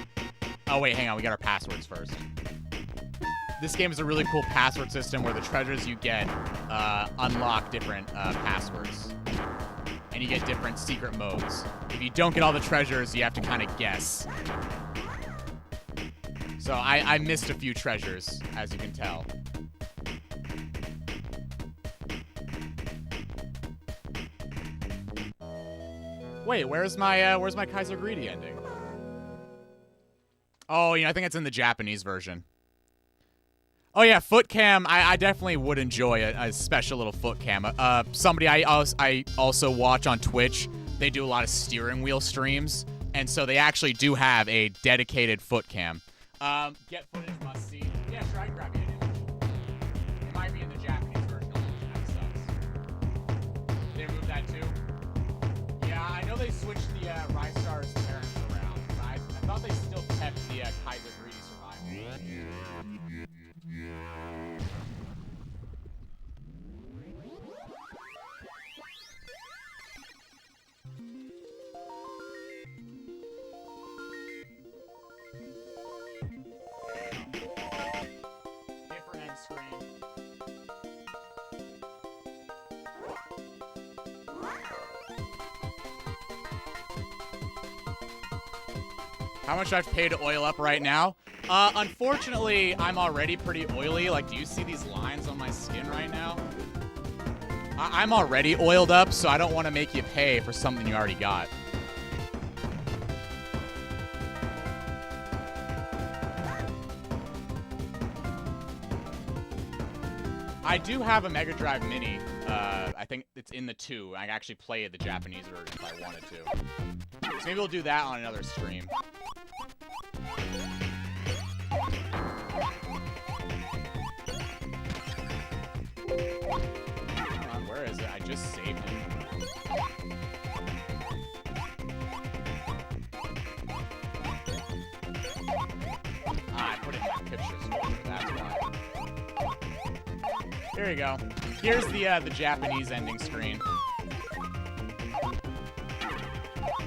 Oh, wait, hang on. We got our passwords first. This game is a really cool password system where the treasures you get unlock different passwords. And you get different secret modes. If you don't get all the treasures, you have to kind of guess. So I missed a few treasures, as you can tell. Wait, where's my Kaiser Greedy ending? Oh, I think it's in the Japanese version. Oh yeah, foot cam. I definitely would enjoy a special little foot cam. Somebody I also watch on Twitch. They do a lot of steering wheel streams, and so they actually do have a dedicated foot cam. Get footage must see. Yeah, sure, I can grab you an image. It might be in the Japanese version. That sucks. They removed that too. Yeah, I know they switched the Rystar's parents around, but I thought they still kept the Kaiser Greedy survivor. Different end screen. How much do I have to pay to oil up right now? Unfortunately, I'm already pretty oily. Like, do you see these lines on my skin right now? I'm already oiled up, so I don't want to make you pay for something you already got. I do have a Mega Drive Mini. I think it's in the 2. I actually played the Japanese version if I wanted to. So maybe we'll do that on another stream. Where is it? I just saved it. I put it in my pictures folder, that's why. Here we go. Here's the Japanese ending screen.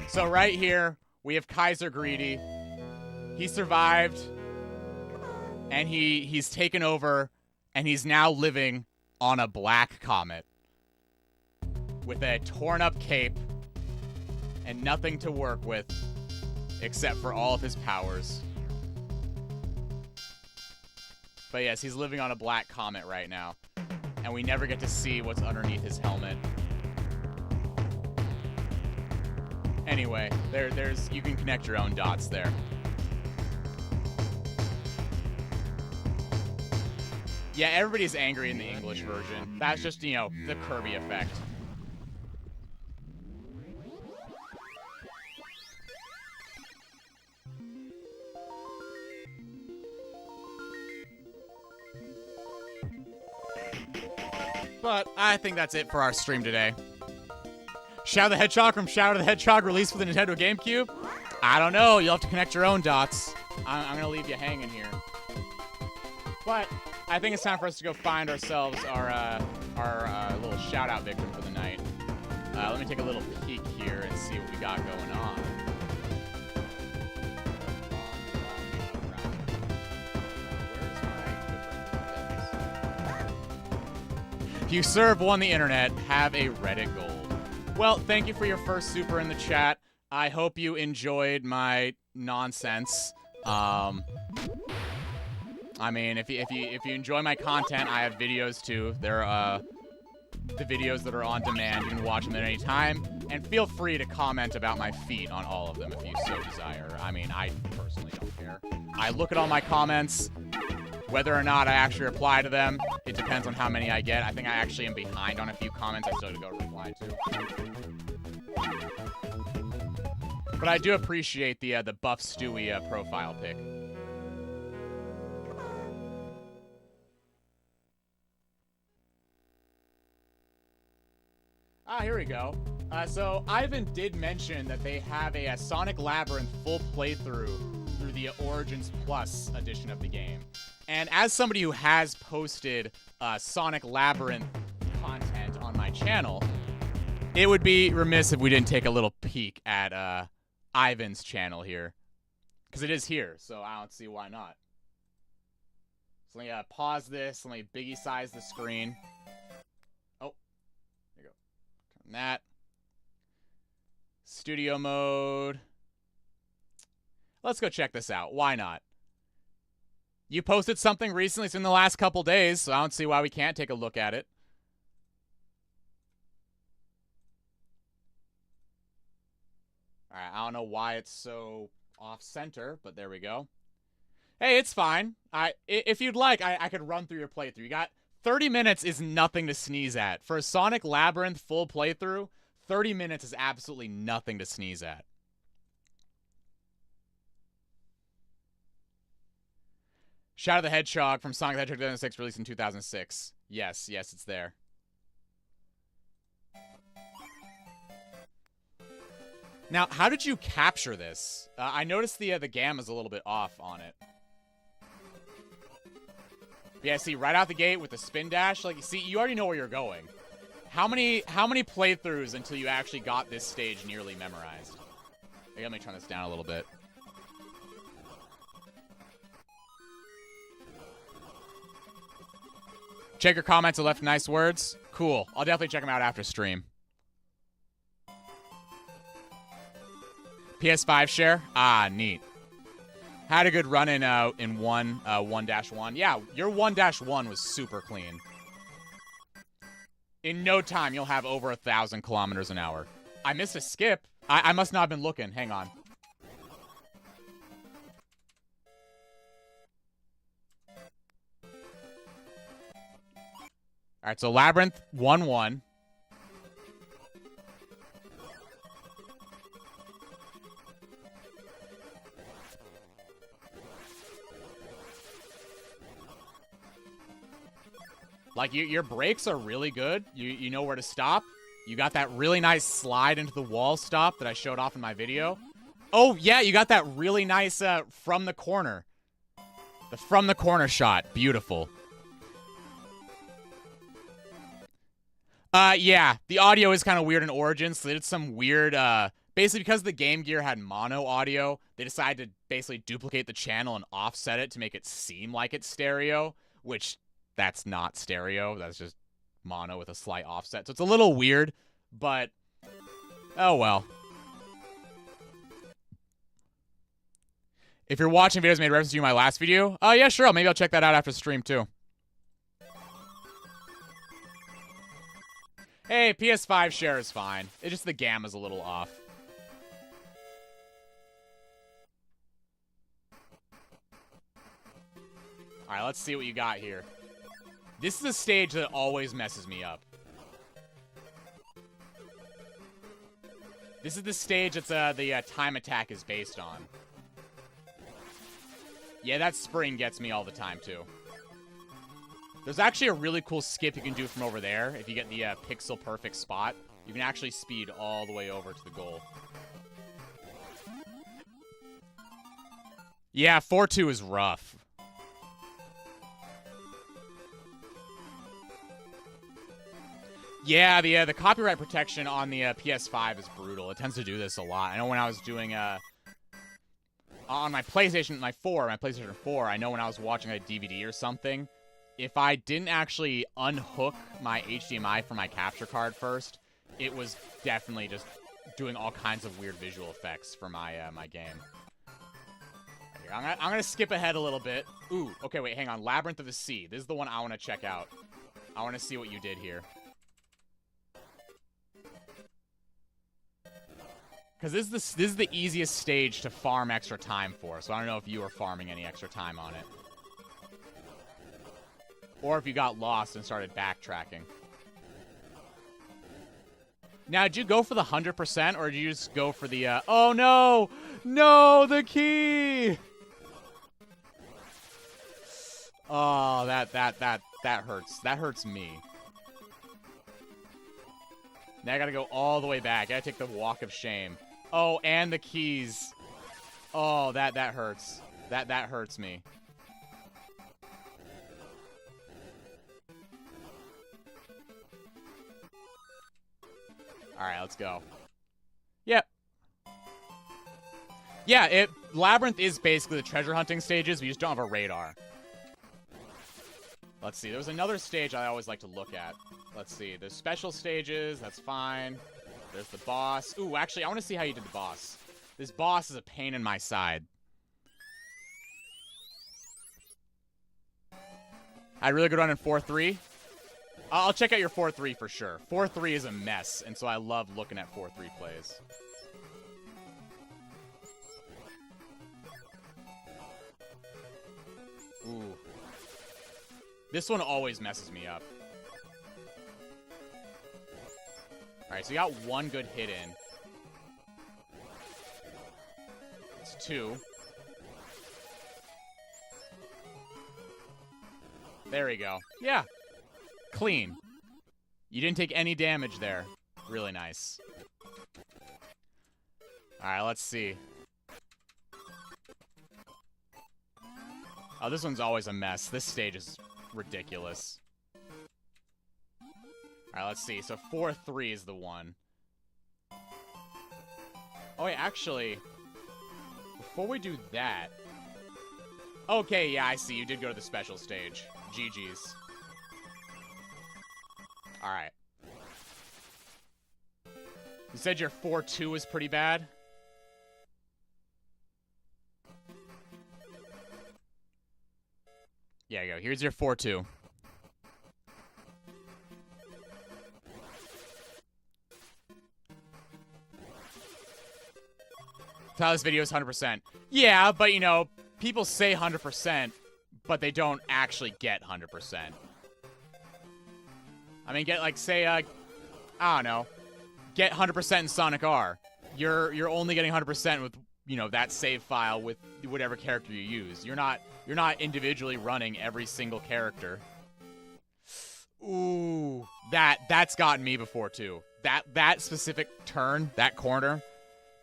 So right here, we have Kaiser Greedy. He survived, and he's taken over, and he's now living on a black comet with a torn-up cape and nothing to work with except for all of his powers. But yes, he's living on a black comet right now, and we never get to see what's underneath his helmet. Anyway, there's you can connect your own dots there. Yeah, everybody's angry in the English version. That's just, the Kirby effect. But I think that's it for our stream today. Shadow the Hedgehog from Shadow the Hedgehog released for the Nintendo GameCube? I don't know. You'll have to connect your own dots. I'm going to leave you hanging here. But I think it's time for us to go find ourselves our little shout-out victim for the night. Let me take a little peek here and see what we got going on. If you serve won the internet, have a Reddit gold. Well, thank you for your first super in the chat. I hope you enjoyed my nonsense. I mean, if you enjoy my content, I have videos too. They're the videos that are on demand. You can watch them at any time, and feel free to comment about my feet on all of them if you so desire. I mean, I personally don't care. I look at all my comments. Whether or not I actually reply to them, it depends on how many I get. I think I actually am behind on a few comments I still have to go reply to. But I do appreciate the Buff Stewie profile pic. Ah, here we go. So Ivan did mention that they have a Sonic Labyrinth full playthrough through the Origins Plus edition of the game. And as somebody who has posted Sonic Labyrinth content on my channel, it would be remiss if we didn't take a little peek at Ivan's channel here. Because it is here, so I don't see why not. So let me pause this, let me biggie size the screen. Oh, there you go. Turn that. Studio mode. Let's go check this out. Why not? You posted something recently, it's in the last couple days, so I don't see why we can't take a look at it. Alright, I don't know why it's so off-center, but there we go. Hey, it's fine. If you'd like, I could run through your playthrough. You got 30 minutes is nothing to sneeze at. For a Sonic Labyrinth full playthrough, 30 minutes is absolutely nothing to sneeze at. Shadow the Hedgehog from Sonic the Hedgehog 2006, released in 2006. Yes, it's there. Now, how did you capture this? I noticed the gamma's a little bit off on it. Yeah, see, right out the gate with the spin dash, like, see, you already know where you're going. How many playthroughs until you actually got this stage nearly memorized? Okay, let me turn this down a little bit. Check your comments and left nice words. Cool. I'll definitely check them out after stream. PS5 share? Ah, neat. Had a good run in 1-1. Yeah, your 1-1 was super clean. In no time, you'll have over 1,000 kilometers an hour. I missed a skip. I must not have been looking. Hang on. All right, so Labyrinth 1-1. Like, your brakes are really good. You know where to stop. You got that really nice slide into the wall stop that I showed off in my video. Oh, yeah, you got that really nice from the corner. The from the corner shot. Beautiful. Yeah, the audio is kind of weird in Origins. So they did some weird, basically because the Game Gear had mono audio, they decided to basically duplicate the channel and offset it to make it seem like it's stereo, which that's not stereo. That's just mono with a slight offset. So it's a little weird, but oh well. If you're watching videos made reference to my last video, oh yeah, sure. Maybe I'll check that out after stream too. Hey, PS5 share is fine. It's just the gamma's a little off. Alright, let's see what you got here. This is a stage that always messes me up. This is the stage that's the time attack is based on. Yeah, that spring gets me all the time, too. There's actually a really cool skip you can do from over there. If you get the pixel perfect spot, you can actually speed all the way over to the goal. Yeah, 4-2 is rough. Yeah, the copyright protection on the PS5 is brutal. It tends to do this a lot. I know when I was doing on my PlayStation 4, I know when I was watching a DVD or something, if I didn't actually unhook my HDMI from my capture card first, it was definitely just doing all kinds of weird visual effects for my my game. I'm gonna skip ahead a little bit. Ooh, okay, wait, hang on. Labyrinth of the Sea. This is the one I want to check out. I want to see what you did here. Because this is the easiest stage to farm extra time for, so I don't know if you were farming any extra time on it. Or if you got lost and started backtracking. Now, did you go for the 100%, or did you just go for the, oh no! No, the key! Oh, that hurts. That hurts me. Now I gotta go all the way back. I gotta take the walk of shame. Oh, and the keys. Oh, that hurts. That hurts me. Alright, let's go. Yep. Yeah, Labyrinth is basically the treasure hunting stages, we just don't have a radar. Let's see, there was another stage I always like to look at. Let's see, there's special stages, that's fine. There's the boss. Ooh, actually, I want to see how you did the boss. This boss is a pain in my side. I had a really good run in 4-3. I'll check out your 4-3 for sure. 4-3 is a mess, and so I love looking at 4-3 plays. Ooh. This one always messes me up. Alright, so you got one good hit in. It's 2. There we go. Yeah. Clean. You didn't take any damage there. Really nice. Alright, let's see. Oh, this one's always a mess. This stage is ridiculous. Alright, let's see. So 4-3 is the one. Oh, wait, actually, before we do that... Okay, yeah, I see. You did go to the special stage. GG's. Alright. You said your 4-2 was pretty bad? Yeah, you go. Here's your 4-2. Tell this video is 100%. Yeah, but you know, people say 100%, but they don't actually get 100%. I mean, get like, say, I don't know, get 100% in Sonic R. You're only getting 100% with, you know, that save file with whatever character you use. You're not individually running every single character. Ooh, that's gotten me before too. That specific turn, that corner,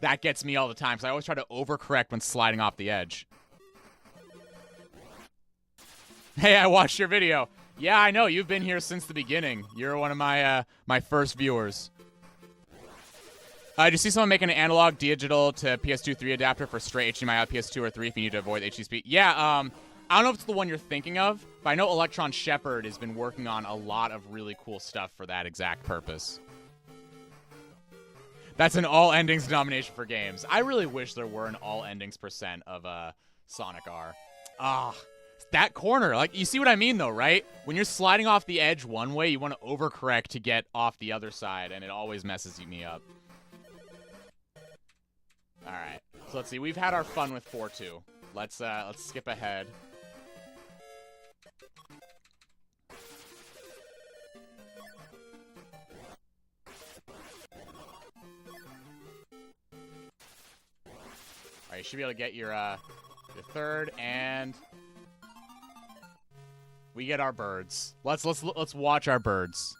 that gets me all the time. So I always try to overcorrect when sliding off the edge. Hey, I watched your video. Yeah, I know. You've been here since the beginning. You're one of my my first viewers. Did you see someone making an analog digital to PS2 3 adapter for straight HDMI out PS2 or 3 if you need to avoid HD speed? Yeah, I don't know if it's the one you're thinking of, but I know Electron Shepard has been working on a lot of really cool stuff for that exact purpose. That's an all endings denomination for games. I really wish there were an all endings % of Sonic R. Ah, that corner. Like, you see what I mean, though, right? When you're sliding off the edge one way, you want to overcorrect to get off the other side, and it always messes me up. All right, so let's see. We've had our fun with 4-2. Let's skip ahead. All right, you should be able to get your third, and we get our birds. Let's watch our birds.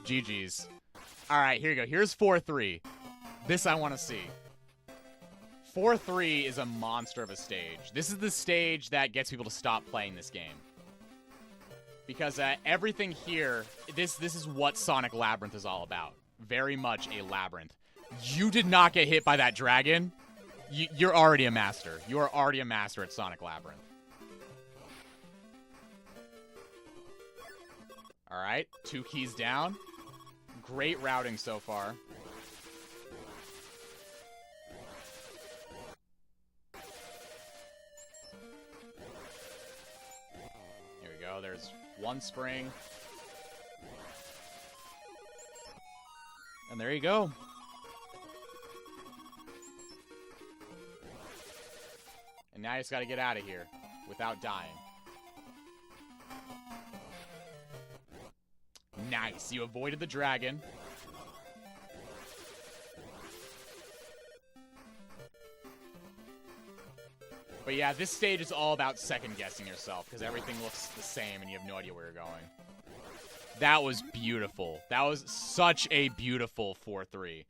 GG's. All right, here you go. Here's 4-3. This I want to see. 4-3 is a monster of a stage. This is the stage that gets people to stop playing this game. Because everything here, this is what Sonic Labyrinth is all about. Very much a labyrinth. You did not get hit by that dragon. You're already a master. You are already a master at Sonic Labyrinth. All right, 2 keys down. Great routing so far. Here we go. There's 1 spring. And there you go. And now you just got to get out of here without dying. Nice. You avoided the dragon. But yeah, this stage is all about second-guessing yourself because everything looks the same and you have no idea where you're going. That was beautiful. That was such a beautiful 4-3.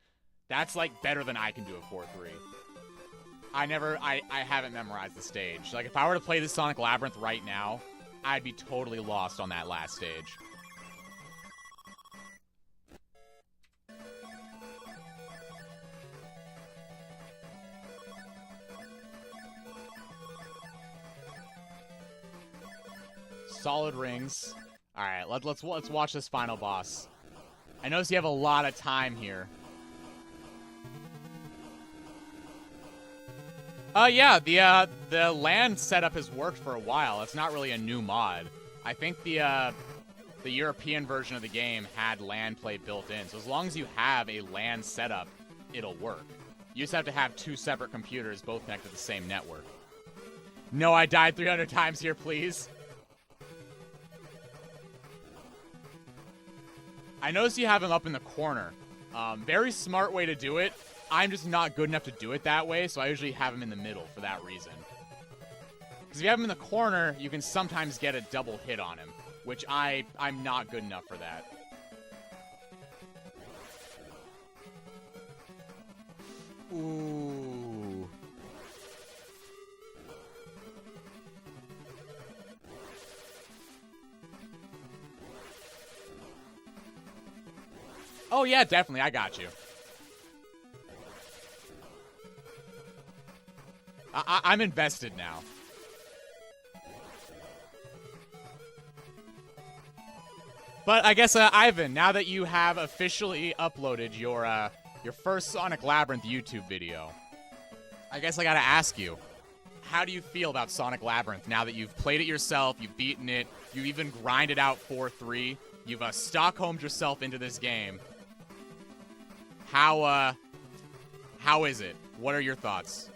That's like better than I can do a 4-3. I haven't memorized the stage. Like if I were to play this Sonic Labyrinth right now, I'd be totally lost on that last stage. Solid rings. All right, let's watch this final boss. I notice you have a lot of time here. Yeah, the land setup has worked for a while. It's not really a new mod. I think the European version of the game had LAN play built in. So as long as you have a LAN setup, it'll work. You just have to have 2 separate computers both connected to the same network. No, I died 300 times here, please. I notice you have him up in the corner. Very smart way to do it. I'm just not good enough to do it that way, so I usually have him in the middle for that reason. Because if you have him in the corner, you can sometimes get a double hit on him, which I'm not good enough for that. Ooh. Oh, yeah, definitely. I got you. I'm invested now. But I guess, Ivan, now that you have officially uploaded your first Sonic Labyrinth YouTube video, I guess I gotta ask you, how do you feel about Sonic Labyrinth now that you've played it yourself, you've beaten it, you even grinded out 4-3, you've Stockholmed yourself into this game? How is it? What are your thoughts?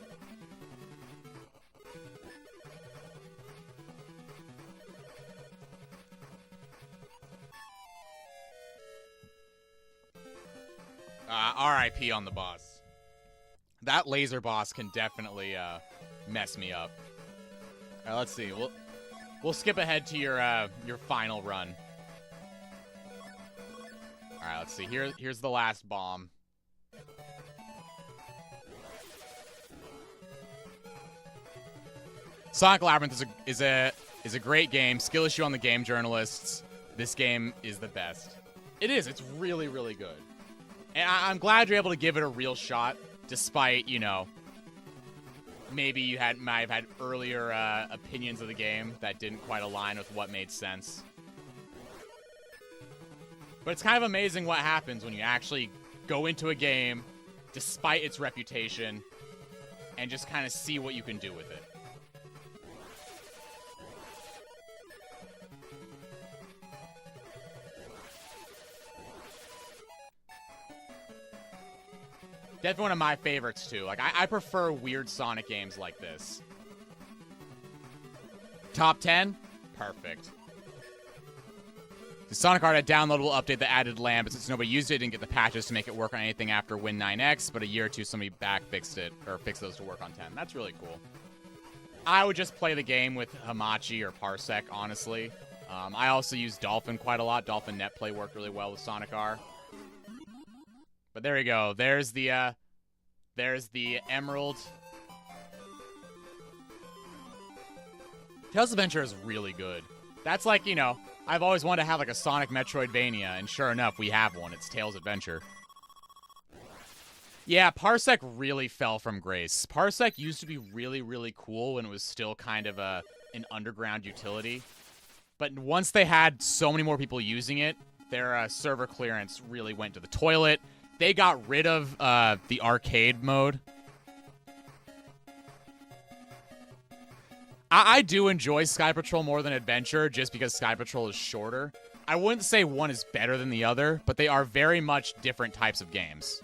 RIP on the boss. That laser boss can definitely mess me up. Let's see. We'll skip ahead to your final run. All right, let's see. Here's the last bomb. Sonic Labyrinth is a great game. Skill issue on the game journalists. This game is the best. It is. It's really, really good. And I'm glad you're able to give it a real shot, despite, you know, maybe you might have had earlier opinions of the game that didn't quite align with what made sense. But it's kind of amazing what happens when you actually go into a game, despite its reputation, and just kind of see what you can do with it. Definitely one of my favorites, too. Like, I prefer weird Sonic games like this. Top 10? Perfect. The Sonic Art had downloadable update that added LAN, but since nobody used it, didn't get the patches to make it work on anything after Win 9X, but a year or two somebody fixed it, or fixed those to work on 10. That's really cool. I would just play the game with Hamachi or Parsec, honestly. I also use Dolphin quite a lot. Dolphin Netplay worked really well with Sonic R. But there you go. There's the Emerald. Tails Adventure is really good. That's like, you know, I've always wanted to have like a Sonic Metroidvania, and sure enough, we have one. It's Tails Adventure. Yeah, Parsec really fell from grace. Parsec used to be really, really cool when it was still kind of an underground utility. But once they had so many more people using it, their server clearance really went to the toilet. They got rid of the arcade mode. I do enjoy Sky Patrol more than Adventure just because Sky Patrol is shorter. I wouldn't say one is better than the other, but they are very much different types of games.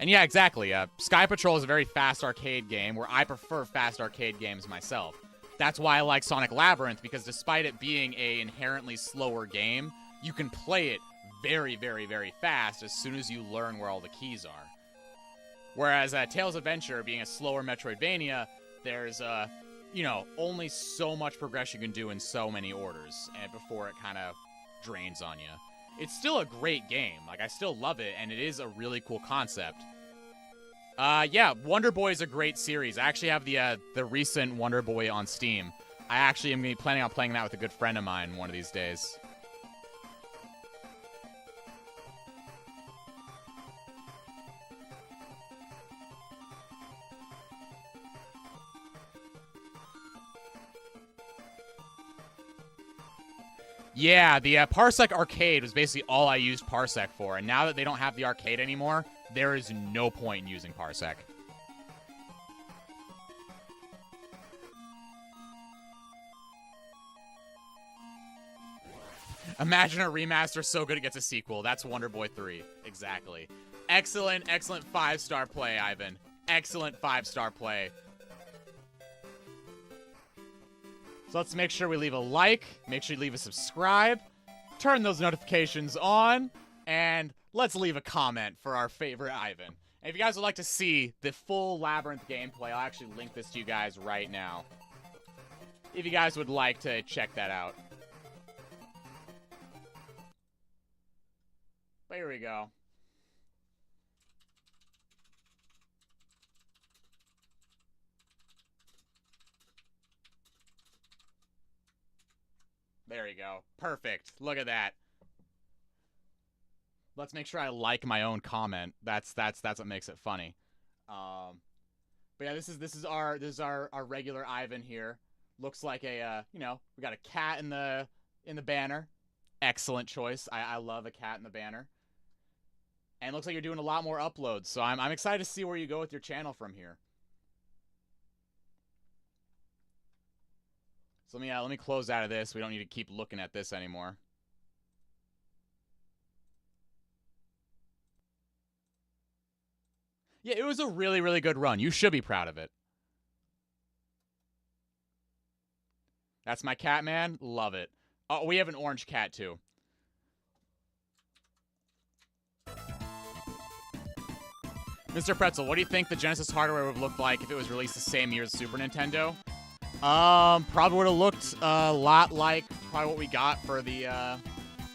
And yeah, exactly. Sky Patrol is a very fast arcade game where I prefer fast arcade games myself. That's why I like Sonic Labyrinth, because despite it being an inherently slower game, you can play it very, very, very fast as soon as you learn where all the keys are. Whereas Tails Adventure, being a slower Metroidvania, there's, only so much progression you can do in so many orders and before it kind of drains on you. It's still a great game. Like, I still love it, and it is a really cool concept. Yeah, Wonder Boy is a great series. I actually have the recent Wonder Boy on Steam. I actually am planning on playing that with a good friend of mine one of these days. Yeah, the Parsec Arcade was basically all I used Parsec for, and now that they don't have the arcade anymore, there is no point in using Parsec. Imagine a remaster so good it gets a sequel. That's Wonder Boy 3. Exactly. Excellent, excellent 5-star play, Ivan. Excellent 5-star play. So let's make sure we leave a like, make sure you leave a subscribe, turn those notifications on, and let's leave a comment for our favorite Ivan. And if you guys would like to see the full Labyrinth gameplay, I'll actually link this to you guys right now. If you guys would like to check that out. But here we go. There you go. Perfect. Look at that. Let's make sure I like my own comment. That's what makes it funny. But yeah, this is our regular Ivan here. Looks like a we got a cat in the banner. Excellent choice. I love a cat in the banner. And it looks like you're doing a lot more uploads, so I'm excited to see where you go with your channel from here. So let me close out of this. We don't need to keep looking at this anymore. Yeah, it was a really, really good run. You should be proud of it. That's my cat, man. Love it. Oh, we have an orange cat, too. Mr. Pretzel, what do you think the Genesis hardware would look like if it was released the same year as Super Nintendo? Probably would have looked a lot like probably what we got for the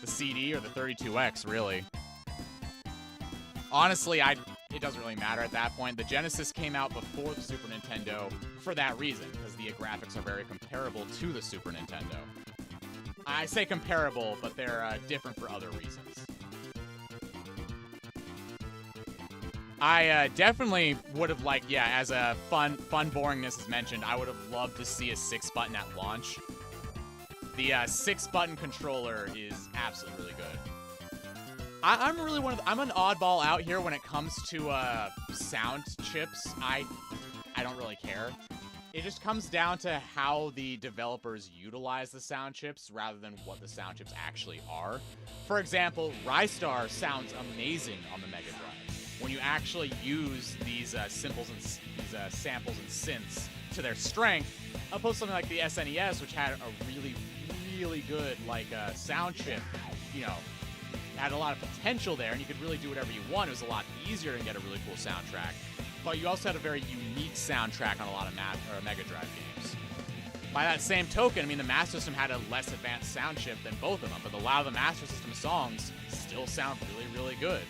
CD or the 32X, really. Honestly, it doesn't really matter at that point. The Genesis came out before the Super Nintendo for that reason, because the graphics are very comparable to the Super Nintendo. I say comparable, but they're different for other reasons. I definitely would have liked, yeah, as a fun boringness is mentioned, I would have loved to see a 6-button at launch. The 6-button controller is absolutely really good. I'm really I'm an oddball out here when it comes to sound chips. I don't really care. It just comes down to how the developers utilize the sound chips rather than what the sound chips actually are. For example, Rystar sounds amazing on the Mega Drive. When you actually use these samples and synths to their strength, opposed to something like the SNES, which had a really, really good sound chip, had a lot of potential there, and you could really do whatever you want. It was a lot easier to get a really cool soundtrack, but you also had a very unique soundtrack on a lot of Mega Drive games. By that same token, the Master System had a less advanced sound chip than both of them, but a lot of the Master System songs still sound really, really good.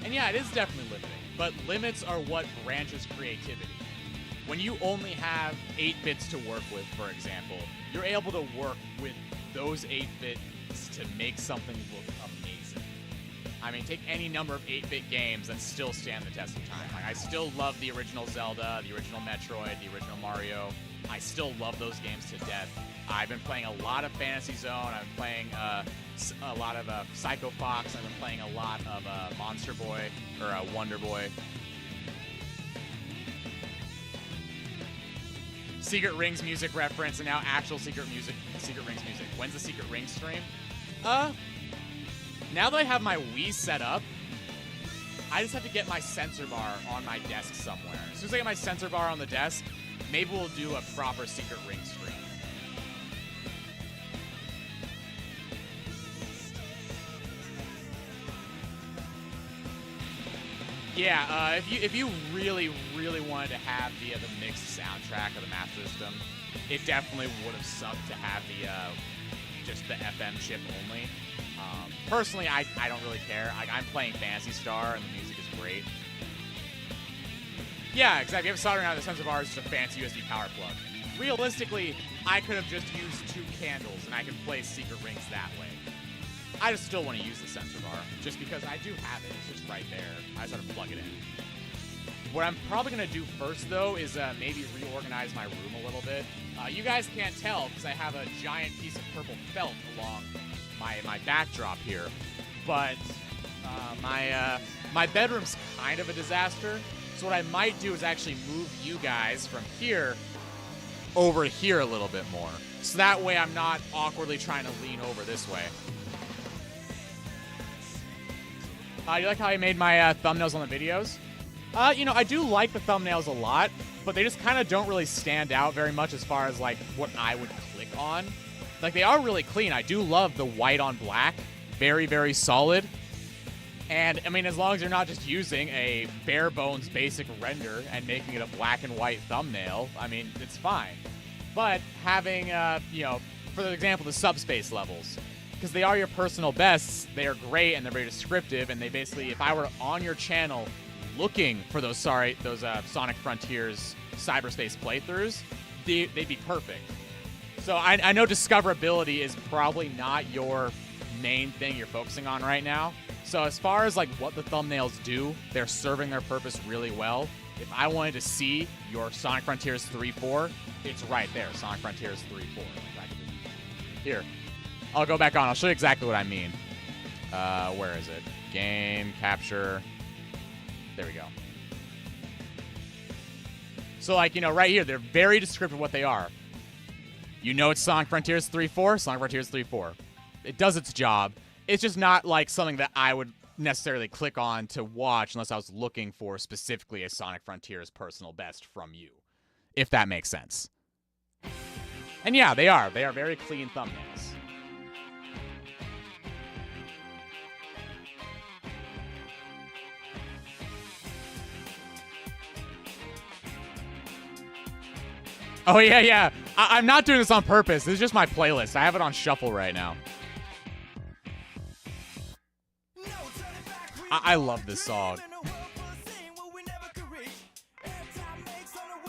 And yeah, it is definitely limiting, but limits are what branches creativity. when you only have 8 bits to work with, for example, you're able to work with those 8 bits to make something look amazing. I mean, take any number of 8-bit games and still stand the test of time. Like, I still love the original Zelda, the original Metroid, the original Mario. I still love those games to death. I've been playing a lot of Fantasy Zone. I've been playing a lot of Psycho Fox. I've been playing a lot of Monster Boy, or Wonder Boy. Secret Rings music reference, and now actual Secret Rings music. When's the Secret Rings stream? Now that I have my Wii set up, I just have to get my sensor bar on my desk somewhere. As soon as I get my sensor bar on the desk, maybe we'll do a proper Secret Rings stream. Yeah, if you really wanted to have the mixed soundtrack of the Master System, it definitely would have sucked to have the just the FM chip only. Personally, I don't really care. I'm playing Phantasy Star, and the music is great. Yeah, exactly. You have a soldering iron, the sensor bar is just a fancy USB power plug. Realistically, I could have just used 2 candles, and I could play Secret Rings that way. I just still want to use the sensor bar, just because I do have it. It's just right there. I just have to plug it in. What I'm probably going to do first, though, is maybe reorganize my room a little bit. You guys can't tell, because I have a giant piece of purple felt along my backdrop here. But my bedroom's kind of a disaster. So what I might do is actually move you guys from here over here a little bit more. So that way I'm not awkwardly trying to lean over this way. You like how I made my thumbnails on the videos? You know, I do like the thumbnails a lot, but they just kind of don't really stand out very much as far as, like, what I would click on. Like, they are really clean. I do love the white on black. Very, very solid. And, I mean, as long as you're not just using a bare bones basic render and making it a black and white thumbnail, I mean, it's fine. But having, you know, for example, the subspace levels, because they are your personal bests, they are great and they're very descriptive, and they basically, if I were on your channel looking for those Sonic Frontiers cyberspace playthroughs, they'd be perfect. So I know discoverability is probably not your main thing you're focusing on right now. So as far as like what the thumbnails do, they're serving their purpose really well. If I wanted to see your Sonic Frontiers 3-4, it's right there, Sonic Frontiers 3-4. Here, I'll go back on. I'll show you exactly what I mean. Where is it? Game, capture. There we go. So like, you know, right here, they're very descriptive of what they are. You know it's Sonic Frontiers 3-4, Sonic Frontiers 3-4. It does its job. It's just not like something that I would necessarily click on to watch unless I was looking for specifically a Sonic Frontiers personal best from you, if that makes sense. And yeah, they are. They are very clean thumbnails. Oh, yeah, yeah. I'm not doing this on purpose. This is just my playlist. I have it on shuffle right now. I love this song.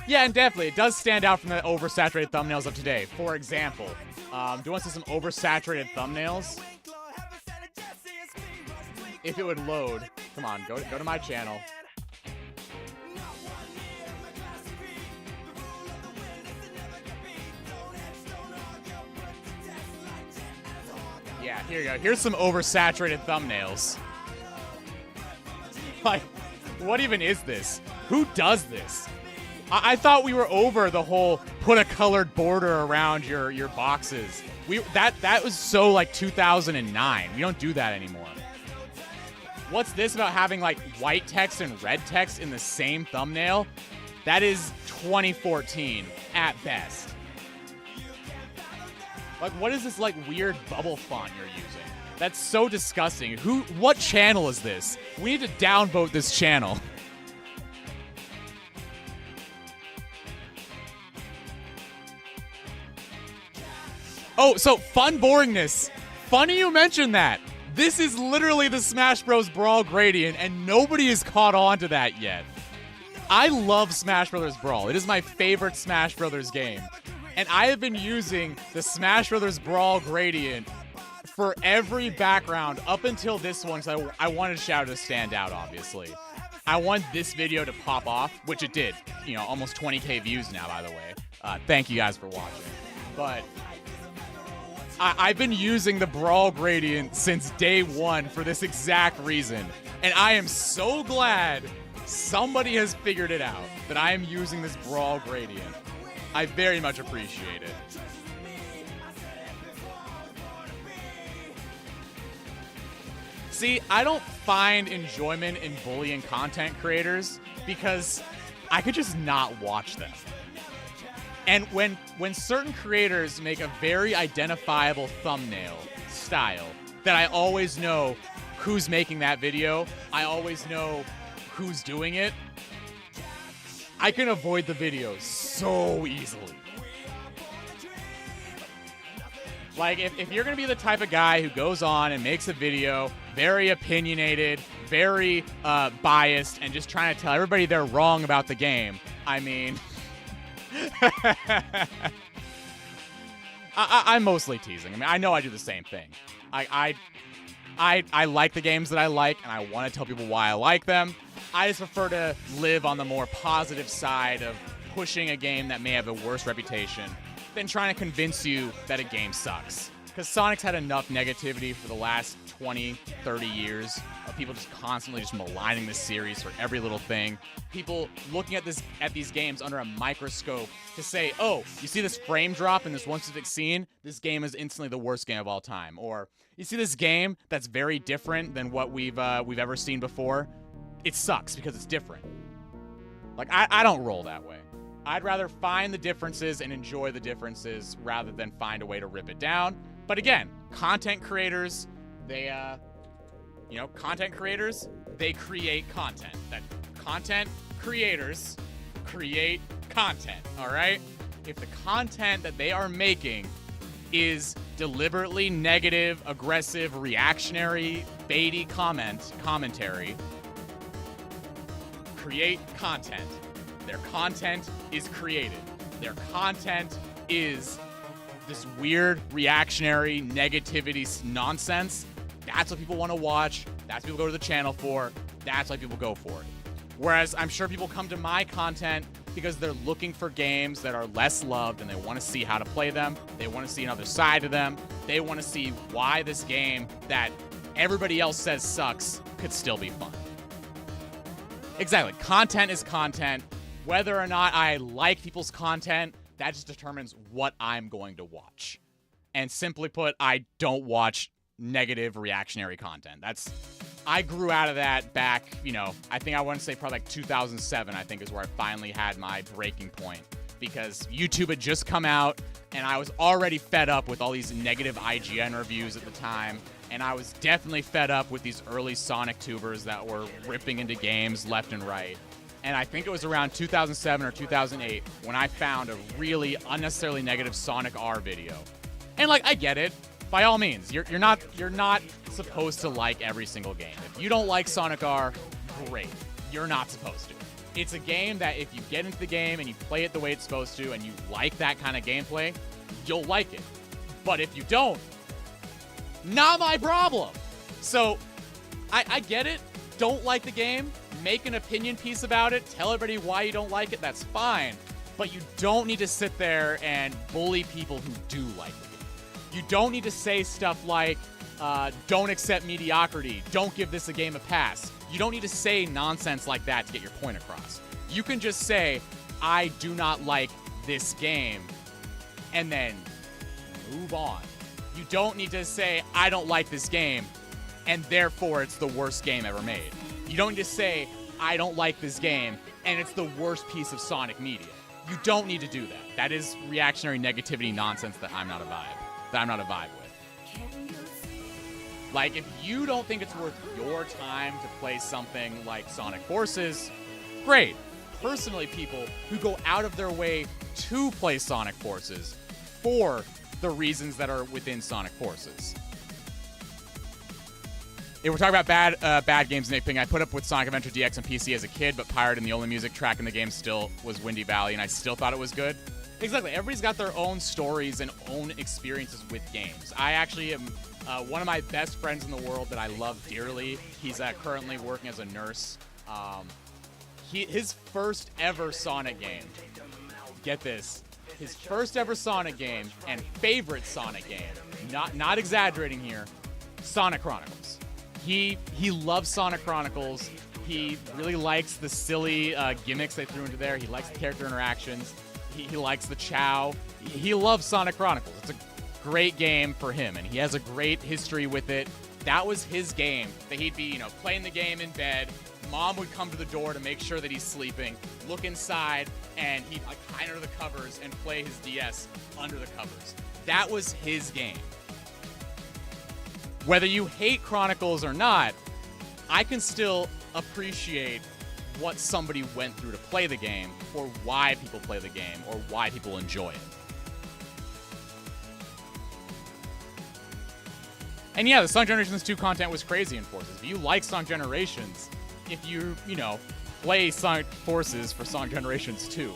Yeah, and definitely, it does stand out from the oversaturated thumbnails of today. For example, do you want to see some oversaturated thumbnails? If it would load. Come on, go to my channel. Yeah, here you go. Here's some oversaturated thumbnails. Like, what even is this? Who does this? I thought we were over the whole put a colored border around your boxes. That was so like 2009. We don't do that anymore. What's this about having like white text and red text in the same thumbnail? That is 2014 at best. Like, what is this like weird bubble font you're using? That's so disgusting. What channel is this? We need to downvote this channel. Oh, so fun boringness. Funny you mentioned that. This is literally the Smash Bros. Brawl gradient, and nobody has caught on to that yet. I love Smash Brothers Brawl. It is my favorite Smash Brothers game. And I have been using the Smash Brothers Brawl for every background up until this one, so I wanted Shadow to stand out, obviously. I want this video to pop off, which it did. You know, almost 20K views now, by the way. Thank you guys for watching. But I've been using the Brawl Gradient since day one for this exact reason. And I am so glad somebody has figured it out, that I am using this Brawl Gradient. I very much appreciate it. See, I don't find enjoyment in bullying content creators because I could just not watch them. And when certain creators make a very identifiable thumbnail style that I always know who's making that video, I always know who's doing it, I can avoid the video so easily. Like, if you're going to be the type of guy who goes on and makes a video, very opinionated, very biased, and just trying to tell everybody they're wrong about the game, I mean... I'm mostly teasing. I mean, I know I do the same thing. I like the games that I like, and I want to tell people why I like them. I just prefer to live on the more positive side of pushing a game that may have a worse reputation than trying to convince you that a game sucks. Because Sonic's had enough negativity for the last 20, 30 years of people just constantly just maligning this series for every little thing. People looking at these games under a microscope to say, oh, you see this frame drop in this one specific scene? This game is instantly the worst game of all time. Or you see this game that's very different than what we've ever seen before? It sucks because it's different. Like, I don't roll that way. I'd rather find the differences and enjoy the differences rather than find a way to rip it down. But again, content creators, they create content. That content creators create content, all right? If the content that they are making is deliberately negative, aggressive, reactionary, baity commentary, create content. Their content is created. Their content is this weird reactionary negativity nonsense. That's what people want to watch. That's what people go to the channel for. That's why people go for it. Whereas I'm sure people come to my content because they're looking for games that are less loved and they want to see how to play them. They want to see another side to them. They want to see why this game that everybody else says sucks could still be fun. Exactly. Content is content. Whether or not I like people's content, that just determines what I'm going to watch. And simply put, I don't watch negative reactionary content. I grew out of that back, I think I want to say probably like 2007, I think is where I finally had my breaking point. Because YouTube had just come out, and I was already fed up with all these negative IGN reviews at the time. And I was definitely fed up with these early Sonic tubers that were ripping into games left and right. And I think it was around 2007 or 2008 when I found a really unnecessarily negative Sonic R video. And I get it. By all means, you're not supposed to like every single game. If you don't like Sonic R, great. You're not supposed to. It's a game that if you get into the game and you play it the way it's supposed to and you like that kind of gameplay, you'll like it. But if you don't, not my problem. So I get it. Don't like the game. Make an opinion piece about it. Tell everybody why you don't like it. That's fine. But you don't need to sit there and bully people who do like the game. You don't need to say stuff like, don't accept mediocrity. Don't give this a game a pass. You don't need to say nonsense like that to get your point across. You can just say, I do not like this game, and then move on. You don't need to say, I don't like this game, and therefore it's the worst game ever made. You don't need to say, I don't like this game, and it's the worst piece of Sonic media. You don't need to do that. That is reactionary negativity nonsense that I'm not a vibe with. Like, if you don't think it's worth your time to play something like Sonic Forces, great. Personally, people who go out of their way to play Sonic Forces for the reasons that are within Sonic Forces. If we're talking about bad games nitpicking, I put up with Sonic Adventure DX on PC as a kid, but Pirate and the only music track in the game still was Windy Valley, and I still thought it was good. Exactly. Everybody's got their own stories and own experiences with games. I actually am one of my best friends in the world that I love dearly. He's currently working as a nurse. His first ever Sonic game, get this, his first ever Sonic game and favorite Sonic game, not exaggerating here, Sonic Chronicles. He loves Sonic Chronicles. He really likes the silly gimmicks they threw into there. He likes the character interactions. He likes the Chow. He loves Sonic Chronicles. It's a great game for him, and he has a great history with it. That was his game, that he'd be, playing the game in bed. Mom would come to the door to make sure that he's sleeping, look inside, and he'd hide under the covers and play his DS under the covers. That was his game. Whether you hate Chronicles or not, I can still appreciate what somebody went through to play the game, or why people play the game, or why people enjoy it. And yeah, the Sonic Generations 2 content was crazy in Forces. If you like Sonic Generations, if you play Sonic Forces for Sonic Generations 2,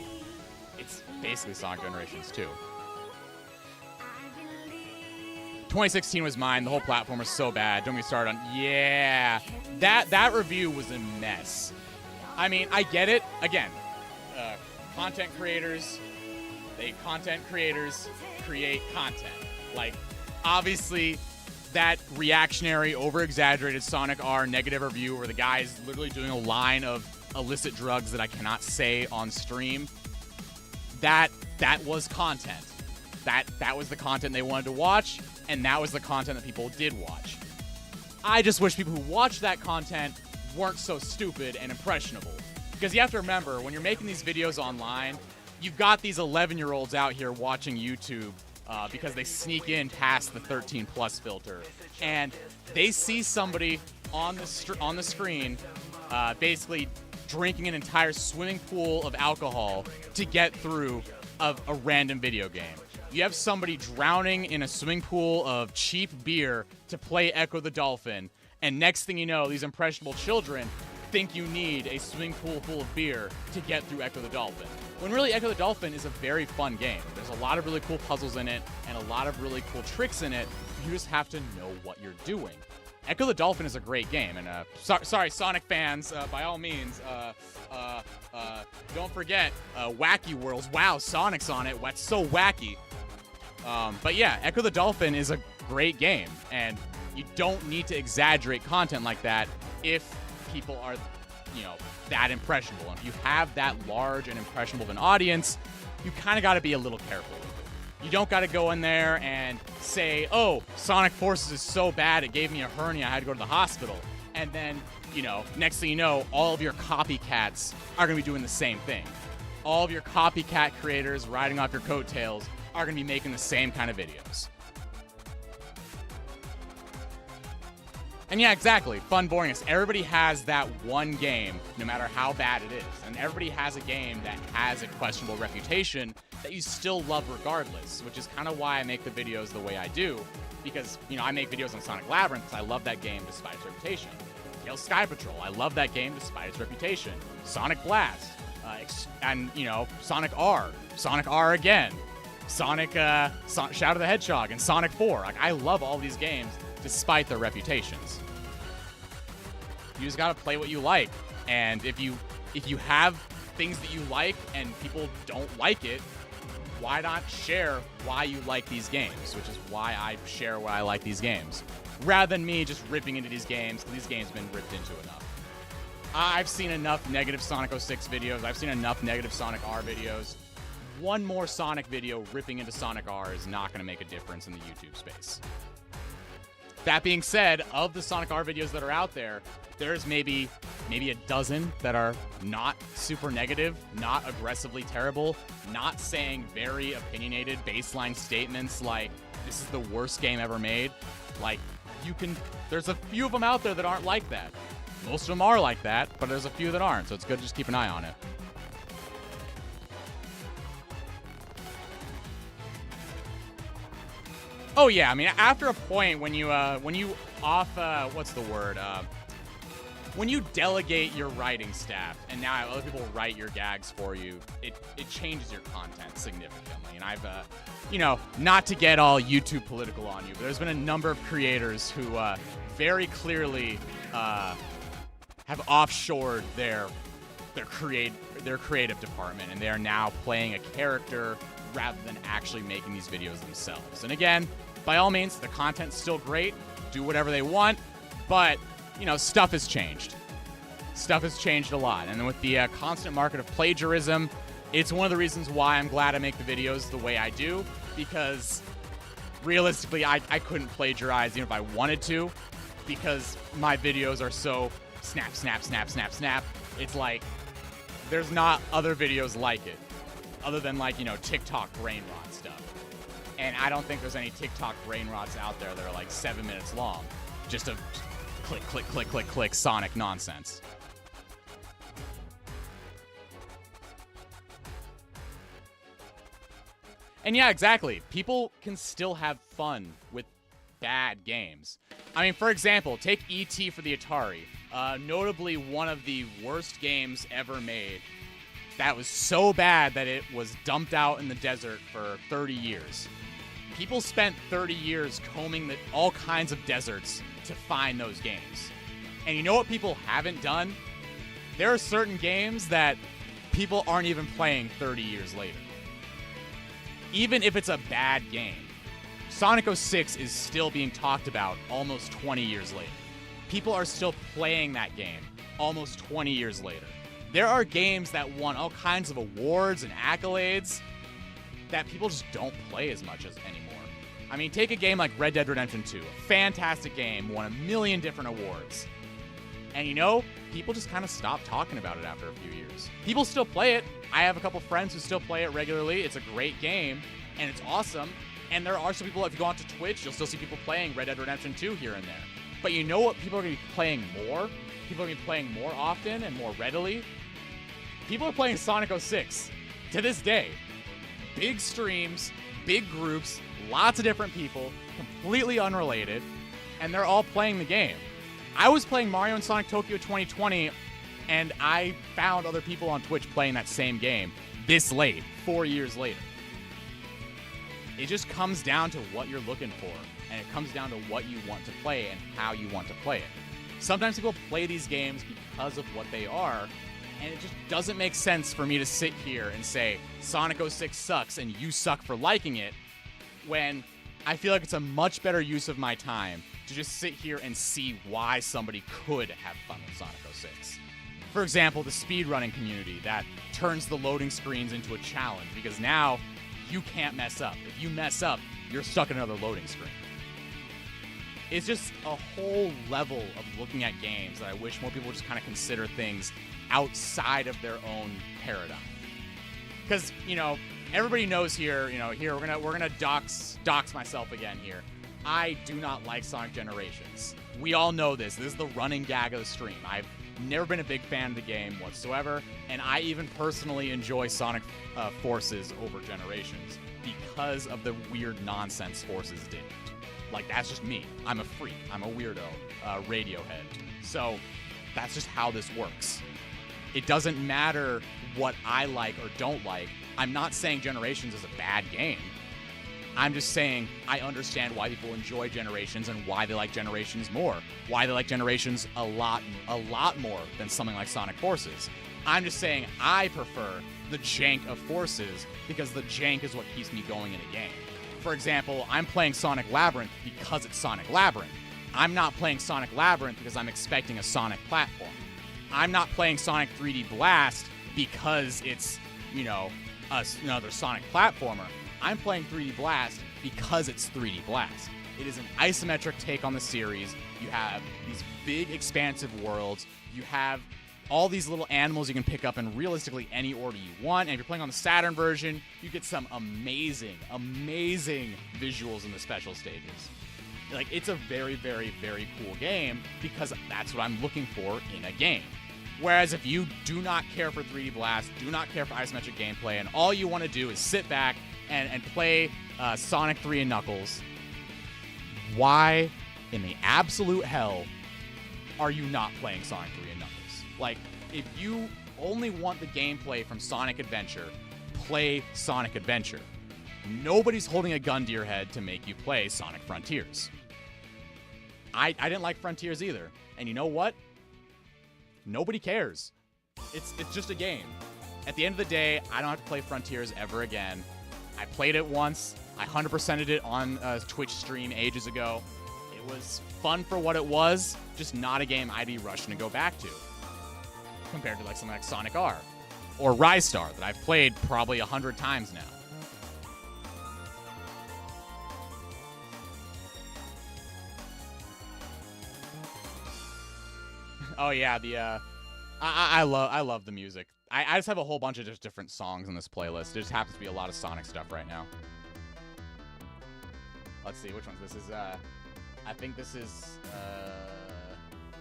it's basically Sonic Generations 2. 2016 was mine. The whole platform was so bad. Don't get me started on... Yeah. That review was a mess. I mean, I get it. Again, content creators create content. Like, obviously, that reactionary, over-exaggerated Sonic R negative review where the guy is literally doing a line of illicit drugs that I cannot say on stream, that was content. That was the content they wanted to watch, and that was the content that people did watch. I just wish people who watched that content weren't so stupid and impressionable. Because you have to remember, when you're making these videos online, you've got these 11-year-olds out here watching YouTube because they sneak in past the 13 plus filter, and they see somebody on the screen basically drinking an entire swimming pool of alcohol to get through a random video game. You have somebody drowning in a swimming pool of cheap beer to play Echo the Dolphin, and next thing you know, these impressionable children think you need a swimming pool full of beer to get through Echo the Dolphin. When really Echo the Dolphin is a very fun game. There's a lot of really cool puzzles in it and a lot of really cool tricks in it. You just have to know what you're doing. Echo the Dolphin is a great game, and sorry, Sonic fans, by all means, don't forget Wacky Worlds. Wow, Sonic's on it. That's so wacky. But yeah, Echo the Dolphin is a great game, and you don't need to exaggerate content like that if people are, that impressionable. And if you have that large and impressionable of an audience, you kind of got to be a little careful with it. You don't got to go in there and say, oh, Sonic Forces is so bad it gave me a hernia, I had to go to the hospital. And then, next thing you know, all of your copycats are going to be doing the same thing. All of your copycat creators riding off your coattails are going to be making the same kind of videos. And yeah, exactly. Fun boringness. Everybody has that one game, no matter how bad it is. And everybody has a game that has a questionable reputation that you still love regardless, which is kind of why I make the videos the way I do. Because, I make videos on Sonic Labyrinth because I love that game despite its reputation. Tails Sky Patrol, I love that game despite its reputation. Sonic Blast, and, Sonic R again. Sonic, Shadow the Hedgehog, and Sonic 4. Like, I love all these games despite their reputations. You just gotta play what you like. And if you have things that you like and people don't like it, why not share why you like these games, which is why I share why I like these games, rather than me just ripping into these games, because these games have been ripped into enough. I've seen enough negative Sonic 06 videos. I've seen enough negative Sonic R videos. One more Sonic video ripping into Sonic R is not going to make a difference in the YouTube space. That being said, of the Sonic R videos that are out there, there's maybe a dozen that are not super negative, not aggressively terrible, not saying very opinionated baseline statements like, this is the worst game ever made. Like, there's a few of them out there that aren't like that. Most of them are like that, but there's a few that aren't, so it's good to just keep an eye on it. Oh yeah, I mean, after a point when you off what's the word? When you delegate your writing staff and now other people write your gags for you, it changes your content significantly. And I've not to get all YouTube political on you, but there's been a number of creators who very clearly have offshored their creative department, and they are now playing a character rather than actually making these videos themselves. And again, by all means, the content's still great. Do whatever they want, but stuff has changed. Stuff has changed a lot, and with the constant market of plagiarism, it's one of the reasons why I'm glad I make the videos the way I do, because realistically, I couldn't plagiarize even if I wanted to, because my videos are so snap, snap, snap, snap, snap. It's like there's not other videos like it, other than TikTok brain rot stuff. And I don't think there's any TikTok brain rots out there that are like 7 minutes long, just a click, click, click, click, click Sonic nonsense. And yeah, exactly. People can still have fun with bad games. I mean, for example, take E.T. for the Atari. Notably one of the worst games ever made. That was so bad that it was dumped out in the desert for 30 years. People spent 30 years combing all kinds of deserts to find those games. And you know what people haven't done? There are certain games that people aren't even playing 30 years later. Even if it's a bad game, Sonic 06 is still being talked about almost 20 years later. People are still playing that game almost 20 years later. There are games that won all kinds of awards and accolades that people just don't play as much as anymore. I mean, take a game like Red Dead Redemption 2, a fantastic game, won a million different awards. And people just kind of stopped talking about it after a few years. People still play it. I have a couple friends who still play it regularly. It's a great game, and it's awesome. And there are some people, if you go onto Twitch, you'll still see people playing Red Dead Redemption 2 here and there. But you know what people are going to be playing more? People are going to be playing more often and more readily? People are playing Sonic 06 to this day. Big streams, big groups, lots of different people, completely unrelated, and they're all playing the game. I was playing Mario and Sonic Tokyo 2020, and I found other people on Twitch playing that same game this late, 4 years later. It just comes down to what you're looking for, and it comes down to what you want to play and how you want to play it. Sometimes people play these games because of what they are, and it just doesn't make sense for me to sit here and say Sonic 06 sucks and you suck for liking it, when I feel like it's a much better use of my time to just sit here and see why somebody could have fun with Sonic 06. For example, the speedrunning community that turns the loading screens into a challenge, because now you can't mess up. If you mess up, you're stuck in another loading screen. It's just a whole level of looking at games that I wish more people would just kind of consider things outside of their own paradigm. Because, everybody knows here, here we're gonna dox myself again here. I do not like Sonic Generations. We all know this. This is the running gag of the stream. I've never been a big fan of the game whatsoever, and I even personally enjoy Sonic Forces over Generations because of the weird nonsense Forces did. Like, that's just me. I'm a freak. I'm a weirdo. Radiohead. So that's just how this works. It doesn't matter what I like or don't like. I'm not saying Generations is a bad game. I'm just saying I understand why people enjoy Generations and why they like Generations more. Why they like Generations a lot more than something like Sonic Forces. I'm just saying I prefer the jank of Forces because the jank is what keeps me going in a game. For example, I'm playing Sonic Labyrinth because it's Sonic Labyrinth. I'm not playing Sonic Labyrinth because I'm expecting a Sonic platform. I'm not playing Sonic 3D Blast because it's, another Sonic platformer. I'm playing 3D Blast because it's 3D Blast. It is an isometric take on the series. You have these big, expansive worlds. You have all these little animals you can pick up in realistically any order you want. And if you're playing on the Saturn version, you get some amazing, amazing visuals in the special stages. Like, it's a very, very, very cool game because that's what I'm looking for in a game. Whereas if you do not care for 3D Blast, do not care for isometric gameplay, and all you want to do is sit back and play Sonic 3 and Knuckles, why in the absolute hell are you not playing Sonic 3 and Knuckles? Like, if you only want the gameplay from Sonic Adventure, play Sonic Adventure. Nobody's holding a gun to your head to make you play Sonic Frontiers. I didn't like Frontiers either. And you know what? Nobody cares. It's just a game. At the end of the day, I don't have to play Frontiers ever again. I played it once. I 100%ed it on a Twitch stream ages ago. It was fun for what it was, just not a game I'd be rushing to go back to. Compared to like something like Sonic R or Rise Star that I've played probably 100 times now. Oh yeah, I love the music. I just have a whole bunch of just different songs on this playlist. There just happens to be a lot of Sonic stuff right now. Let's see, which one's this? Is I think this is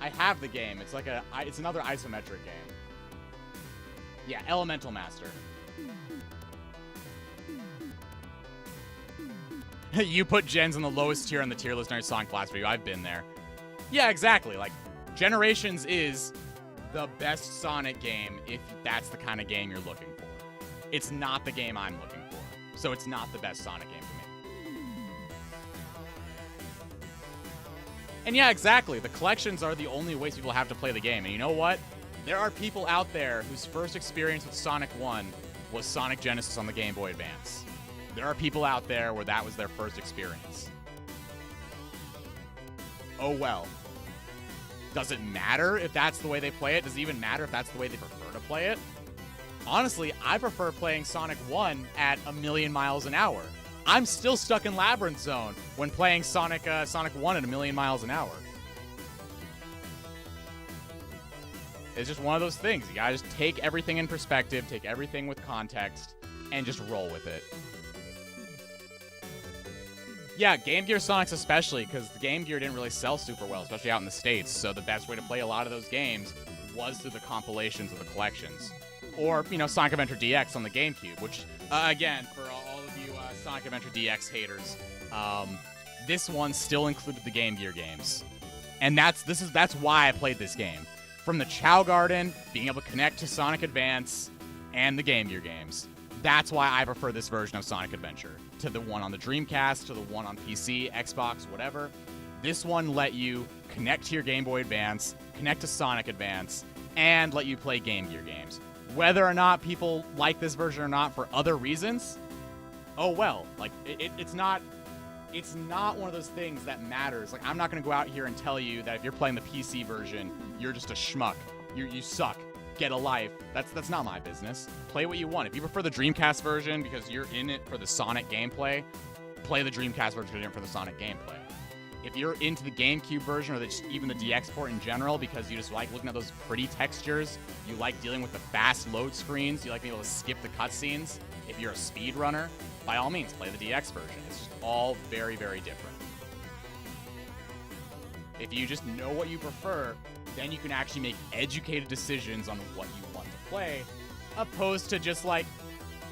I have the game. It's like it's another isometric game. Yeah, Elemental Master. You put gens on the lowest tier on the tier list in our Sonic Blast video. I've been there. Yeah, exactly. Like, Generations is the best Sonic game if that's the kind of game you're looking for. It's not the game I'm looking for, so it's not the best Sonic game for me. And yeah, exactly. The collections are the only ways people have to play the game. And you know what? There are people out there whose first experience with Sonic 1 was Sonic Genesis on the Game Boy Advance. There are people out there where that was their first experience. Oh well. Does it matter if that's the way they play it? Does it even matter if that's the way they prefer to play it? Honestly, I prefer playing Sonic 1 at a million miles an hour. I'm still stuck in Labyrinth Zone when playing Sonic 1 at a million miles an hour. It's just one of those things. You gotta just take everything in perspective, take everything with context, and just roll with it. Yeah, Game Gear Sonics especially, because the Game Gear didn't really sell super well, especially out in the States, so the best way to play a lot of those games was through the compilations of the collections. Or, you know, Sonic Adventure DX on the GameCube, which, again, for all of you Sonic Adventure DX haters, this one still included the Game Gear games. And that's why I played this game. From the Chow Garden, being able to connect to Sonic Advance, and the Game Gear games. That's why I prefer this version of Sonic Adventure to the one on the Dreamcast, to the one on PC, Xbox, whatever. This one let you connect to your Game Boy Advance, connect to Sonic Advance, and let you play Game Gear games. Whether or not people like this version or not for other reasons, oh well. Like, it's not one of those things that matters. Like, I'm not going to go out here and tell you that if you're playing the PC version, you're just a schmuck. You suck. Get a life. That's not my business. Play what you want. If you prefer the Dreamcast version because you're in it for the Sonic gameplay, play the Dreamcast version because you're in it for the Sonic gameplay. If you're into the GameCube version or even the DX port in general because you just like looking at those pretty textures, you like dealing with the fast load screens, you like being able to skip the cutscenes, if you're a speedrunner, by all means, play the DX version. It's just all very, very different. If you just know what you prefer, then you can actually make educated decisions on what you want to play, opposed to just like,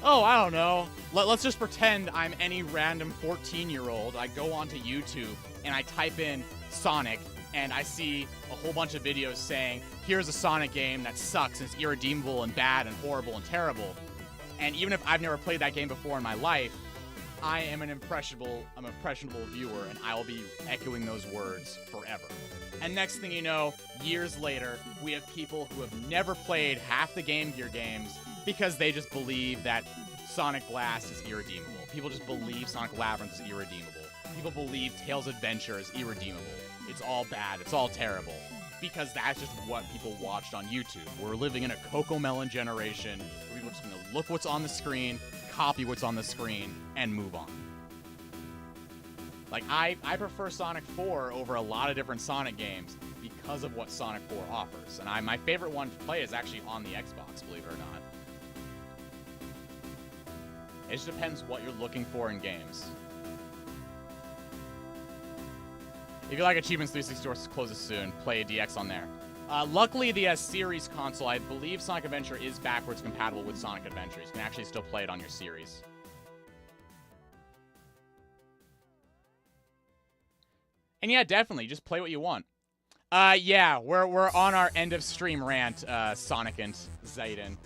oh, I don't know, let's just pretend I'm any random 14-year-old. I go onto YouTube and I type in Sonic and I see a whole bunch of videos saying, here's a Sonic game that sucks and it's irredeemable and bad and horrible and terrible. And even if I've never played that game before in my life, I am an impressionable viewer, and I will be echoing those words forever. And next thing you know, years later, we have people who have never played half the Game Gear games because they just believe that Sonic Blast is irredeemable. People just believe Sonic Labyrinth is irredeemable. People believe Tails Adventure is irredeemable. It's all bad. It's all terrible. Because that's just what people watched on YouTube. We're living in a Cocomelon generation where people are just going to look what's on the screen, copy what's on the screen, and move on. Like, I prefer Sonic 4 over a lot of different Sonic games because of what Sonic 4 offers. And my favorite one to play is actually on the Xbox, believe it or not. It just depends what you're looking for in games. If you like Achievements 360 closes soon, play DX on there. Luckily, the Series console, I believe Sonic Adventure is backwards compatible with Sonic Adventure. You can actually still play it on your Series. And yeah, definitely, just play what you want. Yeah, we're on our end of stream rant, Sonic and Zayden.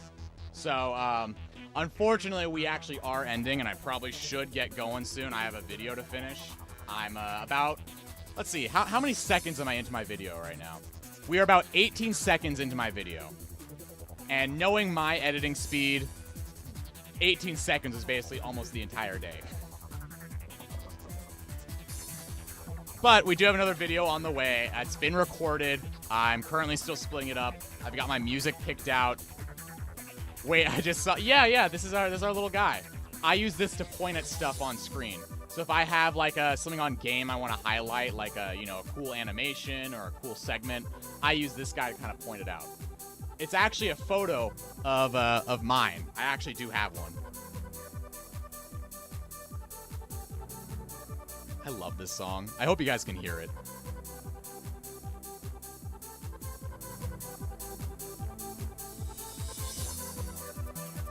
So, unfortunately, we actually are ending, and I probably should get going soon. I have a video to finish. I'm about, let's see, how many seconds am I into my video right now? We are about 18 seconds into my video. And knowing my editing speed, 18 seconds is basically almost the entire day. But we do have another video on the way. It's been recorded. I'm currently still splitting it up. I've got my music picked out. Wait, I just saw. Yeah. This is our little guy. I use this to point at stuff on screen. So if I have like something on game I want to highlight, like a cool animation or a cool segment, I use this guy to kind of point it out. It's actually a photo of mine. I actually do have one. I love this song. I hope you guys can hear it.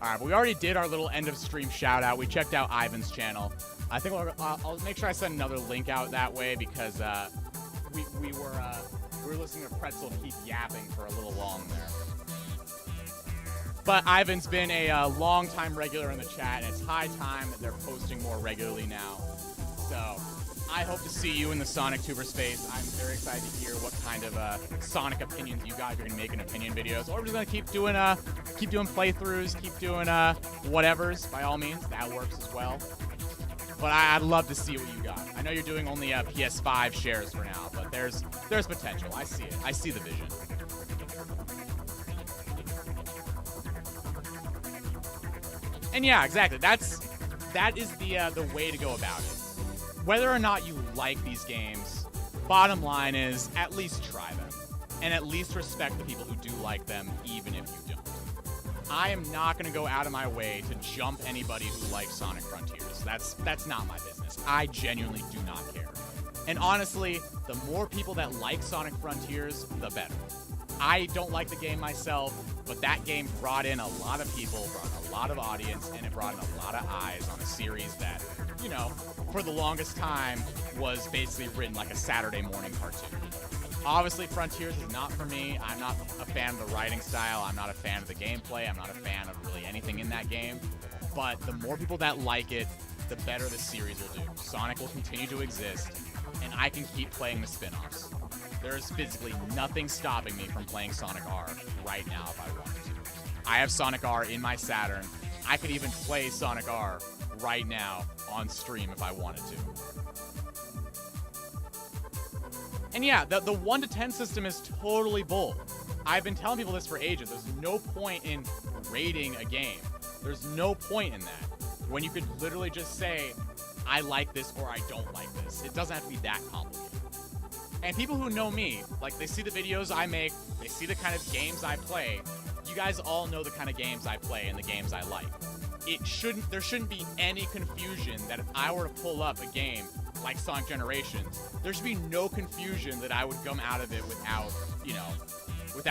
All right, we already did our little end of stream shout out. We checked out Ivan's channel. I think I'll make sure I send another link out that way because we were listening to Pretzel keep yapping for a little long there. But Ivan's been a long-time regular in the chat, and it's high time that they're posting more regularly now. So I hope to see you in the Sonic Tuber space. I'm very excited to hear what kind of Sonic opinions you guys are gonna make in opinion videos, or we're just gonna keep doing playthroughs, keep doing whatevers. By all means, that works as well. But I'd love to see what you got. I know you're doing only PS5 shares for now, but there's potential. I see it. I see the vision. And yeah, exactly. That is the way to go about it. Whether or not you like these games, bottom line is at least try them. And at least respect the people who do like them, even if you don't. I am not going to go out of my way to jump anybody who likes Sonic Frontiers. That's not my business. I genuinely do not care. And honestly, the more people that like Sonic Frontiers, the better. I don't like the game myself, but that game brought in a lot of people, brought in a lot of audience, and it brought in a lot of eyes on a series that, for the longest time was basically written like a Saturday morning cartoon. Obviously, Frontiers is not for me. I'm not a fan of the writing style. I'm not a fan of the gameplay. I'm not a fan of really anything in that game. But the more people that like it, the better the series will do. Sonic will continue to exist, and I can keep playing the spin-offs. There is physically nothing stopping me from playing Sonic R right now if I wanted to. I have Sonic R in my Saturn. I could even play Sonic R right now on stream if I wanted to. And yeah, the 1 to 10 system is totally bull. I've been telling people this for ages. There's no point in rating a game. There's no point in that. When you could literally just say, I like this or I don't like this. It doesn't have to be that complicated. And people who know me, like they see the videos I make, they see the kind of games I play. You guys all know the kind of games I play and the games I like. There shouldn't be any confusion that if I were to pull up a game like Sonic Generations, there should be no confusion that I would come out of it without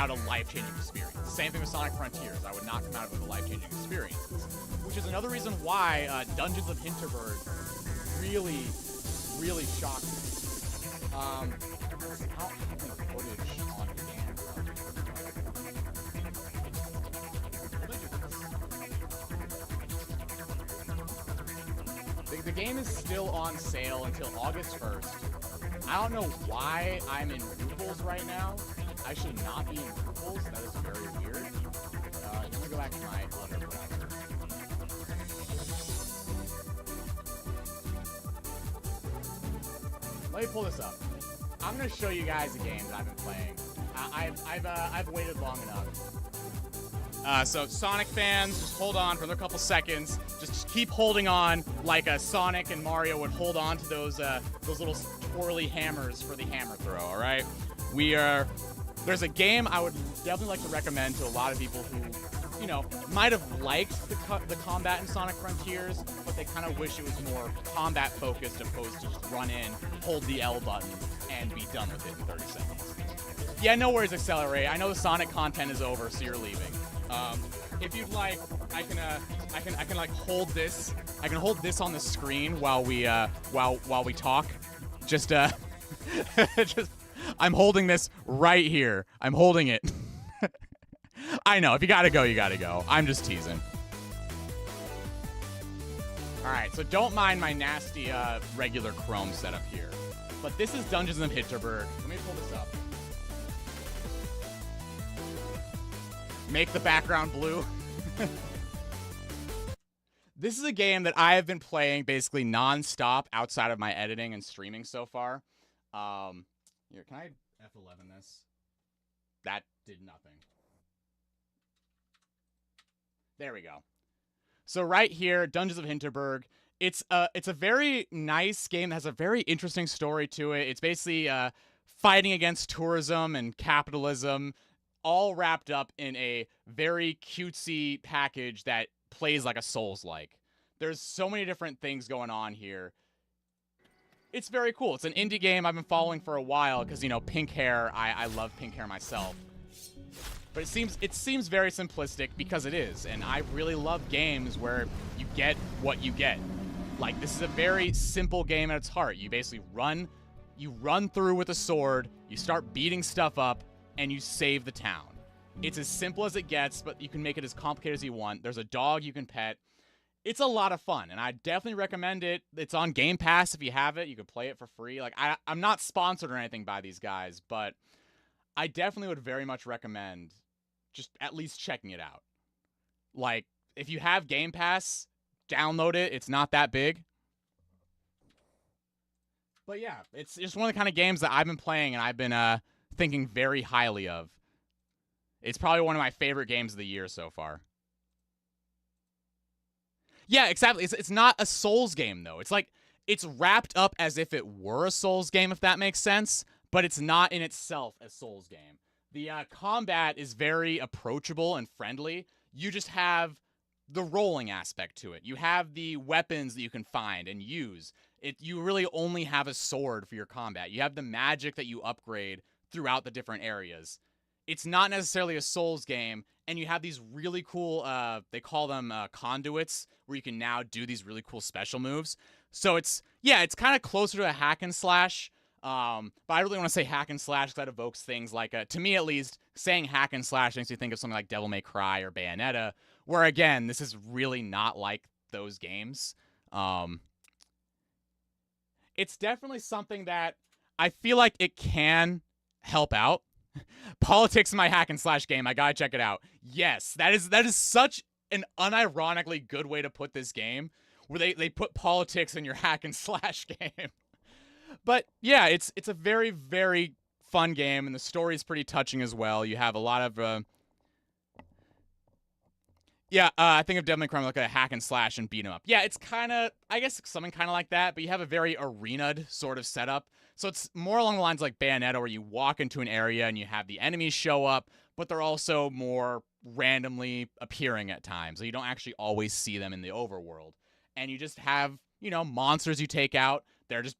a life-changing experience. Same thing with Sonic Frontiers. I would not come out of it with a life-changing experience. Which is another reason why Dungeons of Hinterberg really, really shocked me. I don't have any footage on hand. The game is still on sale until August 1st. I don't know why I'm in Ruples right now. I should not be in Ruples. That is very weird. Let me go back to my other browser. Let me pull this up. I'm gonna show you guys a game that I've been playing. I've waited long enough. So Sonic fans, just hold on for another couple seconds. Just keep holding on like Sonic and Mario would hold on to those little twirly hammers for the hammer throw. All right, there's a game I would definitely like to recommend to a lot of people who, might have liked the combat in Sonic Frontiers, but they kind of wish it was more combat focused opposed to just run in, hold the L button, and be done with it in 30 seconds. Yeah, no worries, Accelerate. I know the Sonic content is over, so you're leaving. If you'd like, I can like hold this. I can hold this on the screen while we talk. Just Just, I'm holding this right here. I'm holding it. I know. If you gotta go, you gotta go. I'm just teasing. All right, so don't mind my nasty regular Chrome setup here. But this is Dungeons of Hinterberg. Let me pull this up. Make the background blue. This is a game that I have been playing basically non-stop outside of my editing and streaming so far. Here, can I F11 this? That did nothing. There we go. So right here, Dungeons of Hinterberg. It's a very nice game that has a very interesting story to it. It's basically fighting against tourism and capitalism, all wrapped up in a very cutesy package that plays like a Souls-like. There's so many different things going on here. It's very cool. It's an indie game I've been following for a while because, you know, pink hair, I love pink hair myself. But it seems very simplistic because it is, and I really love games where you get what you get. Like, this is a very simple game at its heart. You basically run through with a sword, you start beating stuff up, and you save the town. It's as simple as it gets, but you can make it as complicated as you want. There's a dog you can pet. It's a lot of fun, and I definitely recommend it. It's on Game Pass if you have it. You can play it for free. Like, I'm not sponsored or anything by these guys, but I definitely would very much recommend just at least checking it out. Like, if you have Game Pass, download it. It's not that big. But yeah, it's just one of the kind of games that I've been playing and I've been thinking very highly of. It's probably one of my favorite games of the year so far. Yeah, exactly. It's not a Souls game, though. It's like, it's wrapped up as if it were a Souls game, if that makes sense, but it's not in itself a Souls game. The combat is very approachable and friendly. You just have the rolling aspect to it. You have the weapons that you can find and use. You really only have a sword for your combat. You have the magic that you upgrade throughout the different areas. It's not necessarily a Souls game, and you have these really cool, they call them conduits, where you can now do these really cool special moves. So it's kind of closer to a hack and slash, but I really want to say hack and slash because that evokes things like, to me at least, saying hack and slash makes me think of something like Devil May Cry or Bayonetta, where again, this is really not like those games. It's definitely something that I feel like it can help out. Politics in my hack and slash game. I gotta check it out. Yes, that is such an unironically good way to put this game, where they put politics in your hack and slash game. But yeah, it's a very, very fun game, and the story is pretty touching as well. You have a lot of I think of Devil May Cry like a hack and slash and beat 'em up. Yeah, it's kind of, I guess, something kind of like that, but you have a very arena'd sort of setup. So it's more along the lines like Bayonetta, where you walk into an area and you have the enemies show up, but they're also more randomly appearing at times. So you don't actually always see them in the overworld. And you just have, monsters you take out. They're just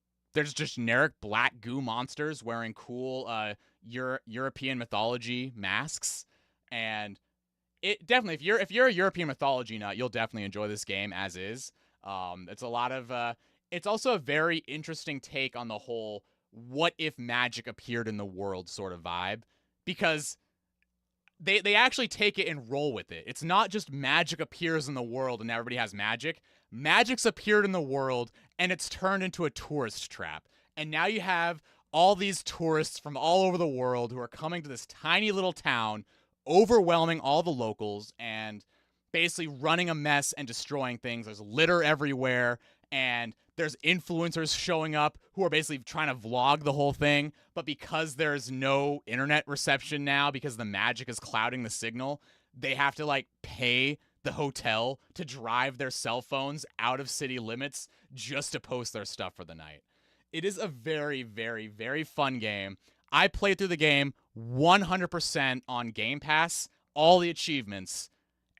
generic black goo monsters wearing cool European mythology masks. And it definitely, if you're a European mythology nut, you'll definitely enjoy this game as is. It's a lot of it's also a very interesting take on the whole what if magic appeared in the world sort of vibe, because they actually take it and roll with it. It's not just magic appears in the world and everybody has magic. Magic's appeared in the world and it's turned into a tourist trap. And now you have all these tourists from all over the world who are coming to this tiny little town, overwhelming all the locals and basically running a mess and destroying things. There's litter everywhere, and there's influencers showing up who are basically trying to vlog the whole thing, but because there's no internet reception now, because the magic is clouding the signal, they have to pay the hotel to drive their cell phones out of city limits just to post their stuff for the night. It is a very, very, very fun game. I played through the game 100% on Game Pass, all the achievements,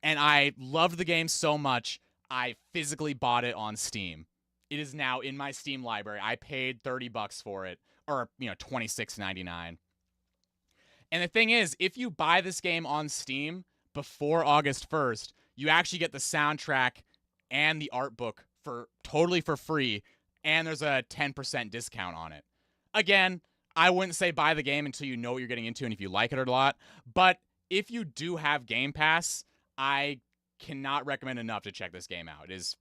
and I loved the game so much, I physically bought it on Steam. It is now in my Steam library. I paid $30 for it, or $26.99. And the thing is, if you buy this game on Steam before August 1st, you actually get the soundtrack and the art book totally for free, and there's a 10% discount on it. Again, I wouldn't say buy the game until you know what you're getting into and if you like it or not. But if you do have Game Pass, I cannot recommend enough to check this game out. It is,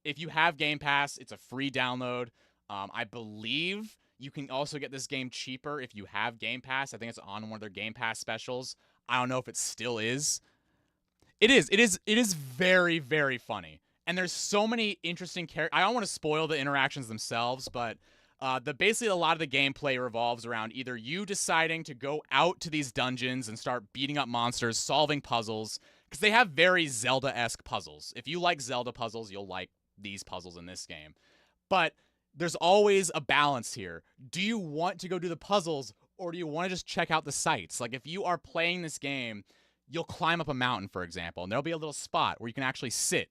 if you have Game Pass, it's a free download. I believe you can also get this game cheaper if you have Game Pass. I think it's on one of their Game Pass specials. I don't know if it still is. It is. It is very, very funny. And there's so many interesting characters. I don't want to spoil the interactions themselves, but basically a lot of the gameplay revolves around either you deciding to go out to these dungeons and start beating up monsters, solving puzzles, because they have very Zelda-esque puzzles. If you like Zelda puzzles, you'll like these puzzles in this game. But there's always a balance here. Do you want to go do the puzzles, or do you want to just check out the sights? Like, if you are playing this game, you'll climb up a mountain, for example, and there'll be a little spot where you can actually sit.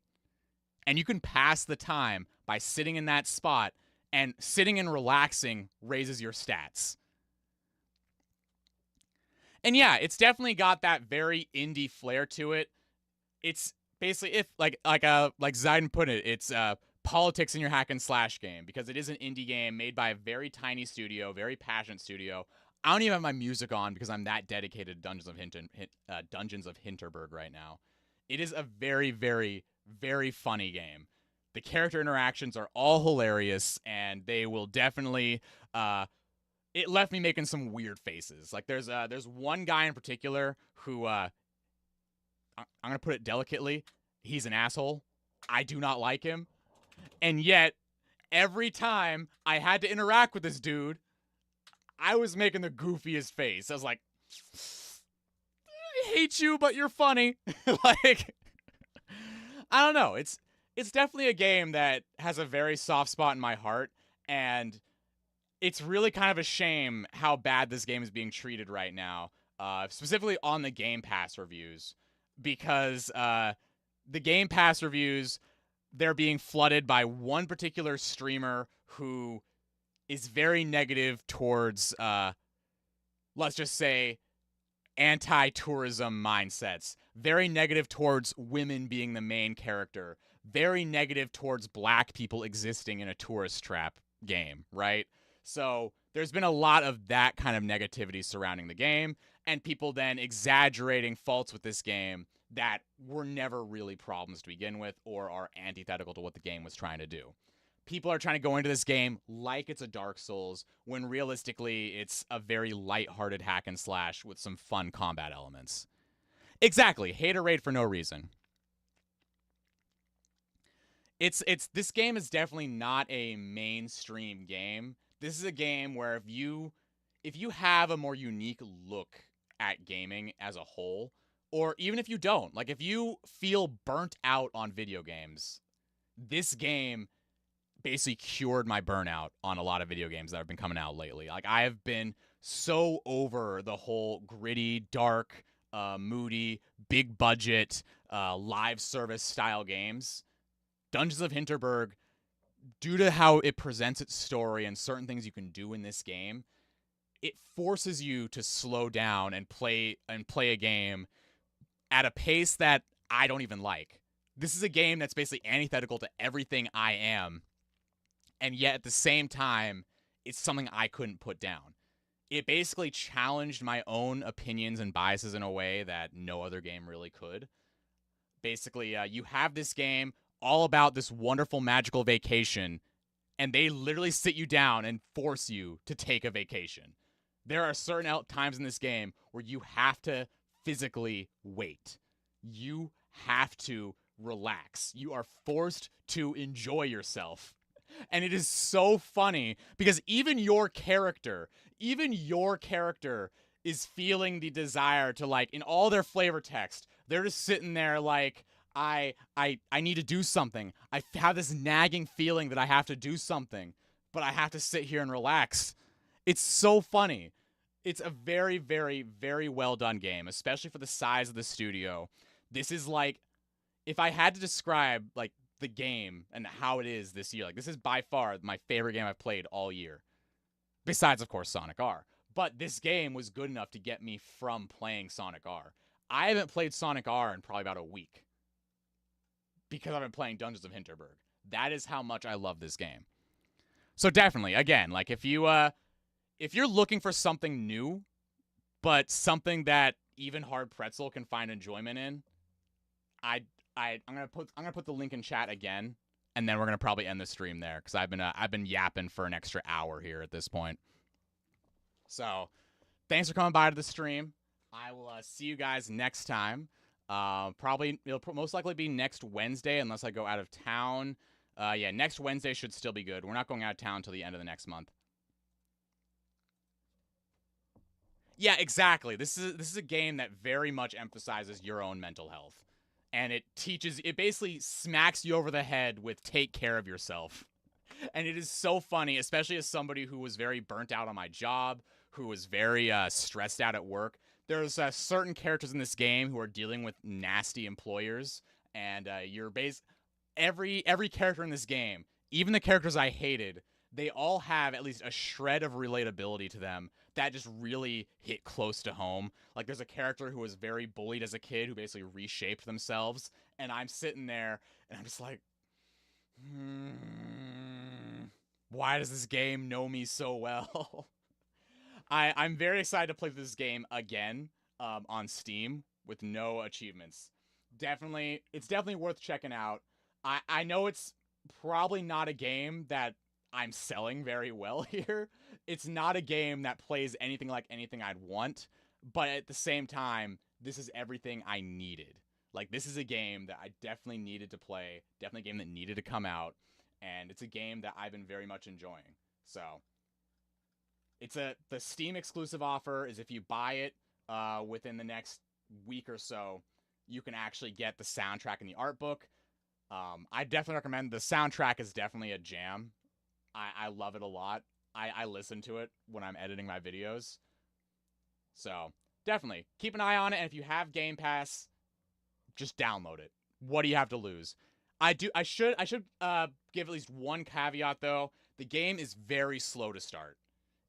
And you can pass the time by sitting in that spot, and sitting and relaxing raises your stats. And yeah, it's definitely got that very indie flair to it. It's basically, if like Zayden put it, it's politics in your hack and slash game, because it is an indie game made by a very tiny studio, very passionate studio. I don't even have my music on because I'm that dedicated to Dungeons of Hinterberg right now. It is a very, very, very funny game. The character interactions are all hilarious, and they will definitely. It left me making some weird faces. Like there's one guy in particular who I'm gonna put it delicately. He's an asshole. I do not like him, and yet every time I had to interact with this dude, I was making the goofiest face. I was like, I hate you, but you're funny. Like, I don't know. It's definitely a game that has a very soft spot in my heart, and it's really kind of a shame how bad this game is being treated right now, specifically on the Game Pass reviews, because the Game Pass reviews, they're being flooded by one particular streamer who is very negative towards, let's just say, anti-tourism mindsets, very negative towards women being the main character, very negative towards black people existing in a tourist trap game, right? So there's been a lot of that kind of negativity surrounding the game, and people then exaggerating faults with this game that were never really problems to begin with or are antithetical to what the game was trying to do. People are trying to go into this game like it's a Dark Souls, when realistically it's a very lighthearted hack and slash with some fun combat elements. Exactly, haterade for no reason. This game is definitely not a mainstream game. This is a game where if you have a more unique look at gaming as a whole, or even if you don't, like if you feel burnt out on video games, this game basically cured my burnout on a lot of video games that have been coming out lately. Like, I have been so over the whole gritty, dark, moody, big budget, live service style games. Dungeons of Hinterberg, due to how it presents its story and certain things you can do in this game, it forces you to slow down and play a game at a pace that I don't even like. This is a game that's basically antithetical to everything I am, and yet at the same time, it's something I couldn't put down. It basically challenged my own opinions and biases in a way that no other game really could. Basically, you have this game all about this wonderful magical vacation, and they literally sit you down and force you to take a vacation. There are certain times in this game where you have to physically wait. You have to relax. You are forced to enjoy yourself. And it is so funny because even your character is feeling the desire to, like, in all their flavor text, they're just sitting there like, I need to do something. I have this nagging feeling that I have to do something, but I have to sit here and relax. It's so funny. It's a very, very, very well done game, especially for the size of the studio. This is like, if I had to describe like the game and how it is this year, like, this is by far my favorite game I've played all year. Besides, of course, Sonic R. But this game was good enough to get me from playing Sonic R. I haven't played Sonic R in probably about a week, because I've been playing Dungeons of Hinterberg. That is how much I love this game. So definitely, again, like, if you if you're looking for something new, but something that even Hard Pretzel can find enjoyment in, I I'm gonna put the link in chat again, and then we're gonna probably end the stream there because I've been yapping for an extra hour here at this point. So thanks for coming by to the stream. I will see you guys next time. Probably it'll most likely be next Wednesday unless I go out of town. Yeah, next Wednesday should still be good. We're not going out of town until the end of the next month. Yeah, exactly. This is a game that very much emphasizes your own mental health. And it basically smacks you over the head with take care of yourself. And it is so funny, especially as somebody who was very burnt out on my job, who was very stressed out at work. There's certain characters in this game who are dealing with nasty employers, and every character in this game, even the characters I hated, they all have at least a shred of relatability to them that just really hit close to home. Like there's a character who was very bullied as a kid who basically reshaped themselves, and I'm sitting there and I'm just like, why does this game know me so well? I'm very excited to play this game again on Steam with no achievements. It's definitely worth checking out. I know it's probably not a game that I'm selling very well here. It's not a game that plays anything like anything I'd want, but at the same time, this is everything I needed. Like this is a game that I definitely needed to play, definitely a game that needed to come out, and it's a game that I've been very much enjoying. So, the Steam exclusive offer is if you buy it within the next week or so, you can actually get the soundtrack and the art book. I definitely recommend the soundtrack is definitely a jam. I love it a lot. I listen to it when I'm editing my videos. So definitely keep an eye on it. And if you have Game Pass, just download it. What do you have to lose? I should give at least one caveat though. The game is very slow to start.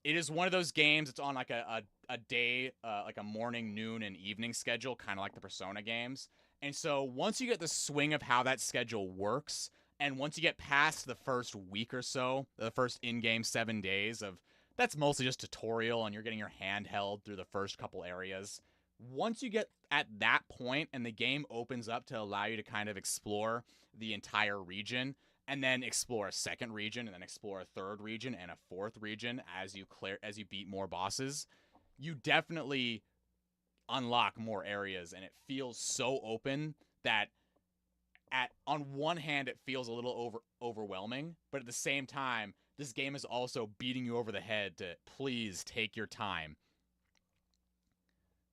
It is one of those games. It's on like a day, like a morning, noon, and evening schedule, kind of like the Persona games. And so once you get the swing of how that schedule works, and once you get past the first week or so, the first in-game 7 days of that's mostly just tutorial, and you're getting your hand held through the first couple areas. Once you get at that point, and the game opens up to allow you to kind of explore the entire region, and then explore a second region, and then explore a third region and a fourth region as you beat more bosses, you definitely unlock more areas, and it feels so open that on one hand it feels a little overwhelming, but at the same time this game is also beating you over the head to please take your time.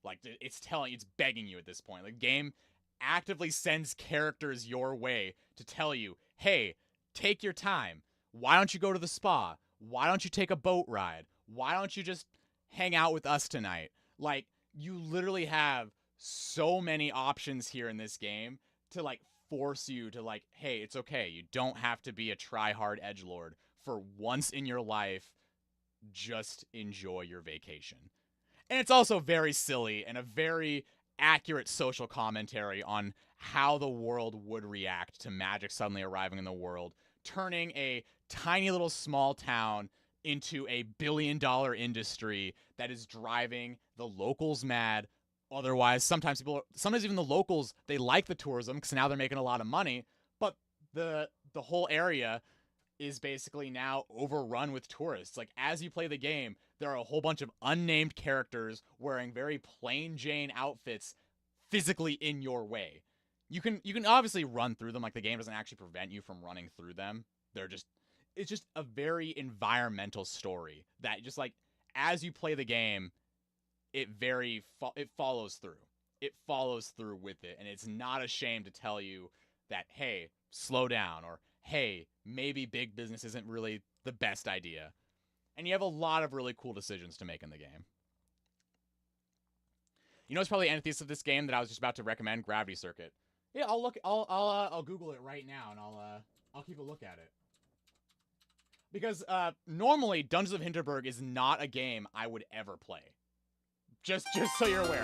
Like it's begging you at this point. The game actively sends characters your way to tell you, "Hey, take your time. Why don't you go to the spa? Why don't you take a boat ride? Why don't you just hang out with us tonight?" Like you literally have so many options here in this game to like force you to like, "Hey, it's okay. You don't have to be a try-hard edgelord for once in your life. Just enjoy your vacation." And it's also very silly and a very accurate social commentary on how the world would react to magic suddenly arriving in the world, turning a tiny little small town into a billion-dollar industry that is driving the locals mad. Otherwise, sometimes even the locals, they like the tourism because now they're making a lot of money, but the whole area is basically now overrun with tourists. Like as you play the game, there are a whole bunch of unnamed characters wearing very plain Jane outfits physically in your way. You can obviously run through them, like the game doesn't actually prevent you from running through them. It's just a very environmental story that just like as you play the game, it follows through. It follows through with it, and it's not ashamed to tell you that, hey, slow down, or hey, maybe big business isn't really the best idea. And you have a lot of really cool decisions to make in the game. You know, it's probably the antithesis of this game that I was just about to recommend, Gravity Circuit. Yeah, I'll Google it right now, and I'll keep a look at it. Because normally Dungeons of Hinterberg is not a game I would ever play. Just so you're aware,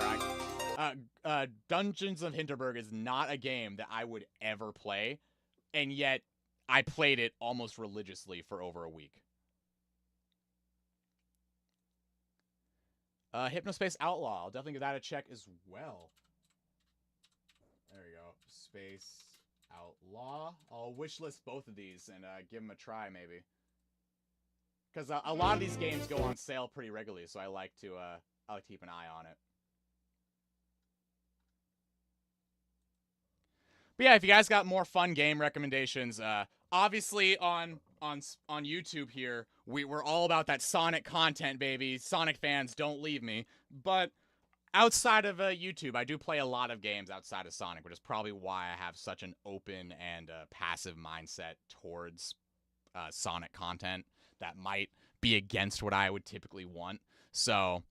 Dungeons of Hinterberg is not a game that I would ever play, and yet I played it almost religiously for over a week. Hypnospace Outlaw. I'll definitely give that a check as well. There we go. Space Outlaw. I'll wishlist both of these and give them a try, maybe. Because a lot of these games go on sale pretty regularly, so I like to keep an eye on it. But yeah, if you guys got more fun game recommendations, obviously on YouTube here, we're all about that Sonic content, baby. Sonic fans, don't leave me. But outside of YouTube, I do play a lot of games outside of Sonic, which is probably why I have such an open and passive mindset towards Sonic content that might be against what I would typically want. So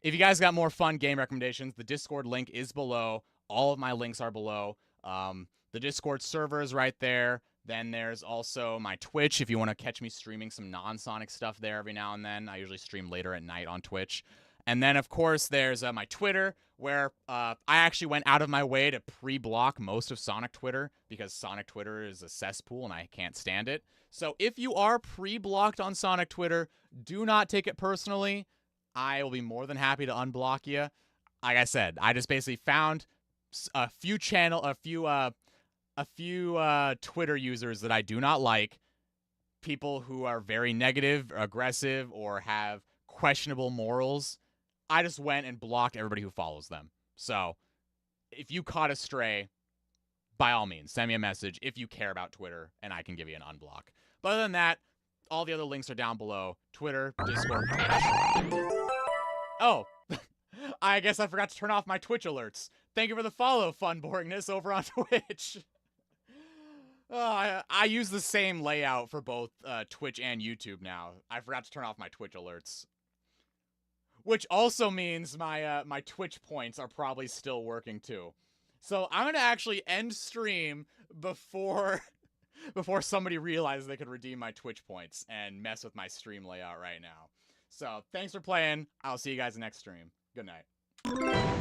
if you guys got more fun game recommendations, the Discord link is below. All of my links are below. The Discord server is right there. Then there's also my Twitch if you want to catch me streaming some non-Sonic stuff there every now and then. I usually stream later at night on Twitch. And then, of course, there's my Twitter, where I actually went out of my way to pre-block most of Sonic Twitter because Sonic Twitter is a cesspool and I can't stand it. So if you are pre-blocked on Sonic Twitter, do not take it personally. I will be more than happy to unblock you. Like I said, I just basically found a few Twitter users that I do not like, people who are very negative, aggressive, or have questionable morals. I just went and blocked everybody who follows them. So if you caught a stray, by all means, send me a message if you care about Twitter, and I can give you an unblock. But other than that, all the other links are down below. Twitter, Discord, Twitch. Oh, I guess I forgot to turn off my Twitch alerts. Thank you for the follow, Fun Boringness, over on Twitch. I use the same layout for both Twitch and YouTube now. I forgot to turn off my Twitch alerts. Which also means my Twitch points are probably still working too. So I'm going to actually end stream before somebody realizes they could redeem my Twitch points and mess with my stream layout right now. So thanks for playing. I'll see you guys next stream. Good night.